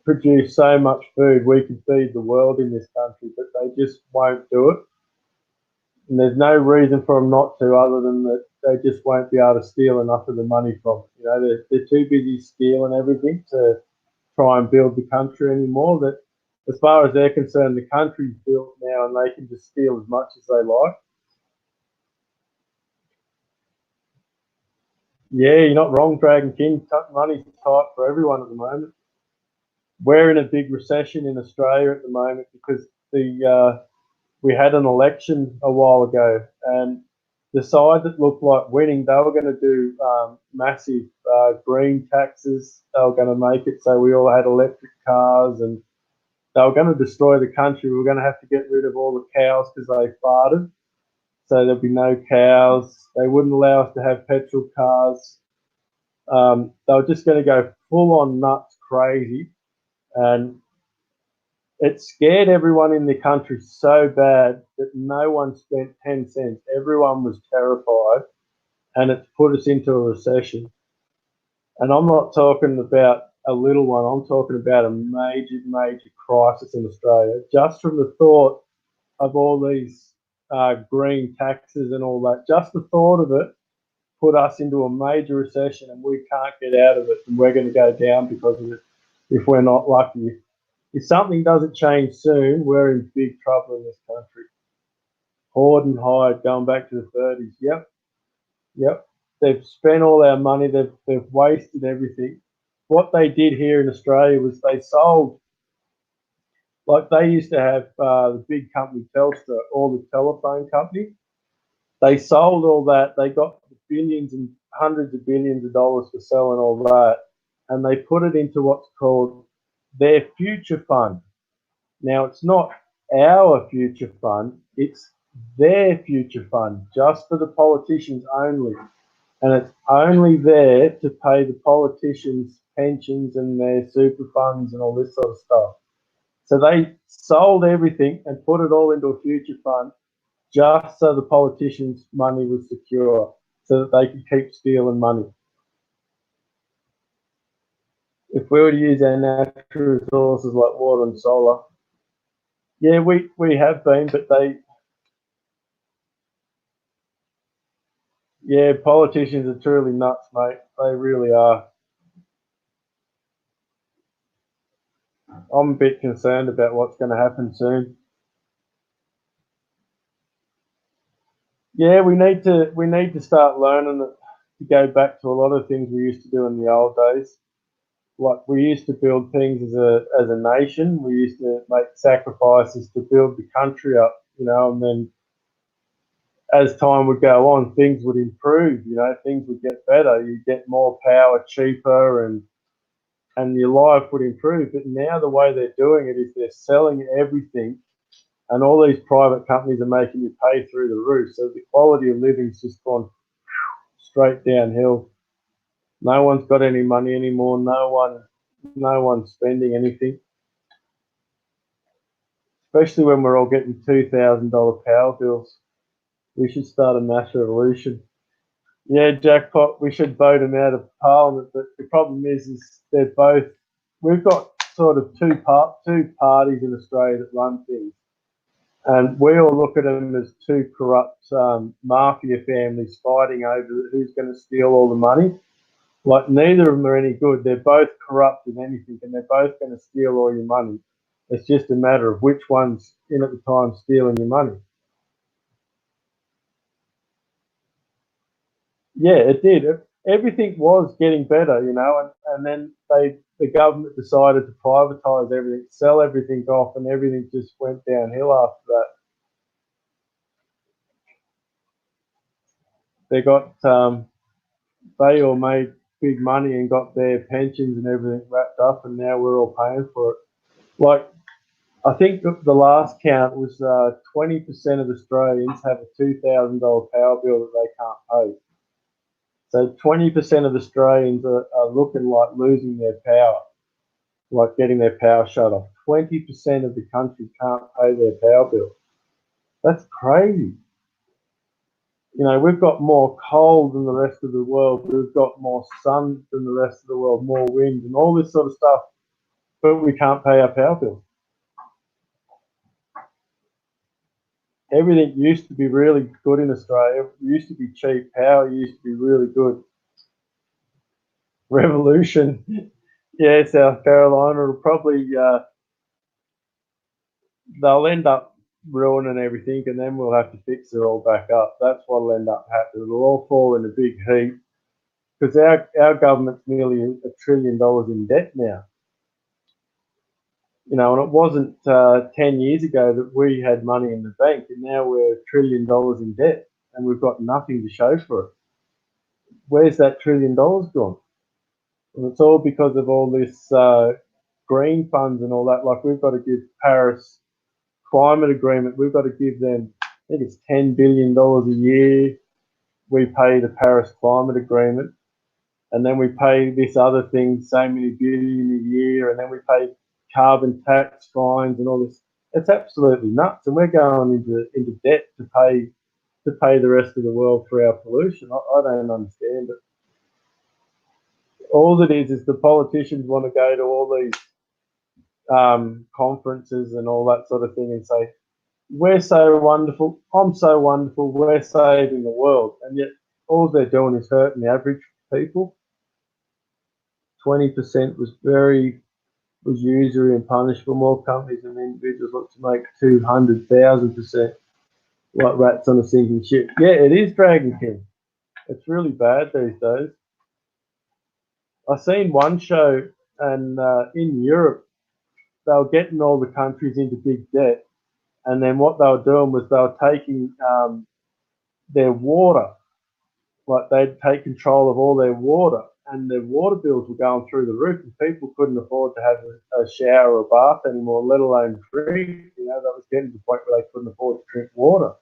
produce so much food. We could feed the world in this country, but they just won't do it. And there's no reason for them not to, other than that they just won't be able to steal enough of the money from it. You know, they're too busy stealing everything to try and build the country anymore. That, as far as they're concerned, the country's built now, and they can just steal as much as they like. Yeah, you're not wrong, Dragon King. Money's tight for everyone at the moment. We're in a big recession in Australia at the moment because we had an election a while ago, and the side that looked like winning, they were going to do massive green taxes. They were going to make it so we all had electric cars, and they were going to destroy the country. We were going to have to get rid of all the cows because they farted, so there'd be no cows. They wouldn't allow us to have petrol cars. They were just going to go full on nuts crazy, and it scared everyone in the country so bad that no one spent 10 cents. Everyone was terrified, and it's put us into a recession. And I'm not talking about a little one, I'm talking about a major, major crisis in Australia. Just from the thought of all these green taxes and all that, just the thought of it put us into a major recession, and we can't get out of it, and we're going to go down because of it if we're not lucky. If something doesn't change soon, we're in big trouble in this country. Hoard and hide, going back to the 30s. Yep, yep. They've spent all our money. They've wasted everything. What they did here in Australia was they sold, like they used to have the big company Telstra, all the telephone company. They sold all that. They got billions and hundreds of billions of dollars for selling all that, and they put it into what's called their future fund. Now, it's not our future fund, it's their future fund, just for the politicians only. And it's only there to pay the politicians' pensions and their super funds and all this sort of stuff. So they sold everything and put it all into a future fund just so the politicians' money was secure, so that they could keep stealing money. If we were to use our natural resources like water and solar, yeah, we have been, but yeah, politicians are truly nuts, mate. They really are. I'm a bit concerned about what's going to happen soon. Yeah, we need to start learning to go back to a lot of things we used to do in the old days. Like we used to build things as a nation. We used to make sacrifices to build the country up, and then as time would go on, things would improve. Things would get better. You get more power cheaper, and your life would improve. But now the way they're doing it is they're selling everything, and all these private companies are making you pay through the roof. So the quality of living's just gone straight downhill. No one's got any money anymore. No one's spending anything. Especially when we're all getting $2,000 power bills. We should start a mass revolution. Yeah, jackpot. We should vote them out of Parliament. But the problem is they're both. We've got sort of two parties in Australia that run things, and we all look at them as two corrupt mafia families fighting over who's going to steal all the money. Like neither of them are any good. They're both corrupt in anything, and they're both going to steal all your money. It's just a matter of which one's in at the time stealing your money. Yeah, it did. Everything was getting better, and then the government decided to privatise everything, sell everything off, and everything just went downhill after that. They got they all made big money and got their pensions and everything wrapped up, and now we're all paying for it. Like I think the last count was 20% of Australians have a $2,000 power bill that they can't pay. So 20% of Australians are looking like losing their power, like getting their power shut off. 20% of the country can't pay their power bill. That's crazy. We've got more coal than the rest of the world. We've got more sun than the rest of the world, more wind and all this sort of stuff, but we can't pay our power bill. Everything used to be really good in Australia. It used to be cheap. Power used to be really good. Revolution. Yeah, South Carolina will probably they'll end up ruining everything, and then we'll have to fix it all back up. That's what'll end up happening. It'll all fall in a big heap because our government's nearly $1 trillion in debt now. And it wasn't 10 years ago that we had money in the bank, and now we're $1 trillion in debt, and we've got nothing to show for it. Where's that $1 trillion gone? And it's all because of all this green funds and all that. Like we've got to give Paris climate agreement. We've got to give them, I think it's $10 billion a year. We pay the Paris climate agreement, and then we pay this other thing, so many billion a year, and then we pay carbon tax fines and all this. It's absolutely nuts, and we're going into debt to pay the rest of the world for our pollution. I don't understand it. All it is the politicians want to go to all these conferences and all that sort of thing and say, we're so wonderful, I'm so wonderful, we're saving the world. And yet all they're doing is hurting the average people. 20% was usury and punishable. More companies and individuals look to make 200,000% like rats on a sinking ship. Yeah, it is Dragon King. It's really bad these days. I seen one show, and in Europe, they were getting all the countries into big debt, and then what they were doing was they were taking their water like they'd take control of all their water, and their water bills were going through the roof, and people couldn't afford to have a shower or a bath anymore, let alone drink. You know, that was getting to the point where they couldn't afford to drink water.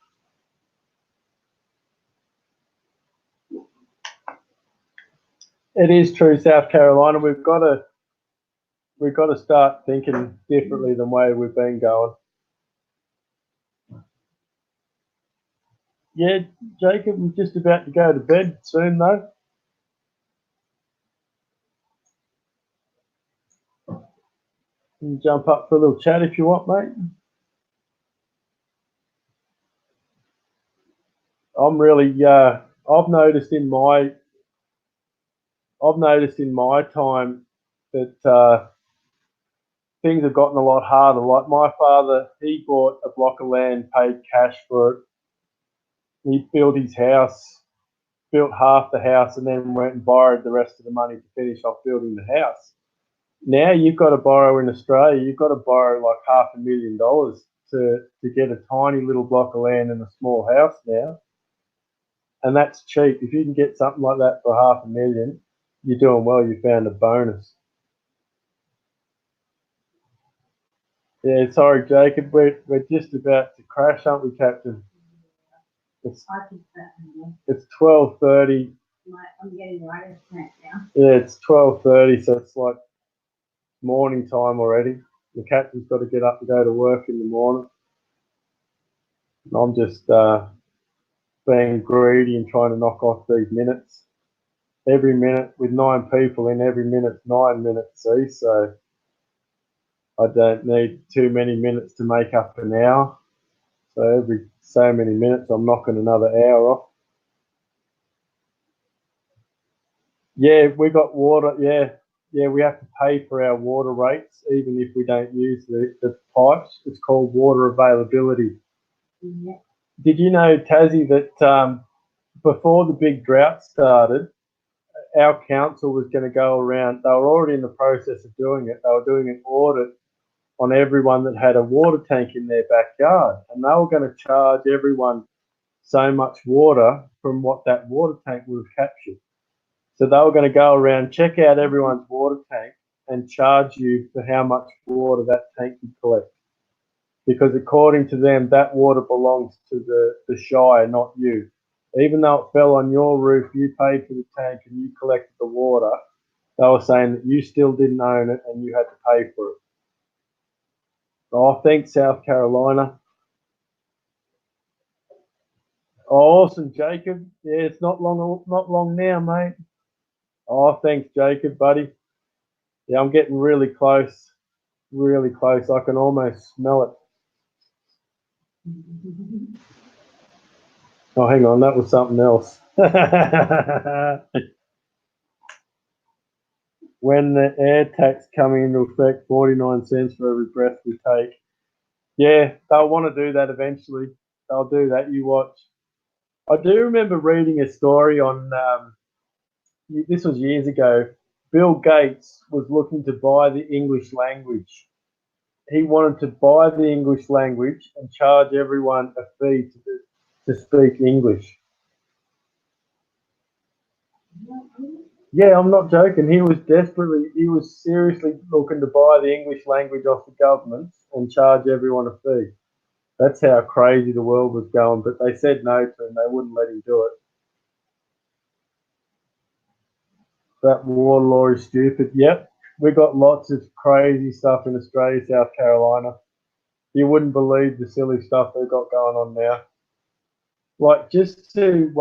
It is true, South Carolina. We've got to start thinking differently than the way we've been going. Yeah, Jacob, I'm just about to go to bed soon, though. You can jump up for a little chat if you want, mate. I'm really, I've noticed in my time that things have gotten a lot harder. Like my father, he bought a block of land, paid cash for it. He built his house, built half the house, and then went and borrowed the rest of the money to finish off building the house. Now you've got to borrow in Australia. You've got to borrow like $500,000 to get a tiny little block of land and a small house now, and that's cheap. If you can get something like that for $500,000, you're doing well. You found a bonus. Yeah, sorry, Jacob. We're just about to crash, aren't we, Captain? It's 12:30. I'm getting right snack now. Yeah, it's 12:30, so it's like morning time already. The captain's got to get up and go to work in the morning. And I'm just being greedy and trying to knock off these minutes. Every minute with 9 people in, every minute's 9 minutes, see? So I don't need too many minutes to make up an hour. So every so many minutes, I'm knocking another hour off. Yeah, we got water. Yeah, we have to pay for our water rates, even if we don't use the pipes. It's called water availability. Yeah. Did you know, Tassie, that before the big drought started, our council was going to go around. They were already in the process of doing it. They were doing an audit on everyone that had a water tank in their backyard, and they were going to charge everyone so much water from what that water tank would have captured. So they were going to go around, check out everyone's water tank, and charge you for how much water that tank can collect. Because according to them, that water belongs to the Shire, not you. Even though it fell on your roof, you paid for the tank and you collected the water, they were saying that you still didn't own it and you had to pay for it. Oh, thanks, South Carolina. Oh, awesome, Jacob. Yeah, it's not long now, mate. Oh, thanks, Jacob, buddy. Yeah, I'm getting really close. Really close. I can almost smell it. Oh, hang on, that was something else. When the air tax coming into effect, 49 cents for every breath we take. Yeah, they'll want to do that eventually. They'll do that. You watch. I do remember reading a story on, this was years ago. Bill Gates was looking to buy the English language. He wanted to buy the English language and charge everyone a fee to speak English. Yeah, I'm not joking. He was seriously looking to buy the English language off the government and charge everyone a fee. That's how crazy the world was going, but they said no to him. They wouldn't let him do it. That water law is stupid. Yep, we got lots of crazy stuff in Australia, South Carolina. You wouldn't believe the silly stuff they've got going on now. Like just to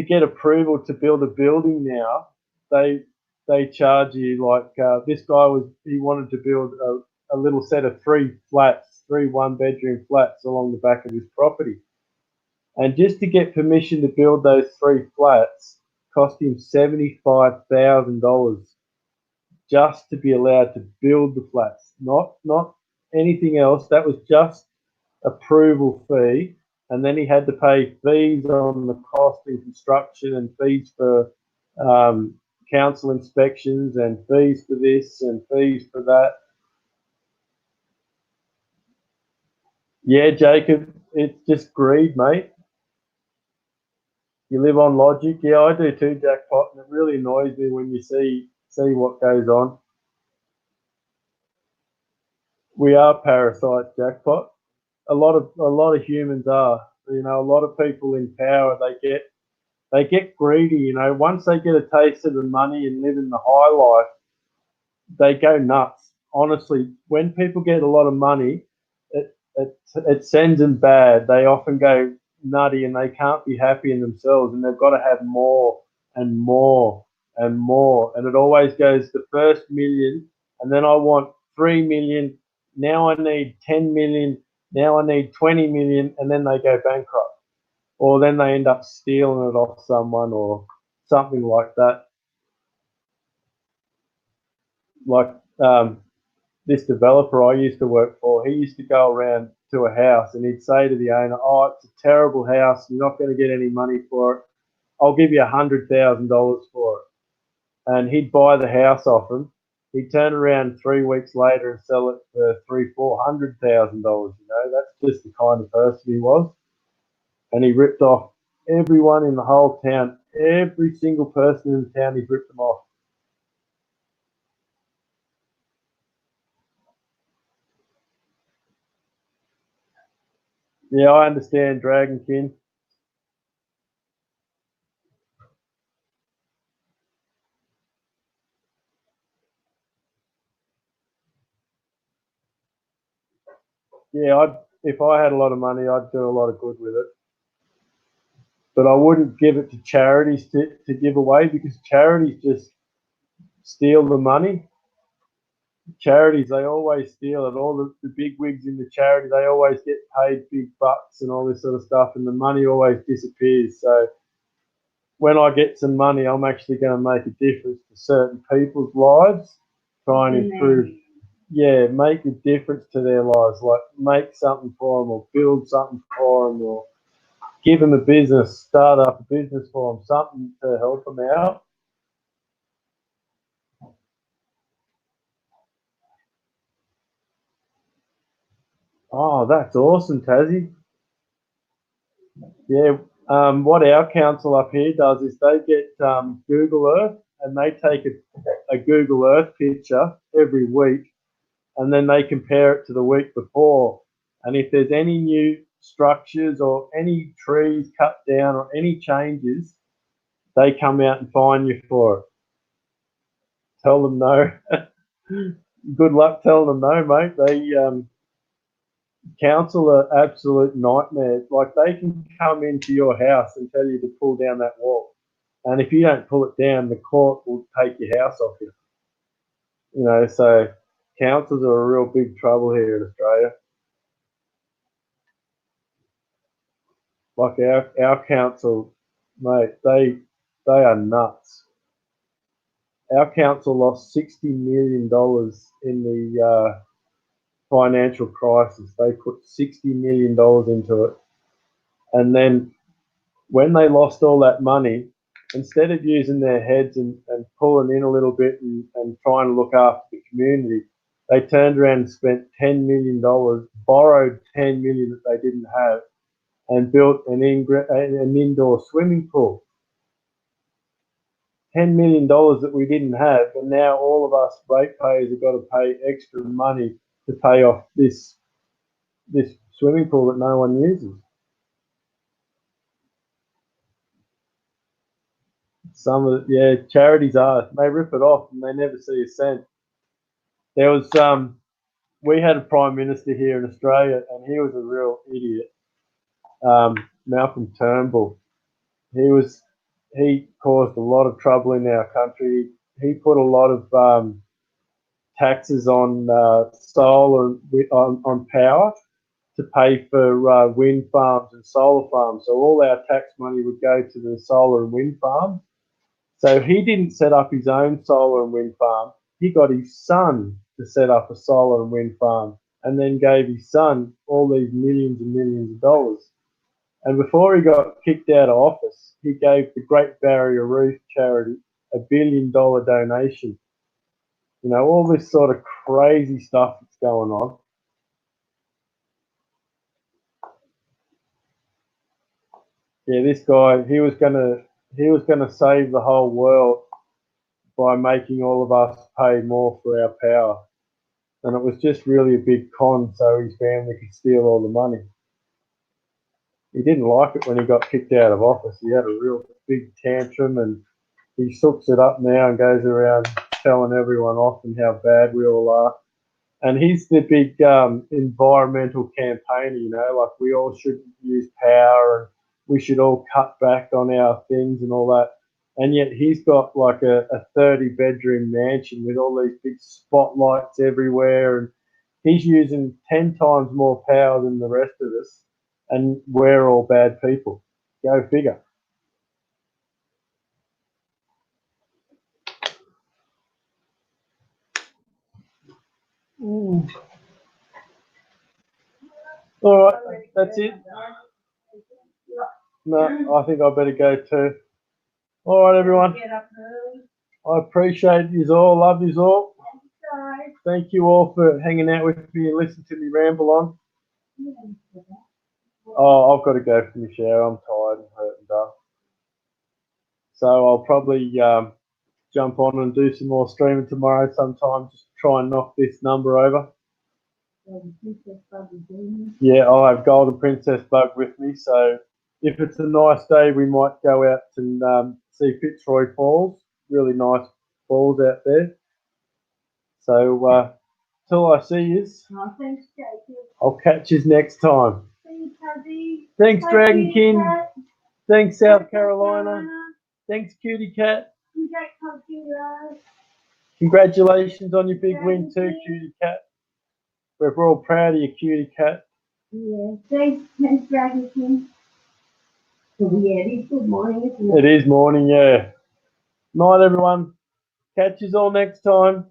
get approval to build a building now, they charge you like this guy he wanted to build a little set of 3 flats, 3 1-bedroom flats along the back of his property, and just to get permission to build those 3 flats cost him $75,000 just to be allowed to build the flats, not anything else. That was just approval fee, and then he had to pay fees on the cost in construction and fees for council inspections and fees for this and fees for that. Yeah, Jacob, it's just greed, mate. You live on logic? Yeah, I do too, Jackpot, and it really annoys me when you see what goes on. We are parasites, Jackpot. A lot of humans are. You know, a lot of people in power, they get greedy. You know, once they get a taste of the money and live in the high life, they go nuts. Honestly, when people get a lot of money, it sends them bad. They often go nutty and they can't be happy in themselves, and they've got to have more and more and more. And it always goes the first million, and then I want 3 million. Now I need 10 million. Now I need 20 million, and then they go bankrupt, or then they end up stealing it off someone or something like that. Like this developer I used to work for, he used to go around to a house and he'd say to the owner, "Oh, it's a terrible house. You're not going to get any money for it. I'll give you $100,000 for it." And he'd buy the house off him. He'd turn around 3 weeks later and sell it for $300,000, $400,000. You know, that's just the kind of person he was. And he ripped off everyone in the whole town. Every single person in the town, he ripped them off. Yeah, I understand, Dragonkin. Yeah, if I had a lot of money, I'd do a lot of good with it. But I wouldn't give it to charities to give away, because charities just steal the money. Charities, they always steal it. All the big wigs in the charity, they always get paid big bucks and all this sort of stuff, and the money always disappears. So when I get some money, I'm actually going to make a difference to certain people's lives, try and improve. Yeah, make a difference to their lives, like make something for them or build something for them, or give them a business, start up a business for them, something to help them out. Oh, that's awesome, Tassie. Yeah, what our council up here does is they get Google Earth and they take a Google Earth picture every week, and then they compare it to the week before. And if there's any new structures or any trees cut down or any changes, they come out and fine you for it. Tell them no. Good luck telling them no, mate. They council are absolute nightmares. Like, they can come into your house and tell you to pull down that wall, and if you don't pull it down, the court will take your house off you. You know, so councils are a real big trouble here in Australia. Like our council, mate, they are nuts. Our council lost $60 million in the financial crisis. They put $60 million into it, and then when they lost all that money, instead of using their heads and pulling in a little bit and trying to look after the community, they turned around and spent $10 million, borrowed 10 million that they didn't have, and built an indoor swimming pool. $10 million that we didn't have, and now all of us ratepayers have got to pay extra money to pay off this swimming pool that no one uses. Some of yeah, charities are, they rip it off and they never see a cent. There was we had a prime minister here in Australia, and he was a real idiot. Malcolm Turnbull. He caused a lot of trouble in our country. He put a lot of taxes on solar, on power, to pay for wind farms and solar farms. So all our tax money would go to the solar and wind farms. So he didn't set up his own solar and wind farm. He got his son to set up a solar and wind farm, and then gave his son all these millions and millions of dollars. And before he got kicked out of office, he gave the Great Barrier Reef charity $1 billion donation. You know, all this sort of crazy stuff that's going on. Yeah, this guy, he was gonna save the whole world by making all of us pay more for our power. And it was just really a big con so his family could steal all the money. He didn't like it when he got kicked out of office. He had a real big tantrum, and he sooks it up now and goes around telling everyone off and how bad we all are. And he's the big environmental campaigner, you know, like we all shouldn't use power and we should all cut back on our things and all that. And yet he's got like a 30-bedroom mansion with all these big spotlights everywhere, and he's using 10 times more power than the rest of us, and we're all bad people. Go figure. All right, that's it. No, I think I better go too. All right, everyone. I appreciate you all. Love you all. Thank you all for hanging out with me and listening to me ramble on. Oh, I've got to go for my shower. I'm tired and hurt and done. So I'll probably jump on and do some more streaming tomorrow sometime. Just try and knock this number over. Yeah, I'll have Golden Princess Bug with me. So if it's a nice day, we might go out and see Fitzroy Falls. Really nice falls out there. So till I see you, Thanks, Jacob. I'll catch you next time. Thanks, Hubby. Thanks, Dragon King. Cat. Thanks, South Carolina. Thanks, Cutie Cat. Congratulations on your big win too, Cutie Cat. We're all proud of you, Cutie Cat. Yeah, thanks, Dragon King. Yeah, it is good morning, isn't it? It is morning, yeah. Night, everyone. Catch you all next time.